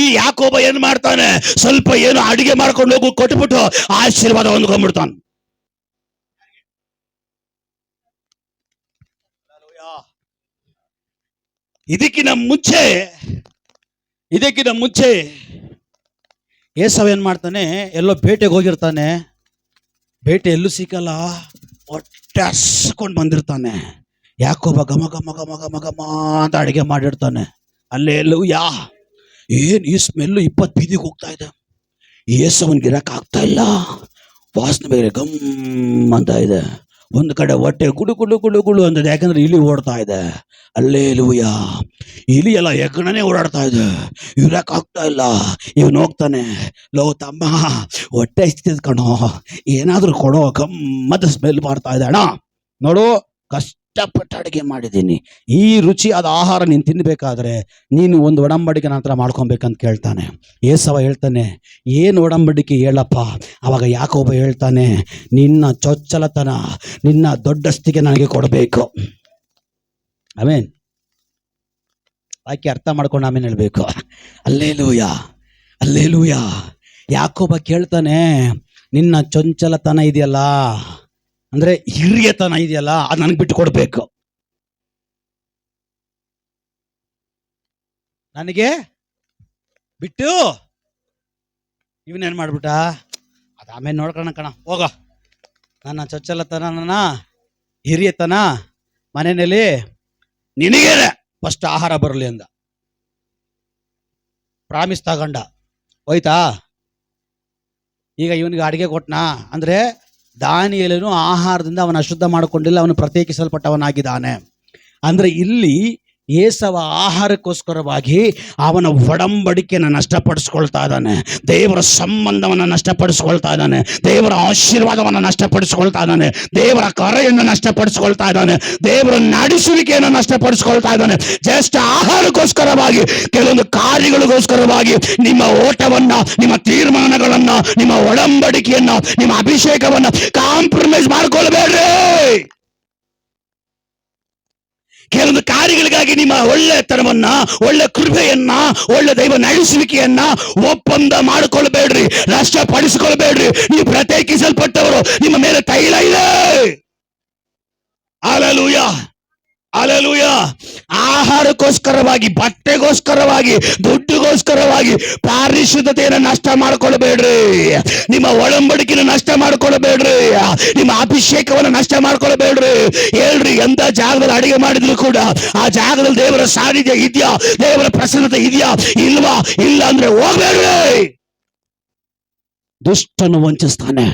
ಈ ಯಾಕೋಬ ಏನ್ ಮಾಡ್ತಾನೆ, ಸ್ವಲ್ಪ ಏನು ಅಡಿಗೆ ಮಾಡ್ಕೊಂಡು ಹೋಗು ಕೊಟ್ಬಿಟ್ಟು ಆಶೀರ್ವಾದ ಹೊಂದ್ಕೊಂಡ್ಬಿಡ್ತಾನೆ. ಇದಕ್ಕಿನ ಮುಂಚೆ ಏಸವ ಏನ್ ಮಾಡ್ತಾನೆ, ಎಲ್ಲೋ ಬೇಟೆಗೆ ಹೋಗಿರ್ತಾನೆ. ಬೇಟೆ ಎಲ್ಲೂ ಸಿಕ್ಕಲ್ಲ, ಹೊಟ್ಟೆ ಹಸ್ಕೊಂಡು ಬಂದಿರ್ತಾನೆ. ಯಾಕೋಬ ಘಮ ಘಮ ಘಮ ಘಮ ಘಮ ಅಂತ ಅಡಿಗೆ ಮಾಡಿರ್ತಾನೆ. ಹಲ್ಲೆಲೂಯಾ. ಏನ್ ಈ ಸ್ಮೆಲ್ಲು 20 ಬೀದಿಗೆ ಹೋಗ್ತಾ ಇದೆ. ಏಸವನ್ಗೆ ಇರಕ್ ಆಗ್ತಾ ಇಲ್ಲ, ವಾಸನೆ ಬೇರೆ ಗಮ್ ಅಂತ ಇದೆ. ಒಂದು ಕಡೆ ಹೊಟ್ಟೆ ಗುಡು ಗುಡು ಗುಡು ಗುಡು ಅಂತ, ಯಾಕಂದ್ರೆ ಇಲಿ ಓಡ್ತಾ ಇದೆ. ಹಲ್ಲೆಲೂಯಾ. ಇಲಿ ಎಲ್ಲ ಹೆಗ್ಗಣನೆ ಓಡಾಡ್ತಾ ಇದೆ, ಇರಕ್ ಆಗ್ತಾ ಇಲ್ಲ. ಇವನು ಹೋಗ್ತಾನೆ, ಲೋ ತಮ್ಮ ಹೊಟ್ಟೆ ಇಷ್ಟಿದ್ ಕಣೋ, ಏನಾದ್ರೂ ಕೊಡೋ, ಗಮ್ಮದ ಸ್ಮೆಲ್ ಮಾಡ್ತಾ ಇದೆ ಅಣ್ಣ. ನೋಡು ಕಷ್ಟಪಟ್ಟು ಅಡಿಗೆ ಮಾಡಿದ್ದೀನಿ, ಈ ರುಚಿ ಆದ ಆಹಾರ ನೀನು ತಿನ್ಬೇಕಾದ್ರೆ ನೀನು ಒಂದು ಒಡಂಬಡಿಕೆ ನಂತರ ಮಾಡ್ಕೊಬೇಕಂತ ಕೇಳ್ತಾನೆ. ಏಸವ ಹೇಳ್ತಾನೆ, ಏನು ಒಡಂಬಡಿಕೆ ಹೇಳಪ್ಪ? ಅವಾಗ ಯಾಕೋಬ ಹೇಳ್ತಾನೆ, ನಿನ್ನ ಚೊಚ್ಚಲತನ, ನಿನ್ನ ದೊಡ್ಡಸ್ತಿಗೆ ನನಗೆ ಕೊಡಬೇಕು. ಆಮೇನ್. ಆಕೆ ಅರ್ಥ ಮಾಡ್ಕೊಂಡು ಆಮೇಲೆ ಹೇಳ್ಬೇಕು. Hallelujah, hallelujah. ಯಾಕೋಬ ಕೇಳ್ತಾನೆ, ನಿನ್ನ ಚೊಂಚಲತನ ಇದೆಯಲ್ಲ, ಅಂದ್ರೆ ಹಿರಿಯತನ ಇದೆಯಲ್ಲ, ಅದು ನನಗೆ ಬಿಟ್ಟು ಕೊಡ್ಬೇಕು. ನನಗೆ ಬಿಟ್ಟು ಇವನೇನ್ ಮಾಡ್ಬಿಟ್ಟ, ಅದು ಆಮೇಲೆ ನೋಡ್ಕೋಣ ಕಣ, ಹೋಗ. ನನ್ನ ಚೊಚ್ಚಲತನ, ನನ್ನ ಹಿರಿಯತನ ಮನೆಯಲ್ಲಿ ನಿನಗೆ ಫಸ್ಟ್ ಆಹಾರ ಬರಲಿ ಅಂದ. ಪ್ರಾಮಿಸ್ ತಗೊಂಡ ಹೋಯ್ತಾ. ಈಗ ಇವನಿಗೆ ಅಡಿಗೆ ಕೊಟ್ನಾ ಅಂದ್ರೆ ದಾನಿಯೇಲನು ಆಹಾರದಿಂದ ಅವನ ಅಶುದ್ಧ ಮಾಡಿಕೊಂಡಿಲ್ಲ, ಅವನು ಪ್ರತ್ಯೇಕಿಸಲ್ಪಟ್ಟವನಾಗಿದ್ದಾನೆ. ಅಂದ್ರೆ ಇಲ್ಲಿ ಏಸವ ಆಹಾರಕ್ಕೋಸ್ಕರವಾಗಿ ಅವನ ಒಡಂಬಡಿಕೆಯನ್ನು ನಷ್ಟಪಡಿಸ್ಕೊಳ್ತಾ ಇದ್ದಾನೆ, ದೇವರ ಸಂಬಂಧವನ್ನ ನಷ್ಟಪಡಿಸ್ಕೊಳ್ತಾ ಇದ್ದಾನೆ, ದೇವರ ಆಶೀರ್ವಾದವನ್ನ ನಷ್ಟಪಡಿಸ್ಕೊಳ್ತಾ ಇದ್ದಾನೆ, ದೇವರ ಕರೆಯನ್ನು ನಷ್ಟಪಡಿಸ್ಕೊಳ್ತಾ ಇದ್ದಾನೆ, ದೇವರ ನಡೆಸುವಿಕೆಯನ್ನು ನಷ್ಟಪಡಿಸ್ಕೊಳ್ತಾ ಇದ್ದಾನೆ. ಜಸ್ಟ್ ಆಹಾರಕ್ಕೋಸ್ಕರವಾಗಿ, ಕೆಲವೊಂದು ಕಾರ್ಯಗಳಿಗೋಸ್ಕರವಾಗಿ ನಿಮ್ಮ ಓಟವನ್ನ, ನಿಮ್ಮ ತೀರ್ಮಾನಗಳನ್ನ, ನಿಮ್ಮ ಒಡಂಬಡಿಕೆಯನ್ನ, ನಿಮ್ಮ ಅಭಿಷೇಕವನ್ನ ಕಾಂಪ್ರಮೈಸ್ ಮಾಡ್ಕೊಳ್ಬೇಡ್ರಿ. ಕೆಲವೊಂದು ಕಾರ್ಯಗಳಿಗಾಗಿ ನಿಮ್ಮ ಒಳ್ಳೆತನವನ್ನ, ಒಳ್ಳೆ ಕೃಪೆಯನ್ನ, ಒಳ್ಳೆ ದೈವ ನಡೆಸುವಿಕೆಯನ್ನ ಒಪ್ಪಂದ ಮಾಡಿಕೊಳ್ಬೇಡ್ರಿ, ನಷ್ಟಪಡಿಸಿಕೊಳ್ಬೇಡ್ರಿ. ನೀವು ಪ್ರತ್ಯೇಕಿಸಲ್ಪಟ್ಟವರು, ನಿಮ್ಮ ಮೇಲೆ ತೈಲ ಇದೆ. Hallelujah, hallelujah. ಆಹಾರಕ್ಕೋಸ್ಕರವಾಗಿ, ಬಟ್ಟೆಗೋಸ್ಕರವಾಗಿ, ದುಡ್ಡುಗೋಸ್ಕರವಾಗಿ ಪಾರಿಶುದ್ಧತೆಯನ್ನು ನಷ್ಟ ಮಾಡ್ಕೊಳ್ಬೇಡ್ರಿ, ನಿಮ್ಮ ಒಡಂಬಡಿಕೆಯನ್ನು ನಷ್ಟ ಮಾಡ್ಕೊಳ್ಬೇಡ್ರಿ, ನಿಮ್ಮ ಅಭಿಷೇಕವನ್ನು ನಷ್ಟ ಮಾಡ್ಕೊಳ್ಬೇಡ್ರಿ. ಹೇಳ್ರಿ, ಎಂತ ಜಾಗದಲ್ಲಿ ಅಡಿಗೆ ಮಾಡಿದ್ರು ಕೂಡ ಆ ಜಾಗದಲ್ಲಿ ದೇವರ ಸಾನ್ನಿಧ್ಯ ಇದೆಯಾ, ದೇವರ ಪ್ರಸನ್ನತೆ ಇದೆಯಾ, ಇಲ್ವಾ? ಇಲ್ಲ ಅಂದ್ರೆ ಹೋಗ್ಬೇಡ್ರಿ. ದುಷ್ಟನ್ನು ವಂಚಿಸ್ತಾನೆ.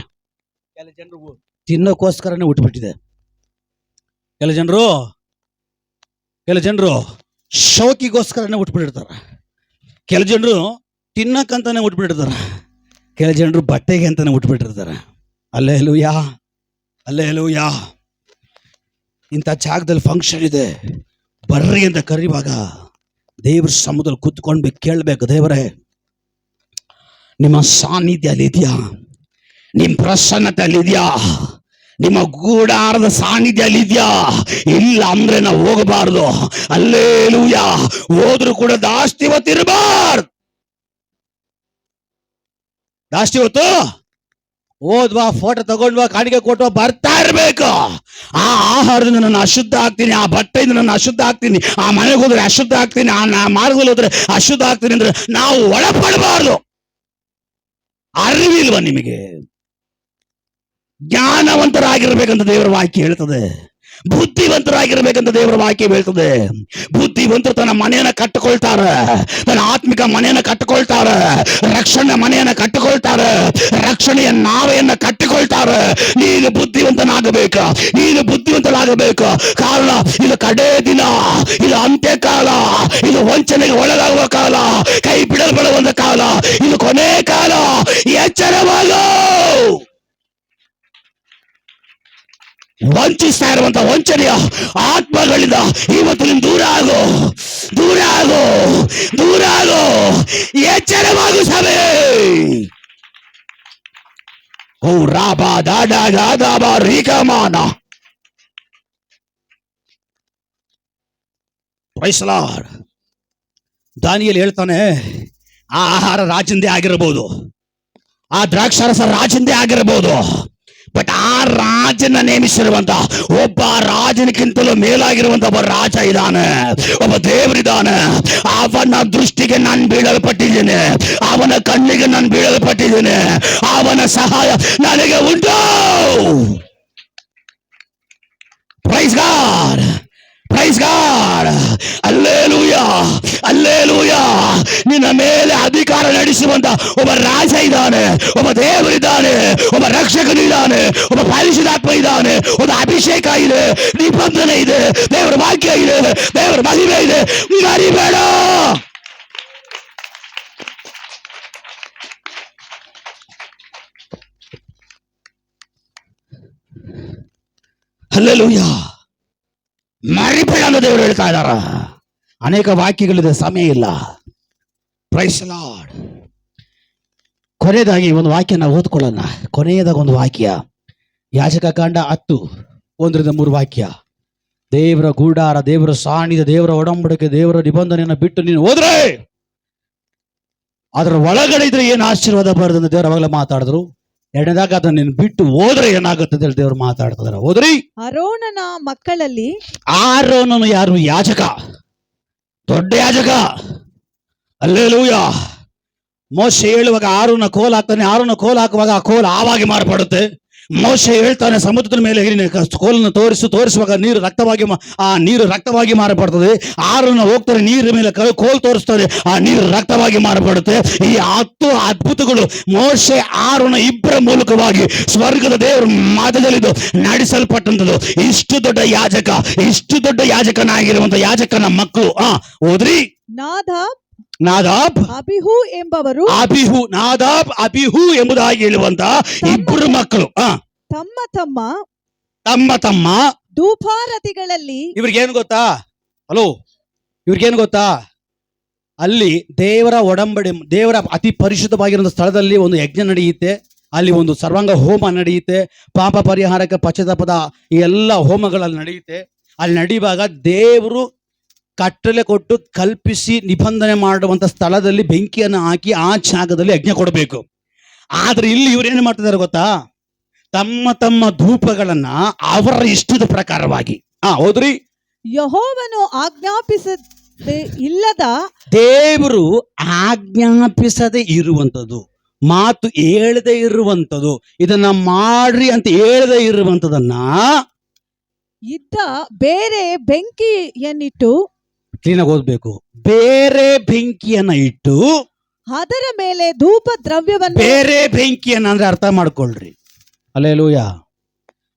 ಕೆಲ ಜನರು ತಿನ್ನೋಕ್ಕೋಸ್ಕರನೇ ಹುಟ್ಟುಬಿಟ್ಟಿದೆ. ಕೆಲ ಜನರು ಶೌಕಿಗೋಸ್ಕರನೇ ಹುಟ್ಬಿಟ್ಟಿರ್ತಾರೆ. ಕೆಲ ಜನರು ತಿನ್ನಕ್ಕಂತಾನೆ ಹುಟ್ಬಿಟ್ಟಿರ್ತಾರೆ. ಕೆಲ ಜನರು ಬಟ್ಟೆಗೆ ಅಂತಾನೆ ಹುಟ್ಬಿಟ್ಟಿರ್ತಾರೆ. Hallelujah, hallelujah. ಇಂಥ ಜಾಗದಲ್ಲಿ ಫಂಕ್ಷನ್ ಇದೆ, ಬರ್ರಿ ಅಂತ ಕರೆಯುವಾಗ ದೇವ್ರ ಸಮುದ್ರದಲ್ಲಿ ಕೂತ್ಕೊಂಡ್ಬೇಕು, ಕೇಳ್ಬೇಕು, ದೇವರೇ ನಿಮ್ಮ ಸಾನ್ನಿಧ್ಯ ಅಲ್ಲಿದ್ಯಾ, ನಿಮ್ಮ ಪ್ರಸನ್ನತೆ ಅಲ್ಲಿದ್ಯಾ, ನಿಮ್ಮ ಗೂಡಾರದ ಸಾನ್ನಿಧ್ಯ ಅಲ್ಲಿದ್ಯಾ? ಇಲ್ಲ ಅಂದ್ರೆ ನಾವು ಹೋಗಬಾರ್ದು. ಹಲ್ಲೆಲೂಯಾ. ಹೋದ್ರು ಕೂಡ ಜಾಸ್ತಿ ಹೊತ್ತಿರಬಾರ್ದು. ಜಾಸ್ತಿ ಹೊತ್ತು ಹೋದ್ವಾ, ಫೋಟೋ ತಗೊಂಡ್ವಾ, ಕಾಣಿಕೆ ಕೊಟ್ವಾ, ಬರ್ತಾ ಇರ್ಬೇಕು. ಆ ಆಹಾರದಿಂದ ನಾನು ಅಶುದ್ಧ ಆಗ್ತೀನಿ, ಆ ಬಟ್ಟೆಯಿಂದ ನಾನು ಅಶುದ್ಧ ಆಗ್ತೀನಿ, ಆ ಮನೆಗೆ ಹೋದ್ರೆ ಅಶುದ್ಧ ಆಗ್ತೀನಿ, ಆ ಮಾರ್ಗದಲ್ಲಿ ಹೋದ್ರೆ ಅಶುದ್ಧ ಆಗ್ತೀನಿ ಅಂದ್ರೆ ನಾವು ಒಳಪಡಬಾರ್ದು. ಅರಿವಿಲ್ವಾ ನಿಮಗೆ? ಜ್ಞಾನವಂತರಾಗಿರ್ಬೇಕಂತ ದೇವರ ವಾಕ್ಯ ಹೇಳ್ತದೆ, ಬುದ್ಧಿವಂತರಾಗಿರ್ಬೇಕಂತ ದೇವರ ವಾಕ್ಯ ಹೇಳ್ತದೆ. ಬುದ್ಧಿವಂತರು ತನ್ನ ಮನೆಯನ್ನ ಕಟ್ಟಿಕೊಳ್ತಾರೆ, ತನ್ನ ಆತ್ಮಿಕ ಮನೆಯನ್ನ ಕಟ್ಟಿಕೊಳ್ತಾರೆ, ರಕ್ಷಣೆ ಮನೆಯನ್ನ ಕಟ್ಟಿಕೊಳ್ತಾರೆ, ರಕ್ಷಣೆಯ ನಾವೆಯನ್ನ ಕಟ್ಟಿಕೊಳ್ತಾರೆ. ನೀನು ಬುದ್ಧಿವಂತನಾಗಬೇಕ, ನೀನು ಬುದ್ಧಿವಂತನಾಗಬೇಕು. ಕಾರಣ ಇದು ಕಡೇ ದಿನ, ಇದು ಅಂತ್ಯಕಾಲ, ಇದು ವಂಚನೆಗೆ ಒಳಗಾಗುವ ಕಾಲ, ಕೈ ಬಿಡಲ್ಪಡುವಂತ ಕಾಲ, ಇದು ಕೊನೆ ಕಾಲ. ಎಚ್ಚರವಾಗು. ವಂಚಿಸ್ತಾ ಇರುವಂತ ವಂಚನೆಯ ಆತ್ಮಗಳಿಂದ ಇವತ್ತು ನೀನು ದೂರ ಆಗೋ, ದೂರ ಆಗೋ, ದೂರ ಆಗೋ. ಎಚ್ಚರವಾಗು ಸಭೆ. ಓ ರಾಬಾ ದಾಡಾ ದಾದಾಬಾ ರೀಕಮಾನ. Price lord. ದಾನಿಯೇಲ್ ಹೇಳ್ತಾನೆ, ಆ ಆಹಾರ ರಾಜಂದೇ ಆಗಿರಬಹುದು, ಆ ದ್ರಾಕ್ಷಾರಸ ರಾಜಂದೇ ಆಗಿರಬಹುದು, ಬಟ್ ಆ ರಾಜನ ನೇಮಿಸಿರುವಂತ ಒಬ್ಬ ರಾಜನಿಗಿಂತಲೂ ಮೇಲಾಗಿರುವಂತ ಒಬ್ಬ ರಾಜ ಇದ್ದಾನೆ, ಒಬ್ಬ ದೇವರಿದ್ದಾನೆ. ಅವನ ದೃಷ್ಟಿಗೆ ನಾನು ಬೀಳಲ್ಪಟ್ಟಿದ್ದೇನೆ, ಅವನ ಕಣ್ಣಿಗೆ ನಾನು ಬೀಳಲ್ಪಟ್ಟಿದ್ದೇನೆ, ಅವನ ಸಹಾಯ ನನಗೆ ಉಂಟು. Price God, praise God. Hallelujah, hallelujah. ನಿನ್ನ ಮೇಲೆ ಅಧಿಕಾರ ನಡೆಸುವಂತ ಒಬ್ಬ ರಾಜ ಇದ್ದಾನೆ, ಒಬ್ಬ ದೇವರಿದ್ದಾನೆ, ಒಬ್ಬ ರಕ್ಷಕನಿದ್ದಾನೆ, ಒಬ್ಬ ಪರಿಶುದ್ಧಾತ್ಮ ಇದ್ದಾನೆ, ಒಂದು ಅಭಿಷೇಕ ಇದೆ, ನಿಬಂಧನೆ ಇದೆ, ದೇವರ ವಾಕ್ಯ ಇದೆ, ದೇವರ ಮಹಿಮೆ ಇದೆ. ನೀನು ಅರಿಬೇಡ. ಹಲ್ಲೆಲೂಯಾ. ಮರಿಬೇಡ ಅಂತ ದೇವರು ಹೇಳ್ತಾ ಇದ್ದಾರ. ಅನೇಕ ವಾಕ್ಯಗಳಿದೆ, ಸಮಯ ಇಲ್ಲ. Praise Lord. ಕೊನೆಯದಾಗಿ ಒಂದು ವಾಕ್ಯ ನಾವು ಓದ್ಕೊಳ್ಳೋಣ. ಕೊನೆಯದಾಗ ಒಂದು ವಾಕ್ಯ, ಯಾಜಕ ಕಾಂಡ 10:1-3 ವಾಕ್ಯ. ದೇವರ ಗೂಡಾರ, ದೇವರ ಸಾನ್ನಿಧ್ಯ, ದೇವರ ಒಡಂಬಡಿಕೆ, ದೇವರ ನಿಬಂಧನೆಯನ್ನು ಬಿಟ್ಟು ನೀನು ಹೋದ್ರೆ ಅದರ ಒಳಗಡೆ ಇದ್ರೆ ಏನು ಆಶೀರ್ವಾದ ಬರೋದಂತ ದೇವರು ಅವಾಗಲೇ ಮಾತಾಡಿದ್ರು. ಎರಡನೇದಾಗ ಅದನ್ನ ನೀನು ಬಿಟ್ಟು ಹೋದ್ರೆ ಏನಾಗುತ್ತೆ ಅಂತ ಹೇಳಿ ದೇವರು ಮಾತಾಡ್ತಿದಾರೆ. ಹೋದ್ರಿ. ಅರೋನನ ಮಕ್ಕಳಲ್ಲಿ, ಆರೋನನು ಯಾರು? ಯಾಜಕ, ದೊಡ್ಡ ಯಾಜಕ. ಹಲ್ಲೆಲೂಯಾ. ಮೋಶೆ ಹೇಳುವಾಗ ಆರೋನ ಕೋಲ್ ಹಾಕ್ತಾನೆ, ಆರೋನ ಕೋಲ್ ಹಾಕುವಾಗ ಆ ಕೋಲ್ ಆವಾಗಿ ಮಾರ್ಪಡುತ್ತೆ. ಮೋಶೆ ಹೇಳ್ತಾನೆ, ಸಮುದ್ರದ ಮೇಲೆ ಕೋಲನ್ನು ತೋರಿಸುವಾಗ ಆ ನೀರು ರಕ್ತವಾಗಿ ಮಾರಪಡ್ತದೆ. ಆರೋನ ಹೋಗ್ತಾರೆ, ನೀರಿನ ಮೇಲೆ ಕೋಲ್ ತೋರಿಸ್ತಾರೆ, ಆ ನೀರು ರಕ್ತವಾಗಿ ಮಾರಪಡುತ್ತೆ. ಈ 10 ಅದ್ಭುತಗಳು ಮೋಶೆ ಆರೋನ ಇಬ್ಬರ ಮೂಲಕವಾಗಿ ಸ್ವರ್ಗದ ದೇವರ ಮಧ್ಯದಲ್ಲಿದ್ದು ನಡೆಸಲ್ಪಟ್ಟಂಥದ್ದು. ಇಷ್ಟು ದೊಡ್ಡ ಯಾಜಕನಾಗಿರುವಂತ ಯಾಜಕನ ಮಕ್ಕಳು ಹೋದ್ರಿ ನಾದಾಬ್ ಅಬಿಹು ಎಂಬವರು ಅಬಿಹು ಎಂಬುದಾಗಿ ಹೇಳುವಂತ ಇಬ್ಬರು ಮಕ್ಕಳು ತಮ್ಮ ಧೂಪಾರತಿಗಳಲ್ಲಿ ಇವ್ರಿಗೇನು ಗೊತ್ತಾ, ಅಲ್ಲಿ ದೇವರ ದೇವರ ಅತಿ ಪರಿಶುದ್ಧವಾಗಿರೋ ಸ್ಥಳದಲ್ಲಿ ಒಂದು ಯಜ್ಞ ನಡೆಯುತ್ತೆ. ಅಲ್ಲಿ ಒಂದು ಸರ್ವಾಂಗ ಹೋಮ ನಡೆಯುತ್ತೆ. ಪಾಪ ಪರಿಹಾರಕ್ಕೆ ಪಶ್ಚಾತ್ತಾಪದ ಈ ಎಲ್ಲ ಹೋಮಗಳಲ್ಲಿ ನಡೆಯುತ್ತೆ. ಅಲ್ಲಿ ನಡೆಯುವಾಗ ದೇವರು ಕಟ್ಟಲೆ ಕೊಟ್ಟು ಕಲ್ಪಿಸಿ ನಿಬಂಧನೆ ಮಾಡುವಂತ ಸ್ಥಳದಲ್ಲಿ ಬೆಂಕಿಯನ್ನು ಹಾಕಿ ಆ ಜಾಗದಲ್ಲಿ ಯಜ್ಞ ಕೊಡಬೇಕು. ಆದ್ರೆ ಇಲ್ಲಿ ಇವ್ರೇನು ಮಾಡ್ತಿದ್ದಾರೆ ಗೊತ್ತಾ, ತಮ್ಮ ಧೂಪಗಳನ್ನ ಅವರ ಇಷ್ಟದ ಪ್ರಕಾರವಾಗಿ ಹೋದ್ರಿ. ಯೆಹೋವನು ಆಜ್ಞಾಪಿಸದೆ ಇಲ್ಲದ, ದೇವರು ಆಜ್ಞಾಪಿಸದೆ ಇರುವಂತದ್ದು, ಮಾತು ಹೇಳದೆ ಇರುವಂತದ್ದು, ಇದನ್ನ ಮಾಡ್ರಿ ಅಂತ ಹೇಳದೆ ಇರುವಂತದನ್ನ ಇದ್ದ ಬೇರೆ ಬೆಂಕಿಯನ್ನಿಟ್ಟು, ಕ್ಲೀನಾಗಿ ಓದ್ಬೇಕು, ಬೇರೆ ಬೆಂಕಿಯನ್ನ ಇಟ್ಟು ಅದರ ಮೇಲೆ ಧೂಪ ದ್ರವ್ಯವನ್ನು, ಬೇರೆ ಬೆಂಕಿಯನ್ನ ಅಂದ್ರೆ ಅರ್ಥ ಮಾಡ್ಕೊಳ್ರಿ. Hallelujah.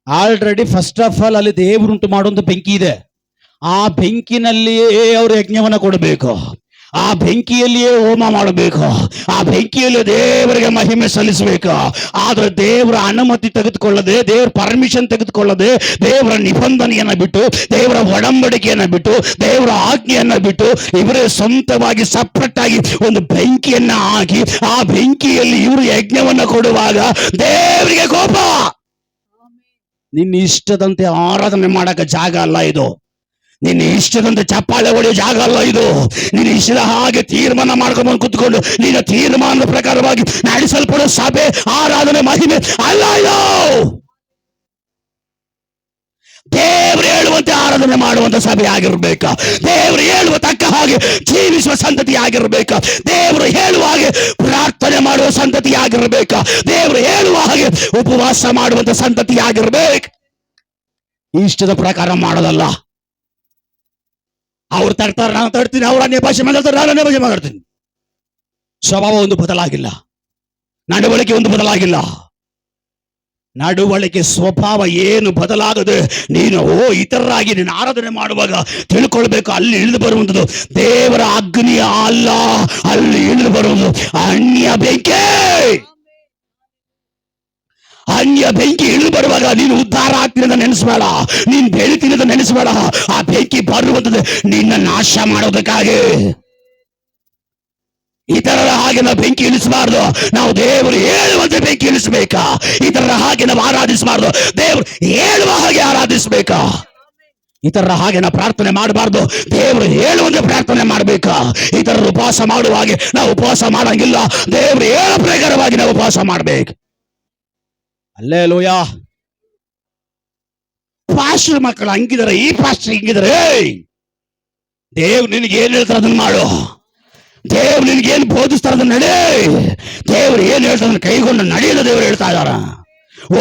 Already first of all ಅಲ್ಲಿ ದೇವರುಂಟು ಮಾಡುವಂತ ಬೆಂಕಿ ಇದೆ. ಆ ಬೆಂಕಿನಲ್ಲಿಯೇ ಅವರು ಯಜ್ಞವನ್ನ ಕೊಡಬೇಕು. ಆ ಬೆಂಕಿಯಲ್ಲಿಯೇ ಹೋಮ ಮಾಡಬೇಕು. ಆ ಬೆಂಕಿಯಲ್ಲಿ ದೇವರಿಗೆ ಮಹಿಮೆ ಸಲ್ಲಿಸಬೇಕು. ಆದ್ರೆ ದೇವರ ಅನುಮತಿ ತೆಗೆದುಕೊಳ್ಳದೆ, ದೇವರ ಪರ್ಮಿಷನ್ ತೆಗೆದುಕೊಳ್ಳದೆ, ದೇವರ ನಿಬಂಧನೆಯನ್ನ ಬಿಟ್ಟು, ದೇವರ ಒಡಂಬಡಿಕೆಯನ್ನ ಬಿಟ್ಟು, ದೇವರ ಆಜ್ಞೆಯನ್ನ ಬಿಟ್ಟು ಇವರೇ ಸ್ವಂತವಾಗಿ ಸಪರೇಟ್ ಆಗಿ ಒಂದು ಬೆಂಕಿಯನ್ನ ಹಾಕಿ ಆ ಬೆಂಕಿಯಲ್ಲಿ ಇವರು ಯಜ್ಞವನ್ನ ಕೊಡುವಾಗ ದೇವರಿಗೆ ಕೋಪ. ನಿನ್ನ ಇಷ್ಟದಂತೆ ಆರಾಧನೆ ಮಾಡಕ ಜಾಗ ಅಲ್ಲ ಇದು. ನಿನ್ನ ಇಷ್ಟದಂತೆ ಚಪ್ಪಾಳೆ ಹೊಡೆಯೋ ಜಾಗ ಅಲ್ಲ ಇದು. ನಿನ್ನ ಇಷ್ಟದ ಹಾಗೆ ತೀರ್ಮಾನ ಮಾಡ್ಕೊಂಡು ಕುತ್ಕೊಂಡು ನಿನ್ನ ತೀರ್ಮಾನದ ಪ್ರಕಾರವಾಗಿ ನಡೆಸಲ್ಪಡೋ ಸಭೆ, ಆರಾಧನೆ, ಮಹಿಮೆ ಅಲ್ಲ ಇದು. ದೇವರು ಹೇಳುವಂತೆ ಆರಾಧನೆ ಮಾಡುವಂತ ಸಭೆ ಆಗಿರ್ಬೇಕಾ, ದೇವರು ಹೇಳುವ ತಕ್ಕ ಹಾಗೆ ಜೀವಿಸುವ ಸಂತತಿ ಆಗಿರ್ಬೇಕಾ, ದೇವರು ಹೇಳುವ ಹಾಗೆ ಪ್ರಾರ್ಥನೆ ಮಾಡುವ ಸಂತತಿ ಆಗಿರ್ಬೇಕಾ, ದೇವರು ಹೇಳುವ ಹಾಗೆ ಉಪವಾಸ ಮಾಡುವಂತ ಸಂತತಿ ಆಗಿರ್ಬೇಕು. ಇಷ್ಟದ ಪ್ರಕಾರ ಮಾಡೋದಲ್ಲ. ಅವ್ರು ತಡ್ತಾರೆ, ನಾನು ತಡ್ತೀನಿ, ಅವ್ರ ಅನ್ಯ ಭಾಷೆ ಮಾತಾಡ್ತಾರೆ, ನಾನು ಅನ್ಯ ಭಾಷೆ ಮಾತಾಡ್ತೀನಿ. ಸ್ವಭಾವ ಒಂದು ಬದಲಾಗಿಲ್ಲ, ನಡವಳಿಕೆ ಒಂದು ಬದಲಾಗಿಲ್ಲ. ನಡವಳಿಕೆ ಸ್ವಭಾವ ಏನು ಬದಲಾಗದೆ ನೀನು ಇತರರಾಗಿ ನೀನು ಆರಾಧನೆ ಮಾಡುವಾಗ ತಿಳ್ಕೊಳ್ಬೇಕು, ಅಲ್ಲಿ ಇಳಿದು ಬರುವಂಥದ್ದು ದೇವರ ಅಗ್ನಿಯ ಅಲ್ಲ, ಅಲ್ಲಿ ಇಳಿದು ಬರುವುದು ಅನ್ಯ ಬೆಂಕಿ. ಅನ್ಯ ಬೆಂಕಿ ಇಳಿದು ಬರುವಾಗ ನೀನು ಉದ್ಧಾರ ಆಗ್ತೀನಿ ಅಂತ ನೆನೆಸಬೇಡ, ನೀನ್ ಬೆಳಿತೀನಿ ಅಂತ ನೆನೆಸಬೇಡ. ಆ ಬೆಂಕಿ ಬರುವಂಥದ್ದು ನಿನ್ನ ನಾಶ ಮಾಡೋದಕ್ಕಾಗಿ. ಇತರರ ಹಾಗೆ ನಾವು ಬೆಂಕಿ ಇಳಿಸಬಾರ್ದು, ನಾವು ದೇವರು ಹೇಳುವಂತೆ ಬೆಂಕಿ ಇಳಿಸಬೇಕಾ. ಇತರರ ಹಾಗೆ ನಾವು ಆರಾಧಿಸಬಾರ್ದು, ದೇವರು ಹೇಳುವ ಹಾಗೆ ಆರಾಧಿಸಬೇಕಾ. ಇತರರ ಹಾಗೆ ನಾವು ಪ್ರಾರ್ಥನೆ ಮಾಡಬಾರ್ದು, ದೇವರು ಹೇಳುವಂತೆ ಪ್ರಾರ್ಥನೆ ಮಾಡಬೇಕಾ. ಇತರರು ಉಪವಾಸ ಮಾಡುವ ಹಾಗೆ ನಾವು ಉಪವಾಸ ಮಾಡಂಗಿಲ್ಲ, ದೇವರು ಹೇಳೋ ಪ್ರಕಾರವಾಗಿ ನಾವು ಉಪವಾಸ ಮಾಡ್ಬೇಕು. ಹಲ್ಲೆಲೂಯ. ಪಾಸ್ಟರ್ ಮಕ್ಕಳು ಹಂಗಿದಾರೆ, ಈ ಪಾಸ್ಟರ್ ಹಿಂಗಿದಾರೆ. ದೇವ್ರು ನಿನಗೆ ಏನ್ ಹೇಳ್ತಾರೆ ಅದನ್ನ ಮಾಡು, ದೇವ್ರು ನಿನಗೆ ಏನ್ ಬೋಧಿಸ್ತಾರೆ ಅದನ್ನ ನಡೆ, ದೇವ್ರು ಏನ್ ಹೇಳ್ತಾರೆ ಅದನ್ನ ಕೈಗೊಂಡು ನಡೆಯಲು ದೇವ್ರು ಹೇಳ್ತಾ ಇದಾರ.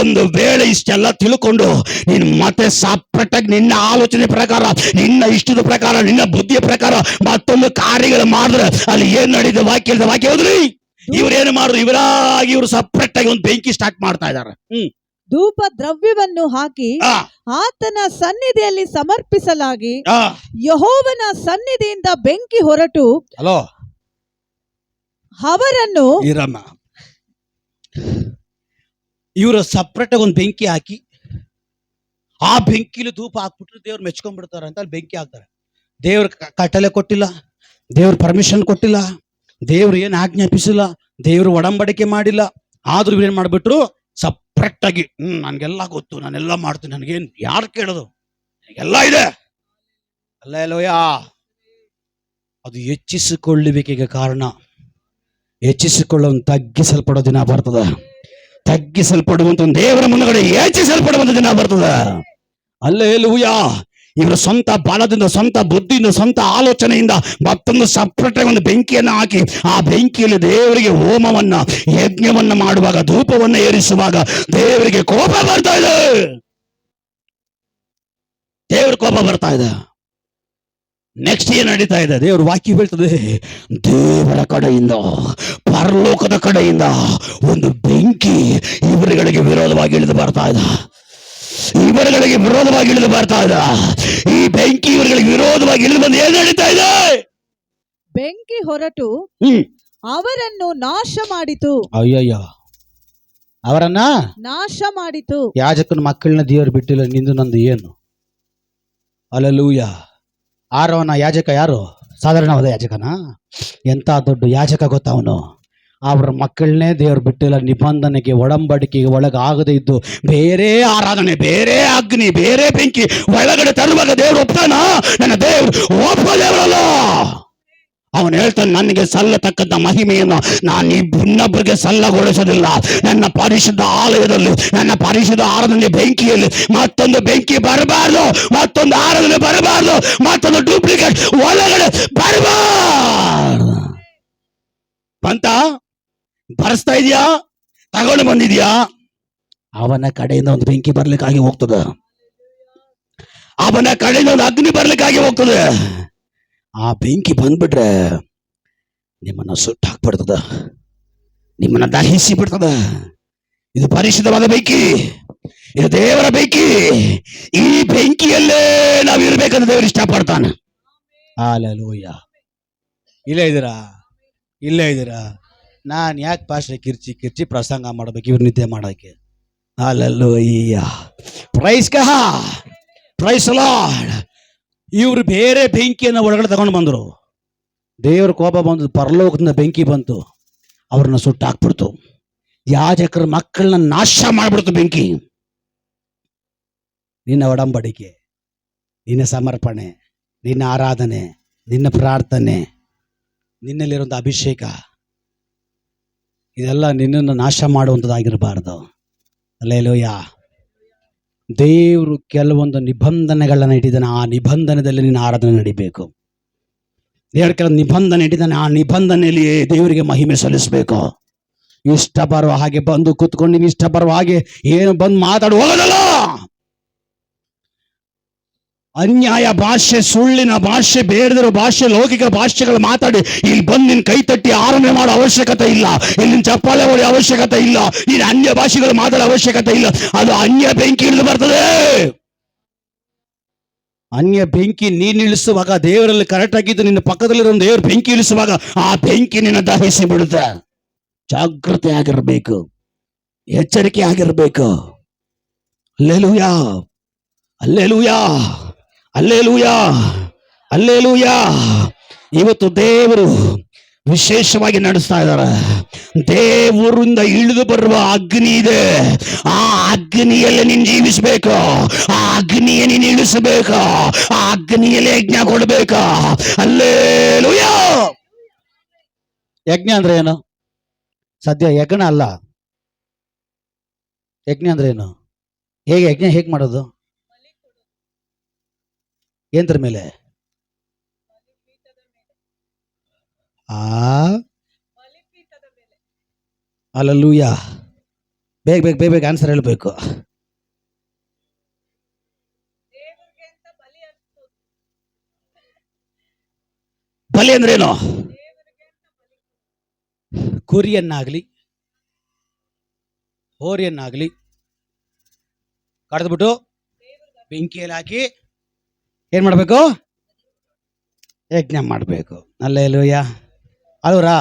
ಒಂದು ವೇಳೆ ಇಷ್ಟೆಲ್ಲ ತಿಳ್ಕೊಂಡು ನೀನು ಮತ್ತೆ ಸಪ್ರೇಟ್ ಆಗಿ ನಿನ್ನ ಆಲೋಚನೆ ಪ್ರಕಾರ, ನಿನ್ನ ಇಷ್ಟದ ಪ್ರಕಾರ, ನಿನ್ನ ಬುದ್ಧಿಯ ಪ್ರಕಾರ ಮತ್ತೊಂದು ಕಾರ್ಯಗಳು ಮಾಡಿದ್ರೆ ಅಲ್ಲಿ ಏನ್ ನಡೀತದೆ, ವಾಕ್ಯ ಹೋದ್ರಿ. ಇವ್ರೇನು ಮಾಡಿದ್ರು, ಇವರು ಸಪ್ರೇಟ್ ಆಗಿ ಒಂದು ಬೆಂಕಿ ಸ್ಟಾರ್ಟ್ ಮಾಡ್ತಾ ಇದಾರೆ. ಧೂಪ ದ್ರವ್ಯವನ್ನು ಹಾಕಿ ಆತನ ಸನ್ನಿಧಿಯಲ್ಲಿ ಸಮರ್ಪಿಸಲಾಗಿ ಯೆಹೋವನ ಸನ್ನಿಧಿಯಿಂದ ಬೆಂಕಿ ಹೊರಟು ಅವರನ್ನು, ಇವರು ಸಪ್ರೇಟ್ ಆಗಿ ಒಂದು ಬೆಂಕಿ ಹಾಕಿ ಆ ಬೆಂಕಿಲಿ ಧೂಪ ಹಾಕ್ಬಿಟ್ರೆ ದೇವ್ರು ಮೆಚ್ಕೊಂಡ್ಬಿಡ್ತಾರೆ ಅಂತ ಅಲ್ಲಿ ಬೆಂಕಿ ಹಾಕ್ತಾರೆ. ದೇವ್ರ ಕಟ್ಟಲೆ ಕೊಟ್ಟಿಲ್ಲ, ದೇವ್ರ ಪರ್ಮಿಷನ್ ಕೊಟ್ಟಿಲ್ಲ, ದೇವ್ರು ಏನು ಆಜ್ಞಾಪಿಸಿಲ್ಲ, ದೇವ್ರು ಒಡಂಬಡಿಕೆ ಮಾಡಿಲ್ಲ. ಆದ್ರೂ ಏನ್ ಮಾಡ್ಬಿಟ್ರು, ಸಪ್ರೇಟ್ ಆಗಿ ನನ್ಗೆಲ್ಲ ಗೊತ್ತು, ನಾನೆಲ್ಲ ಮಾಡ್ತೀನಿ, ನನಗೇನು ಯಾರು ಕೇಳೋದು, ನನಗೆಲ್ಲ ಇದೆ. ಹಲ್ಲೆಲೂಯ. ಅದು ಹೆಚ್ಚಿಸಿಕೊಳ್ಳುವಿಕೆಗೆ ಕಾರಣ. ಹೆಚ್ಚಿಸಿಕೊಳ್ಳುವ ತಗ್ಗಿಸಲ್ಪಡೋ ದಿನ ಬರ್ತದ. ತಗ್ಗಿಸಲ್ಪಡುವಂತ ದೇವರ ಮುಂದಗಡೆ ಹೆಚ್ಚಿಸಲ್ಪಡುವಂತ ದಿನ ಬರ್ತದ. ಹಲ್ಲೆಲೂಯ. ಇವರ ಸ್ವಂತ ಬಲದಿಂದ, ಸ್ವಂತ ಬುದ್ಧಿಯಿಂದ, ಸ್ವಂತ ಆಲೋಚನೆಯಿಂದ ಮತ್ತೊಂದು ಸಪ್ರೇಟ್ ಒಂದು ಬೆಂಕಿಯನ್ನು ಹಾಕಿ ಆ ಬೆಂಕಿಯಲ್ಲಿ ದೇವರಿಗೆ ಹೋಮವನ್ನ, ಯಜ್ಞವನ್ನ ಮಾಡುವಾಗ, ಧೂಪವನ್ನ ಏರಿಸುವಾಗ ದೇವರಿಗೆ ಕೋಪ ಬರ್ತಾ ಇದೆ. ದೇವರ ಕೋಪ ಬರ್ತಾ ಇದೆ. ನೆಕ್ಸ್ಟ್ ಏನ್ ನಡೀತಾ ಇದೆ? ದೇವರ ವಾಕ್ಯ ಬೀಳ್ತದೆ, ದೇವರ ಕಡೆಯಿಂದ, ಪರಲೋಕದ ಕಡೆಯಿಂದ ಒಂದು ಬೆಂಕಿ ಇವರುಗಳಿಗೆ ವಿರೋಧವಾಗಿ ಇಳಿದು ಬರ್ತಾ ಇದೆ. ಇವರುಗಳಿಗೆ ವಿರೋಧವಾಗಿ ಇಳಿದು ಬರ್ತಾ ಇದೆ. ಈ ಬೆಂಕಿ ಇವರುಗಳಿಗೆ ವಿರೋಧವಾಗಿ ಇಳಿದು ಬಂದು ಏನ್ ನಡೀತಾ ಇದೆ? ಬೆಂಕಿ ಹೊರಟು ಅವರನ್ನು ನಾಶ ಮಾಡಿತು. ಅಯ್ಯಯ್ಯ, ಅವರನ್ನ ನಾಶ ಮಾಡಿತು. ಯಾಜಕನ ಮಕ್ಕಳನ್ನ ದೇವರು ಬಿಟ್ಟಿಲ್ಲ, ನಿಂದು ನಂದು ಏನು? ಅಲ್ಲೂಯ. ಆರೋನ ಯಾಜಕ ಯಾರು? ಸಾಧಾರಣವಾದ ಯಾಜಕನ? ಎಂತ ದೊಡ್ಡ ಯಾಜಕ ಗೊತ್ತವನು. ಅವರ ಮಕ್ಕಳನ್ನೇ ದೇವರು ಬಿಟ್ಟಿಲ್ಲ, ನಿಬಂಧನೆಗೆ, ಒಡಂಬಡಿಕೆಗೆ ಒಳಗಾಗದೇ ಇದ್ದು ಬೇರೆ ಆರಾಧನೆ, ಬೇರೆ ಅಗ್ನಿ, ಬೇರೆ ಬೆಂಕಿ ಒಳಗಡೆ ತರುವಾಗ ದೇವರು ಒಪ್ತಾನ? ನನ್ನ ದೇವರು ಒಬ್ಬ ದೇವರಲ್ಲ. ಅವನು ಹೇಳ್ತಾನೆ, ನನಗೆ ಸಲ್ಲತಕ್ಕಂಥ ಮಹಿಮೆಯನ್ನು ನಾನು ಇನ್ನೊಬ್ಬರಿಗೆ ಸಲ್ಲಗೊಳಿಸೋದಿಲ್ಲ. ನನ್ನ ಪರಿಶುದ್ಧ ಆಲಯದಲ್ಲಿ, ನನ್ನ ಪರಿಶುದ್ಧ ಆರಾಧನೆ ಬೆಂಕಿಯಲ್ಲಿ ಮತ್ತೊಂದು ಬೆಂಕಿ ಬರಬಾರ್ದು, ಮತ್ತೊಂದು ಆರಾಧನೆ ಬರಬಾರ್ದು, ಮತ್ತೊಂದು ಡೂಪ್ಲಿಕೇಟ್ ಒಳಗಡೆ ಬರಬಾರ್ದು. ಬಂತ? ಬರೆಸ್ತಾ ಇದೆಯಾ? ತಗೊಂಡು ಬಂದಿದ್ಯಾ? ಅವನ ಕಡೆಯಿಂದ ಒಂದು ಬೆಂಕಿ ಬರ್ಲಿಕ್ಕಾಗಿ ಹೋಗ್ತದೆ. ಅವನ ಕಡೆಯಿಂದ ಒಂದು ಅಗ್ನಿ ಬರ್ಲಿಕ್ಕಾಗಿ ಹೋಗ್ತದೆ. ಆ ಬೆಂಕಿ ಬಂದ್ಬಿಟ್ರೆ ನಿಮ್ಮನ್ನ ಸುಟ್ಟು ಹಾಕ್ಬಿಡ್ತದ, ನಿಮ್ಮನ್ನ ದಹಿಸಿ ಬಿಡ್ತದ. ಇದು ಪರಿಶುದ್ಧವಾದ ಬೆಂಕಿ, ಇದು ದೇವರ ಬೆಂಕಿ. ಈ ಬೆಂಕಿಯಲ್ಲೇ ನಾವು ಇರ್ಬೇಕಂತ ದೇವರು ಇಷ್ಟಪಡ್ತಾನೆ. ಹಾಲೆಲೂಯ. ಇಲ್ಲೇ ಇದ್ದೀರಾ? ಇಲ್ಲೇ ಇದ್ದೀರಾ? ನಾನು ಯಾಕೆ ಪಾಸ್ಟ್ರೆ ಕಿರ್ಚಿ ಕಿರ್ಚಿ ಪ್ರಸಂಗ ಮಾಡ್ಬೇಕು ಇವ್ರು ನಿದ್ದೆ ಮಾಡೋಕ್ಕೆ? Hallelujah. Praise God, praise Lord. ಇವ್ರು ಬೇರೆ ಬೆಂಕಿಯನ್ನು ಒಳಗಡೆ ತಗೊಂಡು ಬಂದರು. ದೇವ್ರ ಕೋಪ ಬಂದು, ಪರಲೋಕದಿಂದ ಬೆಂಕಿ ಬಂತು, ಅವ್ರನ್ನ ಸುಟ್ಟು ಹಾಕ್ಬಿಡ್ತು. ಯಾಜಕರ ಮಕ್ಕಳನ್ನ ನಾಶ ಮಾಡ್ಬಿಡ್ತು ಬೆಂಕಿ. ನಿನ್ನ ಒಡಂಬಡಿಕೆ, ನಿನ್ನ ಸಮರ್ಪಣೆ, ನಿನ್ನ ಆರಾಧನೆ, ನಿನ್ನ ಪ್ರಾರ್ಥನೆ, ನಿನ್ನಲ್ಲಿರುವಂಥ ಅಭಿಷೇಕ, ಇದೆಲ್ಲ ನಿನ್ನನ್ನು ನಾಶ ಮಾಡುವಂಥದ್ದಾಗಿರಬಾರ್ದು. ಹಲ್ಲೆಲೂಯಾ. ದೇವರು ಕೆಲವೊಂದು ನಿಬಂಧನೆಗಳನ್ನ ಇಟ್ಟಿದ್ದಾನೆ. ಆ ನಿಬಂಧನೆಯಲ್ಲಿ ನಿನ್ನ ಆರಾಧನೆ ನಡಿಬೇಕು. ದೇವರು ಕೆಲವು ನಿಬಂಧನೆ ಇಟ್ಟಿದ್ದಾನೆ. ಆ ನಿಬಂಧನೆಯಲ್ಲಿ ದೇವರಿಗೆ ಮಹಿಮೆ ಸಲ್ಲಿಸಬೇಕು. ಇಷ್ಟ ಬರುವ ಹಾಗೆ ಬಂದು ಕೂತ್ಕೊಂಡು ನೀನು ಇಷ್ಟ ಬರುವ ಹಾಗೆ ಏನು ಬಂದು ಮಾತಾಡು ಹೋಗೋದಲ್ಲ. ಅನ್ಯಾಯ ಭಾಷೆ, ಸುಳ್ಳಿನ ಭಾಷೆ, ಬೇಡದಿರೋ ಭಾಷೆ, ಲೌಕಿಕ ಭಾಷೆಗಳು ಮಾತಾಡಿ ಇಲ್ಲಿ ಬಂದು ನಿನ್ ಕೈ ತಟ್ಟಿ ಆರಾಧನೆ ಮಾಡೋ ಅವಶ್ಯಕತೆ ಇಲ್ಲ. ಇಲ್ಲಿ ಚಪ್ಪಾಳೆ ಹೊಡೆಯೋ ಅವಶ್ಯಕತೆ ಇಲ್ಲ. ನೀನು ಅನ್ಯ ಭಾಷೆಗಳು ಮಾತಾಡೋ ಅವಶ್ಯಕತೆ ಇಲ್ಲ. ಅದು ಅನ್ಯ ಬೆಂಕಿ ಇಳಿದು ಬರ್ತದೆ. ಅನ್ಯ ಬೆಂಕಿ ನೀನು ಇಳಿಸುವಾಗ, ದೇವರಲ್ಲಿ ಕರೆಕ್ಟ್ ಆಗಿದ್ದು ನಿನ್ನ ಪಕ್ಕದಲ್ಲಿರೋ ದೇವ್ರ ಬೆಂಕಿ ಇಳಿಸುವಾಗ ಆ ಬೆಂಕಿ ನಿನ್ನ ದಹಿಸಿ ಬಿಡುತ್ತೆ. ಜಾಗೃತಿ ಆಗಿರ್ಬೇಕು, ಎಚ್ಚರಿಕೆ ಆಗಿರ್ಬೇಕು. Alleluia, alleluia, alleluia, alleluia. ಇವತ್ತು ದೇವರು ವಿಶೇಷವಾಗಿ ನಡೆಸ್ತಾ ಇದ್ದಾರೆ. ದೇವರಿಂದ ಇಳಿದು ಬರುವ ಅಗ್ನಿ ಇದೆ. ಆ ಅಗ್ನಿಯಲ್ಲಿ ನೀನು ಜೀವಿಸಬೇಕು. ಆ ಅಗ್ನಿಯ ನೀನು ಇಳಿಸಬೇಕು. ಆ ಅಗ್ನಿಯಲ್ಲಿ ಯಜ್ಞ ಕೊಡಬೇಕು. ಹಲ್ಲೆಲೂಯಾ. ಯಜ್ಞ ಅಂದ್ರೆ ಏನು? ಸದ್ಯ ಯಜ್ಞ ಅಲ್ಲ. ಯಜ್ಞ ಅಂದ್ರೆ ಏನು? ಹೇಗೆ ಯಜ್ಞ ಹೇಗೆ ಮಾಡೋದು? ಯಂತ್ರ ಮೇಲೆ ಹಲ್ಲೆಲೂಯಾ. ಬೇಗ ಬೇಗ ಬೇಗ ಬೇಗ ಆನ್ಸರ್ ಹೇಳಬೇಕು. ಬಲಿ ಅಂದ್ರೇನು? ಕುರಿಯನ್ನಾಗ್ಲಿ ಹೋರಿಯನ್ನಾಗ್ಲಿ ಕಡ್ದ್ಬಿಟ್ಟು ಬೆಂಕಿಯಲ್ಲಿ ಹಾಕಿ ಏನ್ ಮಾಡ್ಬೇಕು? ಯಜ್ಞ ಮಾಡ್ಬೇಕು. ಹಲ್ಲೆಲೂಯಾ. ಅಲ್ವರಾ?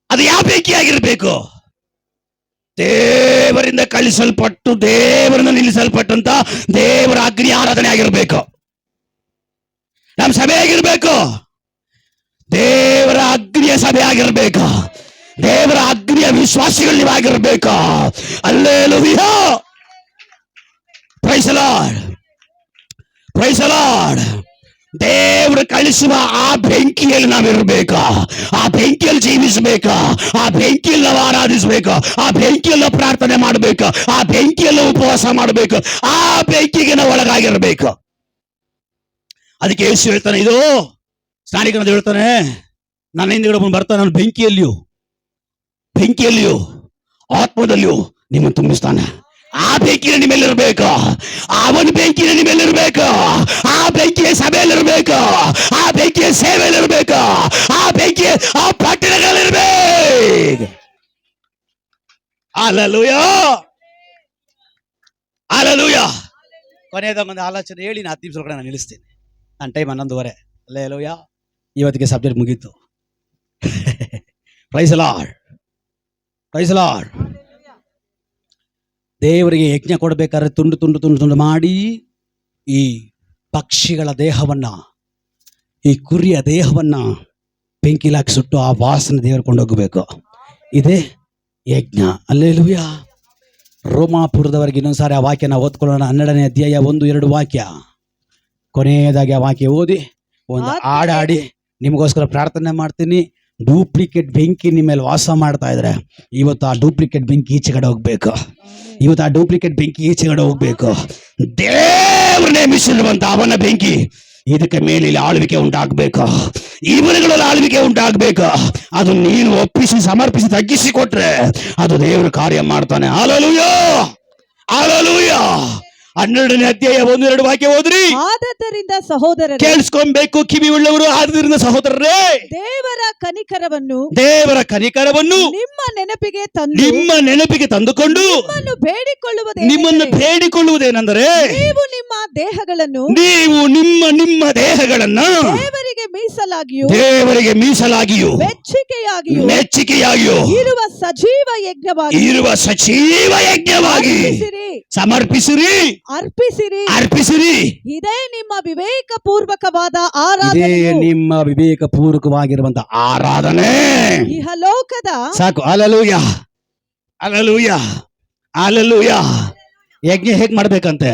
ಅದು ಯಾವ ಬೆಂಕಿ ಆಗಿರ್ಬೇಕು? ದೇವರಿಂದ ಕಳಿಸಲ್ಪಟ್ಟು, ದೇವರಿಂದ ನಿಲ್ಲಿಸಲ್ಪಟ್ಟಂತ ದೇವರ ಅಗ್ನಿ ಆರಾಧನೆ ಆಗಿರ್ಬೇಕು. ನಮ್ಮ ಸಭೆ ಆಗಿರ್ಬೇಕು. ದೇವರ ಅಗ್ನಿಯ ಸಭೆ ಆಗಿರ್ಬೇಕು. ದೇವರ ಅಗ್ನಿಯ ವಿಶ್ವಾಸಿಗಳು ನೀವಾಗಿರ್ಬೇಕು. Hallelujah. Praise the Lord, praise the Lord. ದೇವರು ಕಳಿಸುವ ಆ ಬೆಂಕಿಯಲ್ಲಿ ನಾವಿರ್ಬೇಕು. ಆ ಬೆಂಕಿಯಲ್ಲಿ ಜೀವಿಸಬೇಕು. ಆ ಬೆಂಕಿಯಲ್ಲಿ ನಾವು ಆರಾಧಿಸಬೇಕು. ಆ ಬೆಂಕಿಯಲ್ಲಿ ಪ್ರಾರ್ಥನೆ ಮಾಡಬೇಕು. ಆ ಬೆಂಕಿಯಲ್ಲಿ ಉಪವಾಸ ಮಾಡಬೇಕು. ಆ ಬೆಂಕಿಗೆ ನಾವು ಒಳಗಾಗಿರ್ಬೇಕು. ಅದಕ್ಕೆ ಯೇಸು ಹೇಳ್ತಾನೆ, ಇದು ಸ್ನಾನಿಕನದು ಹೇಳ್ತಾನೆ, ನನ್ನ ಹಿಂದಿಗಡೆ ಒಬ್ಬನು ಬರ್ತಾನೆ, ನಾನು ಬೆಂಕಿಯಲ್ಲಿಯೂ ಆತ್ಮದಲ್ಲಿಯೂ ನಿಮ್ಮನ್ನು ತುಂಬಿಸ್ತಾನೆ. ಆ ಬೆಂಕಿನ ನಿಮ್ಮೆಲ್ಲಿರ್ಬೇಕು, ಅವನ ಬೆಂಕಿನ ನಿಮ್ಮೆಲ್ಲಿರ್ಬೇಕು, ಆ ಬೆಂಕಿಯ ಸಭೆಯಲ್ಲಿರ್ಬೇಕು, ಆ ಬೆಂಕಿಯ ಸೇವೆಯಲ್ಲಿರ್ಬೇಕು, ಆ ಬೆಂಕಿಯ ಆ ಪಟ್ಟಣಗಳಲ್ಲಿರ್ಬೇಕು. Hallelujah, hallelujah. ಕೊನೆಯದ ಒಂದು ಆಲೋಚನೆ ಹೇಳಿ ನಾನು 10 ನಿಮಿಷ ಒಳಗಡೆ ನಾನು ನಿಲ್ಲಿಸ್ತೇನೆ. ನನ್ನ ಟೈಮ್ 11:30. ಹಲ್ಲೆಲೂಯಾ. ಇವತ್ತಿಗೆ ಸಬ್ಜೆಕ್ಟ್ ಮುಗೀತು. Praise the Lord, praise the Lord. ದೇವರಿಗೆ ಯಜ್ಞ ಕೊಡಬೇಕಾದ್ರೆ ತುಂಡು ತುಂಡು ತುಂಡು ತುಂಡು ಮಾಡಿ ಈ ಪಕ್ಷಿಗಳ ದೇಹವನ್ನ, ಈ ಕುರಿಯ ದೇಹವನ್ನ ಬೆಂಕಿಲಾಕಿ ಸುಟ್ಟು ಆ ವಾಸನೆ ದೇವರು ಕೊಂಡೋಗಬೇಕು. ಇದೇ ಯಜ್ಞ. ಹಲ್ಲೆಲೂಯಾ. ರೋಮಾಪುರದವರೆಗೆ ಇನ್ನೊಂದ್ಸಾರಿ ಆ ವಾಕ್ಯನ ಓದ್ಕೊಳ್ಳೋಣ. 12ನೇ ಅಧ್ಯಾಯ 1-2 ವಾಕ್ಯ. ಕೊನೆಯದಾಗಿ ಆ ವಾಕ್ಯ ಓದಿ ಒಂದು ಹಾಡಾಡಿ ನಿಮಗೋಸ್ಕರ ಪ್ರಾರ್ಥನೆ ಮಾಡ್ತೀನಿ. ಡೂಪ್ಲಿಕೇಟ್ ಬೆಂಕಿ ನಿಮ್ಮ ಮೇಲೆ ವಾಸ ಮಾಡ್ತಾ ಇದ್ರೆ ಇವತ್ತು ಆ ಡೂಪ್ಲಿಕೇಟ್ ಬೆಂಕಿ ಈಚೆಗಡೆ ಹೋಗ್ಬೇಕು. ಇವತ್ತು ಆ ಡೂಪ್ಲಿಕೇಟ್ ಬೆಂಕಿ ಈಚೆಗಡೆ ಹೋಗ್ಬೇಕು. ದೇವರು ನೇಮಿಸಿರುವಂತ ಅವನ ಬೆಂಕಿ ಇದಕ್ಕೆ ಮೇಲೆ ಇಲ್ಲಿ ಆಳ್ವಿಕೆ ಉಂಟಾಗಬೇಕು, ಇವರುಗಳಲ್ಲಿ ಆಳ್ವಿಕೆ ಉಂಟಾಗಬೇಕು. ಅದು ನೀನು ಒಪ್ಪಿಸಿ ಸಮರ್ಪಿಸಿ ತಗ್ಗಿಸಿಕೊಟ್ರೆ ಅದು ದೇವರು ಕಾರ್ಯ ಮಾಡ್ತಾನೆ. Hallelujah, hallelujah. 12ನೇ ಅಧ್ಯಾಯ 1-2 ವಾಕ್ಯ ಓದ್ರಿ. ಆದದರಿಂದ ಸಹೋದರರೇ, ಕೇಳಿಸ್ಕೊಬೇಕು ಕಿವಿ ಉಳ್ಳವರು. ಆದದರಿಂದ ಸಹೋದರರೇ, ದೇವರ ಕನಿಕರವನ್ನು ನಿಮ್ಮ ನೆನಪಿಗೆ ತಂದುಕೊಂಡು ನಿಮ್ಮನ್ನು ಬೇಡಿಕೊಳ್ಳುವುದೇನೆಂದರೆ, ನೀವು ನಿಮ್ಮ ದೇಹಗಳನ್ನು ದೇವರಿಗೆ ಮೀಸಲಾಗಿಯೂ ಮೆಚ್ಚಿಕೆಯಾಗಿಯೂ ಇರುವ ಸಜೀವ ಯಜ್ಞವಾಗಿ ಅರ್ಪಿಸಿರಿ. ಇದೇ ನಿಮ್ಮ ವಿವೇಕಪೂರ್ವಕವಾದ ವಿವೇಕಪೂರ್ವಕವಾಗಿರುವಂತಹ ಆರಾಧನೆ. ಇಹಲೋಕದ ಸಾಕು. Hallelujah, hallelujah, hallelujah. ಯಜ್ಞ ಹೇಗ್ ಮಾಡ್ಬೇಕಂತೆ?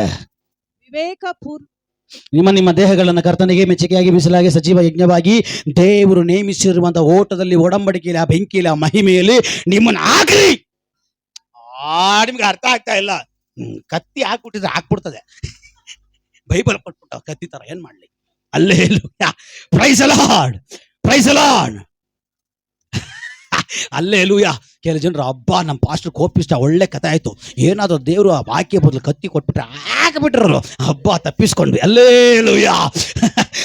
ನಿಮ್ಮ ದೇಹಗಳನ್ನು ಕರ್ತನಿಗೆ ಮೆಚ್ಚುಗೆಯಾಗಿ ಮೀಸಲಾಗಿ ಸಜೀವ ಯಜ್ಞವಾಗಿ ದೇವರು ನೇಮಿಸಿರುವಂತಹ ಓಟದಲ್ಲಿ, ಒಡಂಬಡಿಕೆಯಲ್ಲಿ, ಆ ಬೆಂಕಿಯಲ್ಲಿ, ಆ ಮಹಿಮೆಯಲ್ಲಿ ನಿಮ್ಮನ್ನು ಹಾಕ್ರಿ. ನಿಮ್ಗೆ ಅರ್ಥ ಆಗ್ತಾ ಇಲ್ಲ. ಕತ್ತಿ ಹಾಕ್ಬಿಟ್ಟಿದ್ರೆ ಹಾಕ್ಬಿಡ್ತದೆ. ಬೈಬಲ್ ಕೊಟ್ಬಿಟ್ಟ ಕತ್ತಿ ತರ, ಏನ್ ಮಾಡ್ಲಿ? Hallelujah, praise the Lord, praise the Lord, hallelujah. ಕೆಲವು ಜನರು ಹಬ್ಬ ನಮ್ಮ ಪಾಸ್ಟರ್ ಕೋಪಿಷ್ಟ, ಒಳ್ಳೆ ಕಥೆ ಆಯ್ತು, ಏನಾದ್ರು ದೇವರು ಆ ವಾಕ್ಯ ಬದಲು ಕತ್ತಿ ಕೊಟ್ಬಿಟ್ರೆ ಹಾಕ್ಬಿಟ್ರಲ್ಲ, ಹಬ್ಬ ತಪ್ಪಿಸ್ಕೊಂಡ್ವಿ. Hallelujah,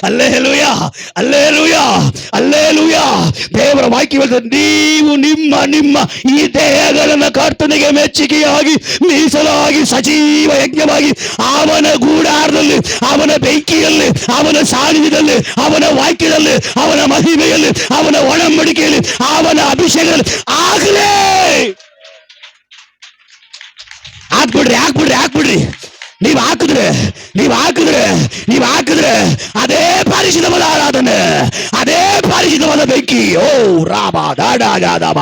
hallelujah, hallelujah, hallelujah. ದೇವರ ವಾಕ್ಯ ನೀವು ನಿಮ್ಮ ಈ ದೇಹಗಳನ್ನು ಕರ್ತನಿಗೆ ಮೆಚ್ಚುಗೆಯಾಗಿ ಮೀಸಲಾಗಿ ಸಜೀವ ಯಜ್ಞವಾಗಿ ಅವನ ಗೂಡಾರದಲ್ಲಿ, ಅವನ ಬೆಂಕಿಯಲ್ಲಿ, ಅವನ ಸಾನ್ನಿಧ್ಯದಲ್ಲಿ, ಅವನ ವಾಕ್ಯದಲ್ಲಿ, ಅವನ ಮಹಿಮೆಯಲ್ಲಿ, ಅವನ ಒಡಂಬಡಿಕೆಯಲ್ಲಿ, ಅವನ ಅಭಿಷೇಕದಲ್ಲಿ ಆಗಲೇ ಹಾಕ್ಬಿಡ್ರಿ. ನೀವು ಹಾಕಿದ್ರೆ ಅದೇ ಪರಿಶುದ್ಧವಾದ ಆರಾಧನೆ, ಅದೇ ಪರಿಶುದ್ಧವಾದ ಬೆಂಕಿ. ಓ ರಾಮ ದಾಡಾಗಾದಮ.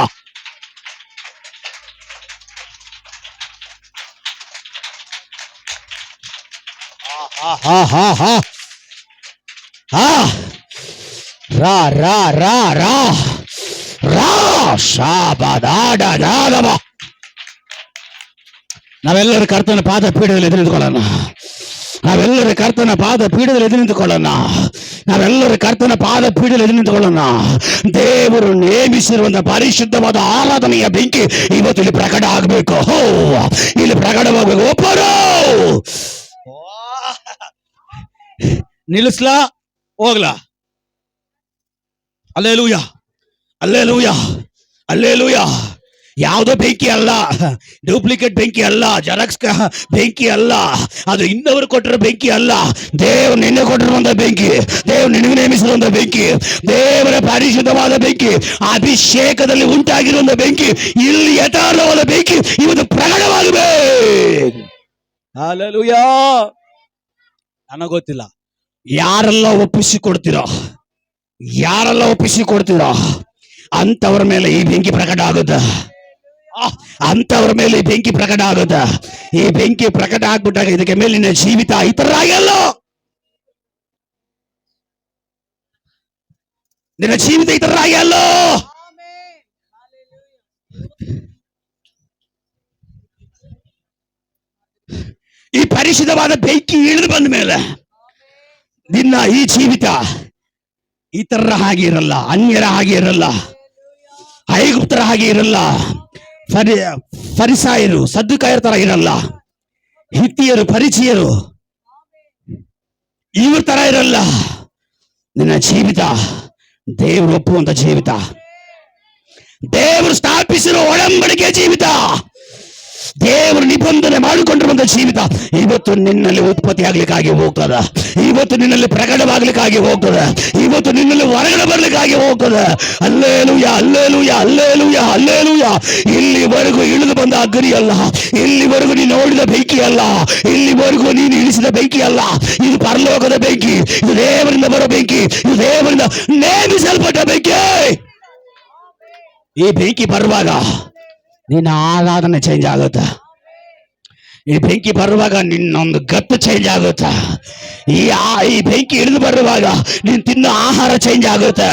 ರಾ ರಾ ರಾ ರಾ ರಾ ಶಾಬದಾಡಾದಮ. ನಾವೆಲ್ಲರೂ ಕರ್ತನ ಪಾದ ಪೀಠದಲ್ಲಿ ಎದುರು ನಿಂತ್ಕೊಳ್ಳೋಣ. ನಾವೆಲ್ಲರೂ ಕರ್ತನ ಪಾದ ಪೀಠದಲ್ಲಿ ಎದುರು ನಿಂತ್ಕೊಳ್ಳೋಣ. ದೇವರು ನೇಮಿಸಿರುವಂತಹ ಪರಿಶುದ್ಧವಾದ ಆರಾಧನೆಯ ಬೆಂಕಿ ಇವತ್ತು ಇಲ್ಲಿ ಪ್ರಕಟ ಆಗಬೇಕು. ಇಲ್ಲಿ ಪ್ರಕಟವಾಗಬೇಕು. ಒಬ್ಬರು ನಿಲ್ಲಿಸ್ಲಾ ಹೋಗ್ಲಾ? Hallelujah, hallelujah, hallelujah. ಯಾವುದೋ ಬೆಂಕಿ ಅಲ್ಲ, ಡೂಪ್ಲಿಕೇಟ್ ಬೆಂಕಿ ಅಲ್ಲ, ಜೆರಾಕ್ಸ್ ಬೆಂಕಿ ಅಲ್ಲ, ಅದು ಇನ್ನವರು ಕೊಟ್ಟಿರೋ ಬೆಂಕಿ ಅಲ್ಲ. ದೇವರು ನಿನ್ನೆ ಕೊಟ್ಟಿರುವಂತ ಬೆಂಕಿ, ದೇವರು ನಿನಗೆ ನೇಮಿಸಿರುವಂತ ಬೆಂಕಿ, ದೇವರ ಪರಿಶುದ್ಧವಾದ ಬೆಂಕಿ, ಅಭಿಷೇಕದಲ್ಲಿ ಉಂಟಾಗಿರುವಂತ ಬೆಂಕಿ, ಇಲ್ಲಿ ಯಥಾರ್ಥವಾದ ಬೆಂಕಿ ಇವತ್ತು ಪ್ರಕಟವಾಗಬೇಕು. ಹಲ್ಲೆಲೂಯಾ. ನನಗೆ ಗೊತ್ತಿಲ್ಲ ಯಾರೆಲ್ಲ ಒಪ್ಪಿಸಿಕೊಡ್ತೀರೋ ಅಂತವರ ಮೇಲೆ ಈ ಬೆಂಕಿ ಪ್ರಕಟ ಆಗುತ್ತೆ. ಈ ಬೆಂಕಿ ಪ್ರಕಟ ಆಗ್ಬಿಟ್ಟಾಗ ಇದಕ್ಕೆ ಮೇಲಿನ ಜೀವಿತ ಇತರಾಗಲ್ಲ. ನಿನ್ನ ಜೀವಿತ ಇತರಾಗಲ್ಲ. ಈ ಪರಿಶುದ್ಧವಾದ ಬೆಂಕಿ ಇಳಿದು ಬಂದ ಮೇಲೆ ನಿನ್ನ ಈ ಜೀವಿತ ಇತರರ ಹಾಗೆ ಇರಲ್ಲ, ಅನ್ಯರ ಹಾಗೆ ಇರಲ್ಲ, ಐಗುಪ್ತರ ಹಾಗೆ ಇರಲ್ಲ, ಫರಿಸಾಯರು ಸದ್ದುಕಾಯರ ತರ ಇರಲ್ಲ, ಹಿತ್ತಿಯರು ಪರಿಚಯರು ಇವ್ರ ತರ ಇರಲ್ಲ. ನಿನ್ನ ಜೀವಿತ ದೇವರು ಒಪ್ಪುವಂತ ಜೀವಿತ, ದೇವರು ಸ್ಥಾಪಿಸಿರೋ ಒಡಂಬಡಿಕೆ ಜೀವಿತ, ದೇವರು ನಿಬಂಧನೆ ಮಾಡಿಕೊಂಡಿರುವಂತ ಜೀವಿತ ಇವತ್ತು ನಿನ್ನಲ್ಲಿ ಉತ್ಪತ್ತಿ ಆಗ್ಲಿಕ್ಕಾಗಿ ಹೋಗ್ತದ, ಇವತ್ತು ನಿನ್ನಲ್ಲಿ ಪ್ರಕಟವಾಗ್ಲಿಕ್ಕಾಗಿ ಹೋಗ್ತದೆ, ಇವತ್ತು ನಿನ್ನಲ್ಲಿ ಹೊರಗಡೆ ಬರ್ಲಿಕ್ಕಾಗಿ ಹೋಗ್ತದೆ. Hallelujah, hallelujah, hallelujah, hallelujah. ಇಲ್ಲಿವರೆಗೂ ಇಳಿದು ಬಂದ ಅಗ್ನಿ ಅಲ್ಲ, ಇಲ್ಲಿವರೆಗೂ ನೀನು ನೋಡಿದ ಬೆಂಕಿ ಅಲ್ಲ, ಇಲ್ಲಿವರೆಗೂ ನೀನು ಇಳಿಸಿದ ಬೆಂಕಿ ಅಲ್ಲ, ಇದು ಪರಲೋಕದ ಬೆಂಕಿ, ಇದು ದೇವರಿಂದ ಬರೋ ಬೆಂಕಿ, ಇದು ದೇವರಿಂದ ನೇಮಿಸಲ್ಪಟ್ಟ ಬೆಂಕಿ. ಈ ಬೆಂಕಿ ಬರುವಾಗ ನಿನ್ನ ಆರಾಧನೆ ಚೇಂಜ್ ಆಗುತ್ತೆ, ಈ ಬೆಂಕಿ ಬರುವಾಗ ನಿನ್ನೊಂದು ಗತ್ತು ಚೇಂಜ್ ಆಗುತ್ತೆ, ಈ ಬೆಂಕಿ ಇಳಿದು ಬರುವಾಗ ನೀನು ತಿನ್ನೋ ಆಹಾರ ಚೇಂಜ್ ಆಗುತ್ತೆ,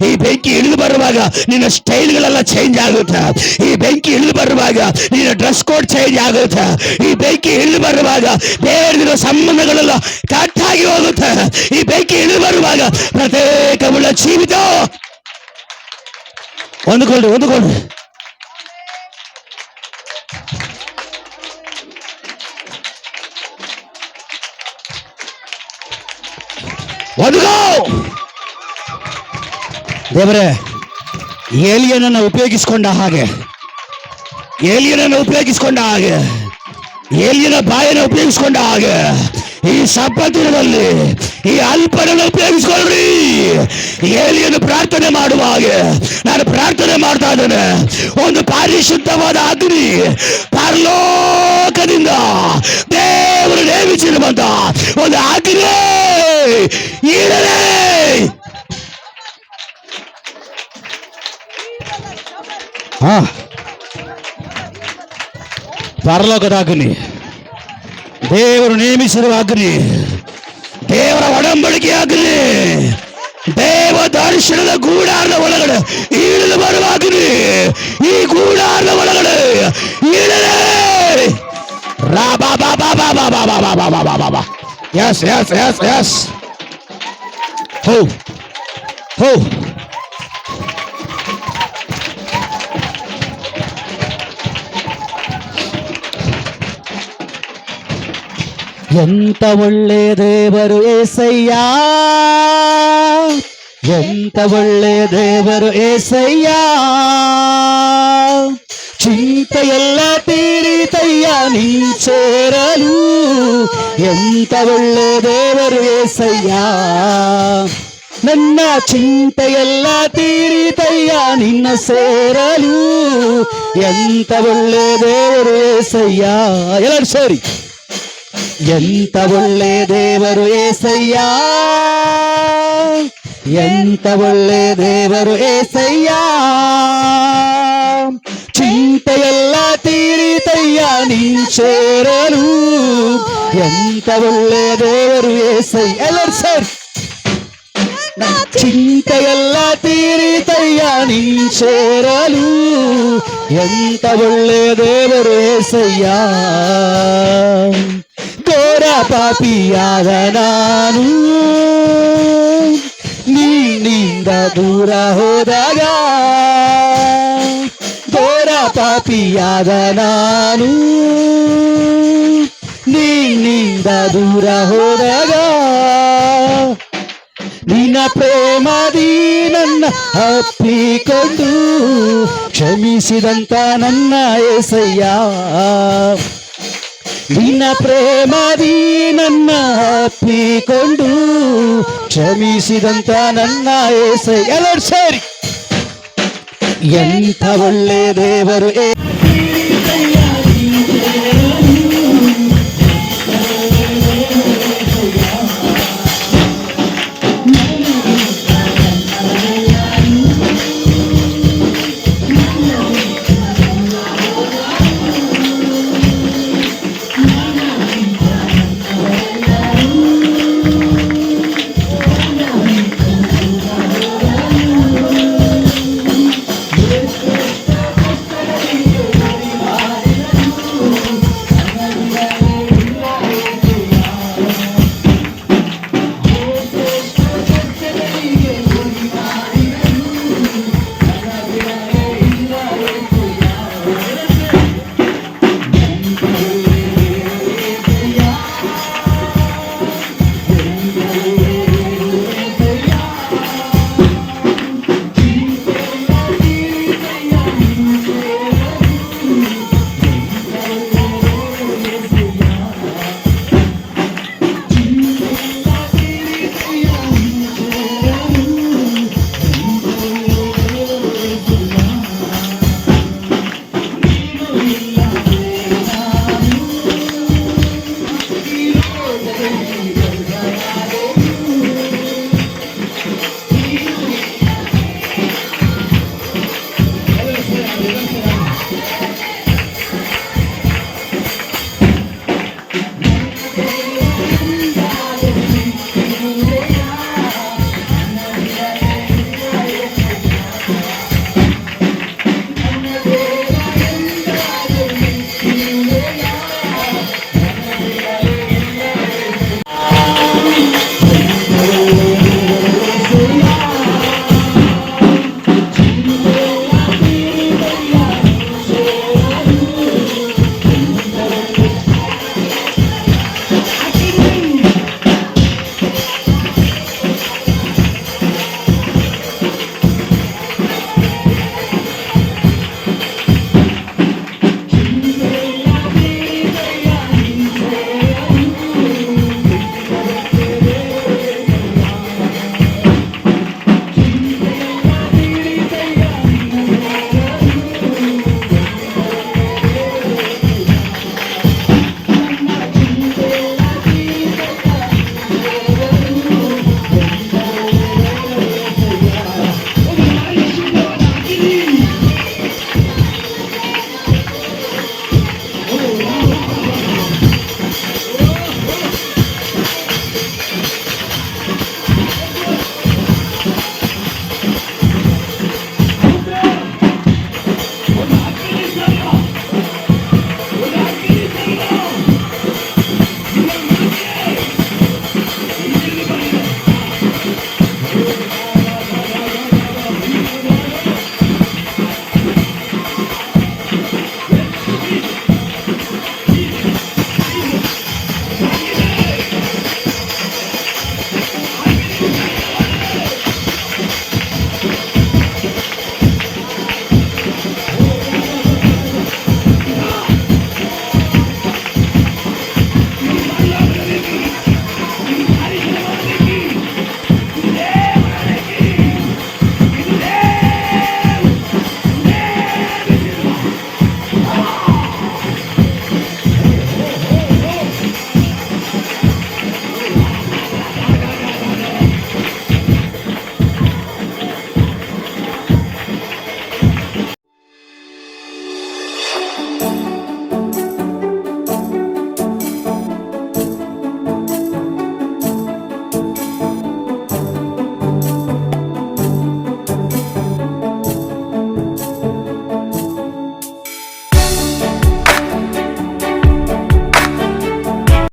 ಈ ಬೆಂಕಿ ಇಳಿದು ಬರುವಾಗ ನಿನ್ನ ಸ್ಟೈಲ್ಗಳೆಲ್ಲ ಚೇಂಜ್ ಆಗುತ್ತೆ, ಈ ಬೆಂಕಿ ಇಳಿದು ಬರುವಾಗ ನಿನ್ನ ಡ್ರೆಸ್ ಕೋಡ್ ಚೇಂಜ್ ಆಗುತ್ತೆ, ಈ ಬೆಂಕಿ ಇಳಿದು ಬರುವಾಗ ಬೇರೆದಿರೋ ಸಂಬಂಧಗಳೆಲ್ಲ ಕಟ್ಟಾಗಿ ಹೋಗುತ್ತೆ, ಈ ಬೆಂಕಿ ಇಳಿದು ಬರುವಾಗ ಪ್ರತ್ಯೇಕವುಳ್ಳ ಜೀವಿತ. ಹೊಂದ್ಕೊಳ್ರಿ, ಹೊಂದ್ಕೊಳ್ರಿ. ದೇವರೇ, ಏಲಿಯನನ್ನು ಉಪಯೋಗಿಸಿಕೊಂಡ ಹಾಗೆ, ಏಲಿಯನನ್ನು ಉಪಯೋಗಿಸಿಕೊಂಡ ಹಾಗೆ, ಏಲಿಯನ ಬಾಯನ್ನು ಉಪಯೋಗಿಸಿಕೊಂಡ ಹಾಗೆ ಈ ಸಬ್ಬತ್ ದಿನದಲ್ಲಿ ಈ ಅಲ್ಪನನ್ನು ಉಪಯೋಗಿಸಿಕೊಳ್ಳ್ರಿ. ಏಲಿಯನ್ನು ಪ್ರಾರ್ಥನೆ ಮಾಡುವ ಹಾಗೆ ನಾನು ಪ್ರಾರ್ಥನೆ ಮಾಡ್ತಾ ಇದ್ದೇನೆ. ಒಂದು ಪರಿಶುದ್ಧವಾದ ಅಗ್ನಿ ಪರಲೋಕದಿಂದ ದೇವರು ನೇಮಿಸಿರುವಂತ ಒಂದು ಅಗ್ನಿ ಇರಲೇ. ಪರಲೋಕದ ಅಗ್ನಿ, ದೇವರು ನೇಮಿಸಿರುವ ಅಗ್ನಿ, ದೇವರ ಒಡಂಬಡಿಕೆ ಅಗ್ನಿ, ದೇವ ದರ್ಶನದ ಗೂಡಾರದ ಒಳಗಡೆ ಇಳಿದು ಬರುವ ಅಗ್ನಿ, ಈ ಗೂಡಾರದ ಒಳಗಡೆ ಇಳಲೇ. ಎಸ್ ಎಸ್ ಎಸ್ ಎಸ್ ಹೋ ಹೋ. ಎಂತ ಒಳ್ಳೆ ದೇವರು ಏಸಯ್ಯ, ಎಂತ ಒಳ್ಳೆ ದೇವರು ಏಸಯ್ಯ, ಚಿಂತೆಯೆಲ್ಲ ತೀರಿತಯ್ಯ ನೀ ಸೇರಲು. ಎಂತ ಒಳ್ಳೆ ದೇವರು ಏಸಯ್ಯ, ನನ್ನ ಚಿಂತೆಯೆಲ್ಲ ತೀರಿತಯ್ಯ ನಿನ್ನ ಸೇರಲು. ಎಂತ ಒಳ್ಳೆ ದೇವರು ಏಸಯ್ಯ. ಎಲ್ಲರೂ ಸೇರಿ. ಎಂತ ಒಳ್ಳೆ ದೇವರು ಏಸಯ್ಯ, ಎಂತ ಒಳ್ಳೆ ದೇವರು ಏಸಯ್ಯ, ಚಿಂತೆಯೆಲ್ಲ ತೀರಿತಯ್ಯ ನೀ ಸೇರಲು. ಎಂತ ಒಳ್ಳೆ ದೇವರು ಏಸಯ್ಯ. ಎಲ್ಲರೂ ಸೇರಿ. ಚಿಂತೆಯೆಲ್ಲ ತೀರಿತಯ್ಯ ನೀ ಸೇರಲು. ಎಂತ ಒಳ್ಳೆ ದೇವರು ಏಸಯ್ಯ. ಘೋರ ಪಾಪಿಯಾದ ನಾನು ನಿನ್ನಿಂದ ದೂರ ಹೋದಾಗ, ಘೋರ ಪಾಪಿಯಾದ ನಾನು ನಿನ್ನಿಂದ ದೂರ ಹೋದಾಗ, ನಿನ್ನ ಪ್ರೇಮದಿ ನನ್ನ ಅಪ್ಪಿಕೊಂಡು ಕ್ಷಮಿಸಿದಂತ ನನ್ನ ಏಸಯ್ಯ. ನಿನ್ನ ಪ್ರೇಮದಿ ನನ್ನ ಅಪ್ಪಿಕೊಂಡು ಕ್ಷಮಿಸಿದಂತ ನನ್ನ ಏಸಯ್ಯ. ಎಲ್ಲರೂ ಸೇರಿ. ಎಂಥ ಒಳ್ಳೆ ದೇವರು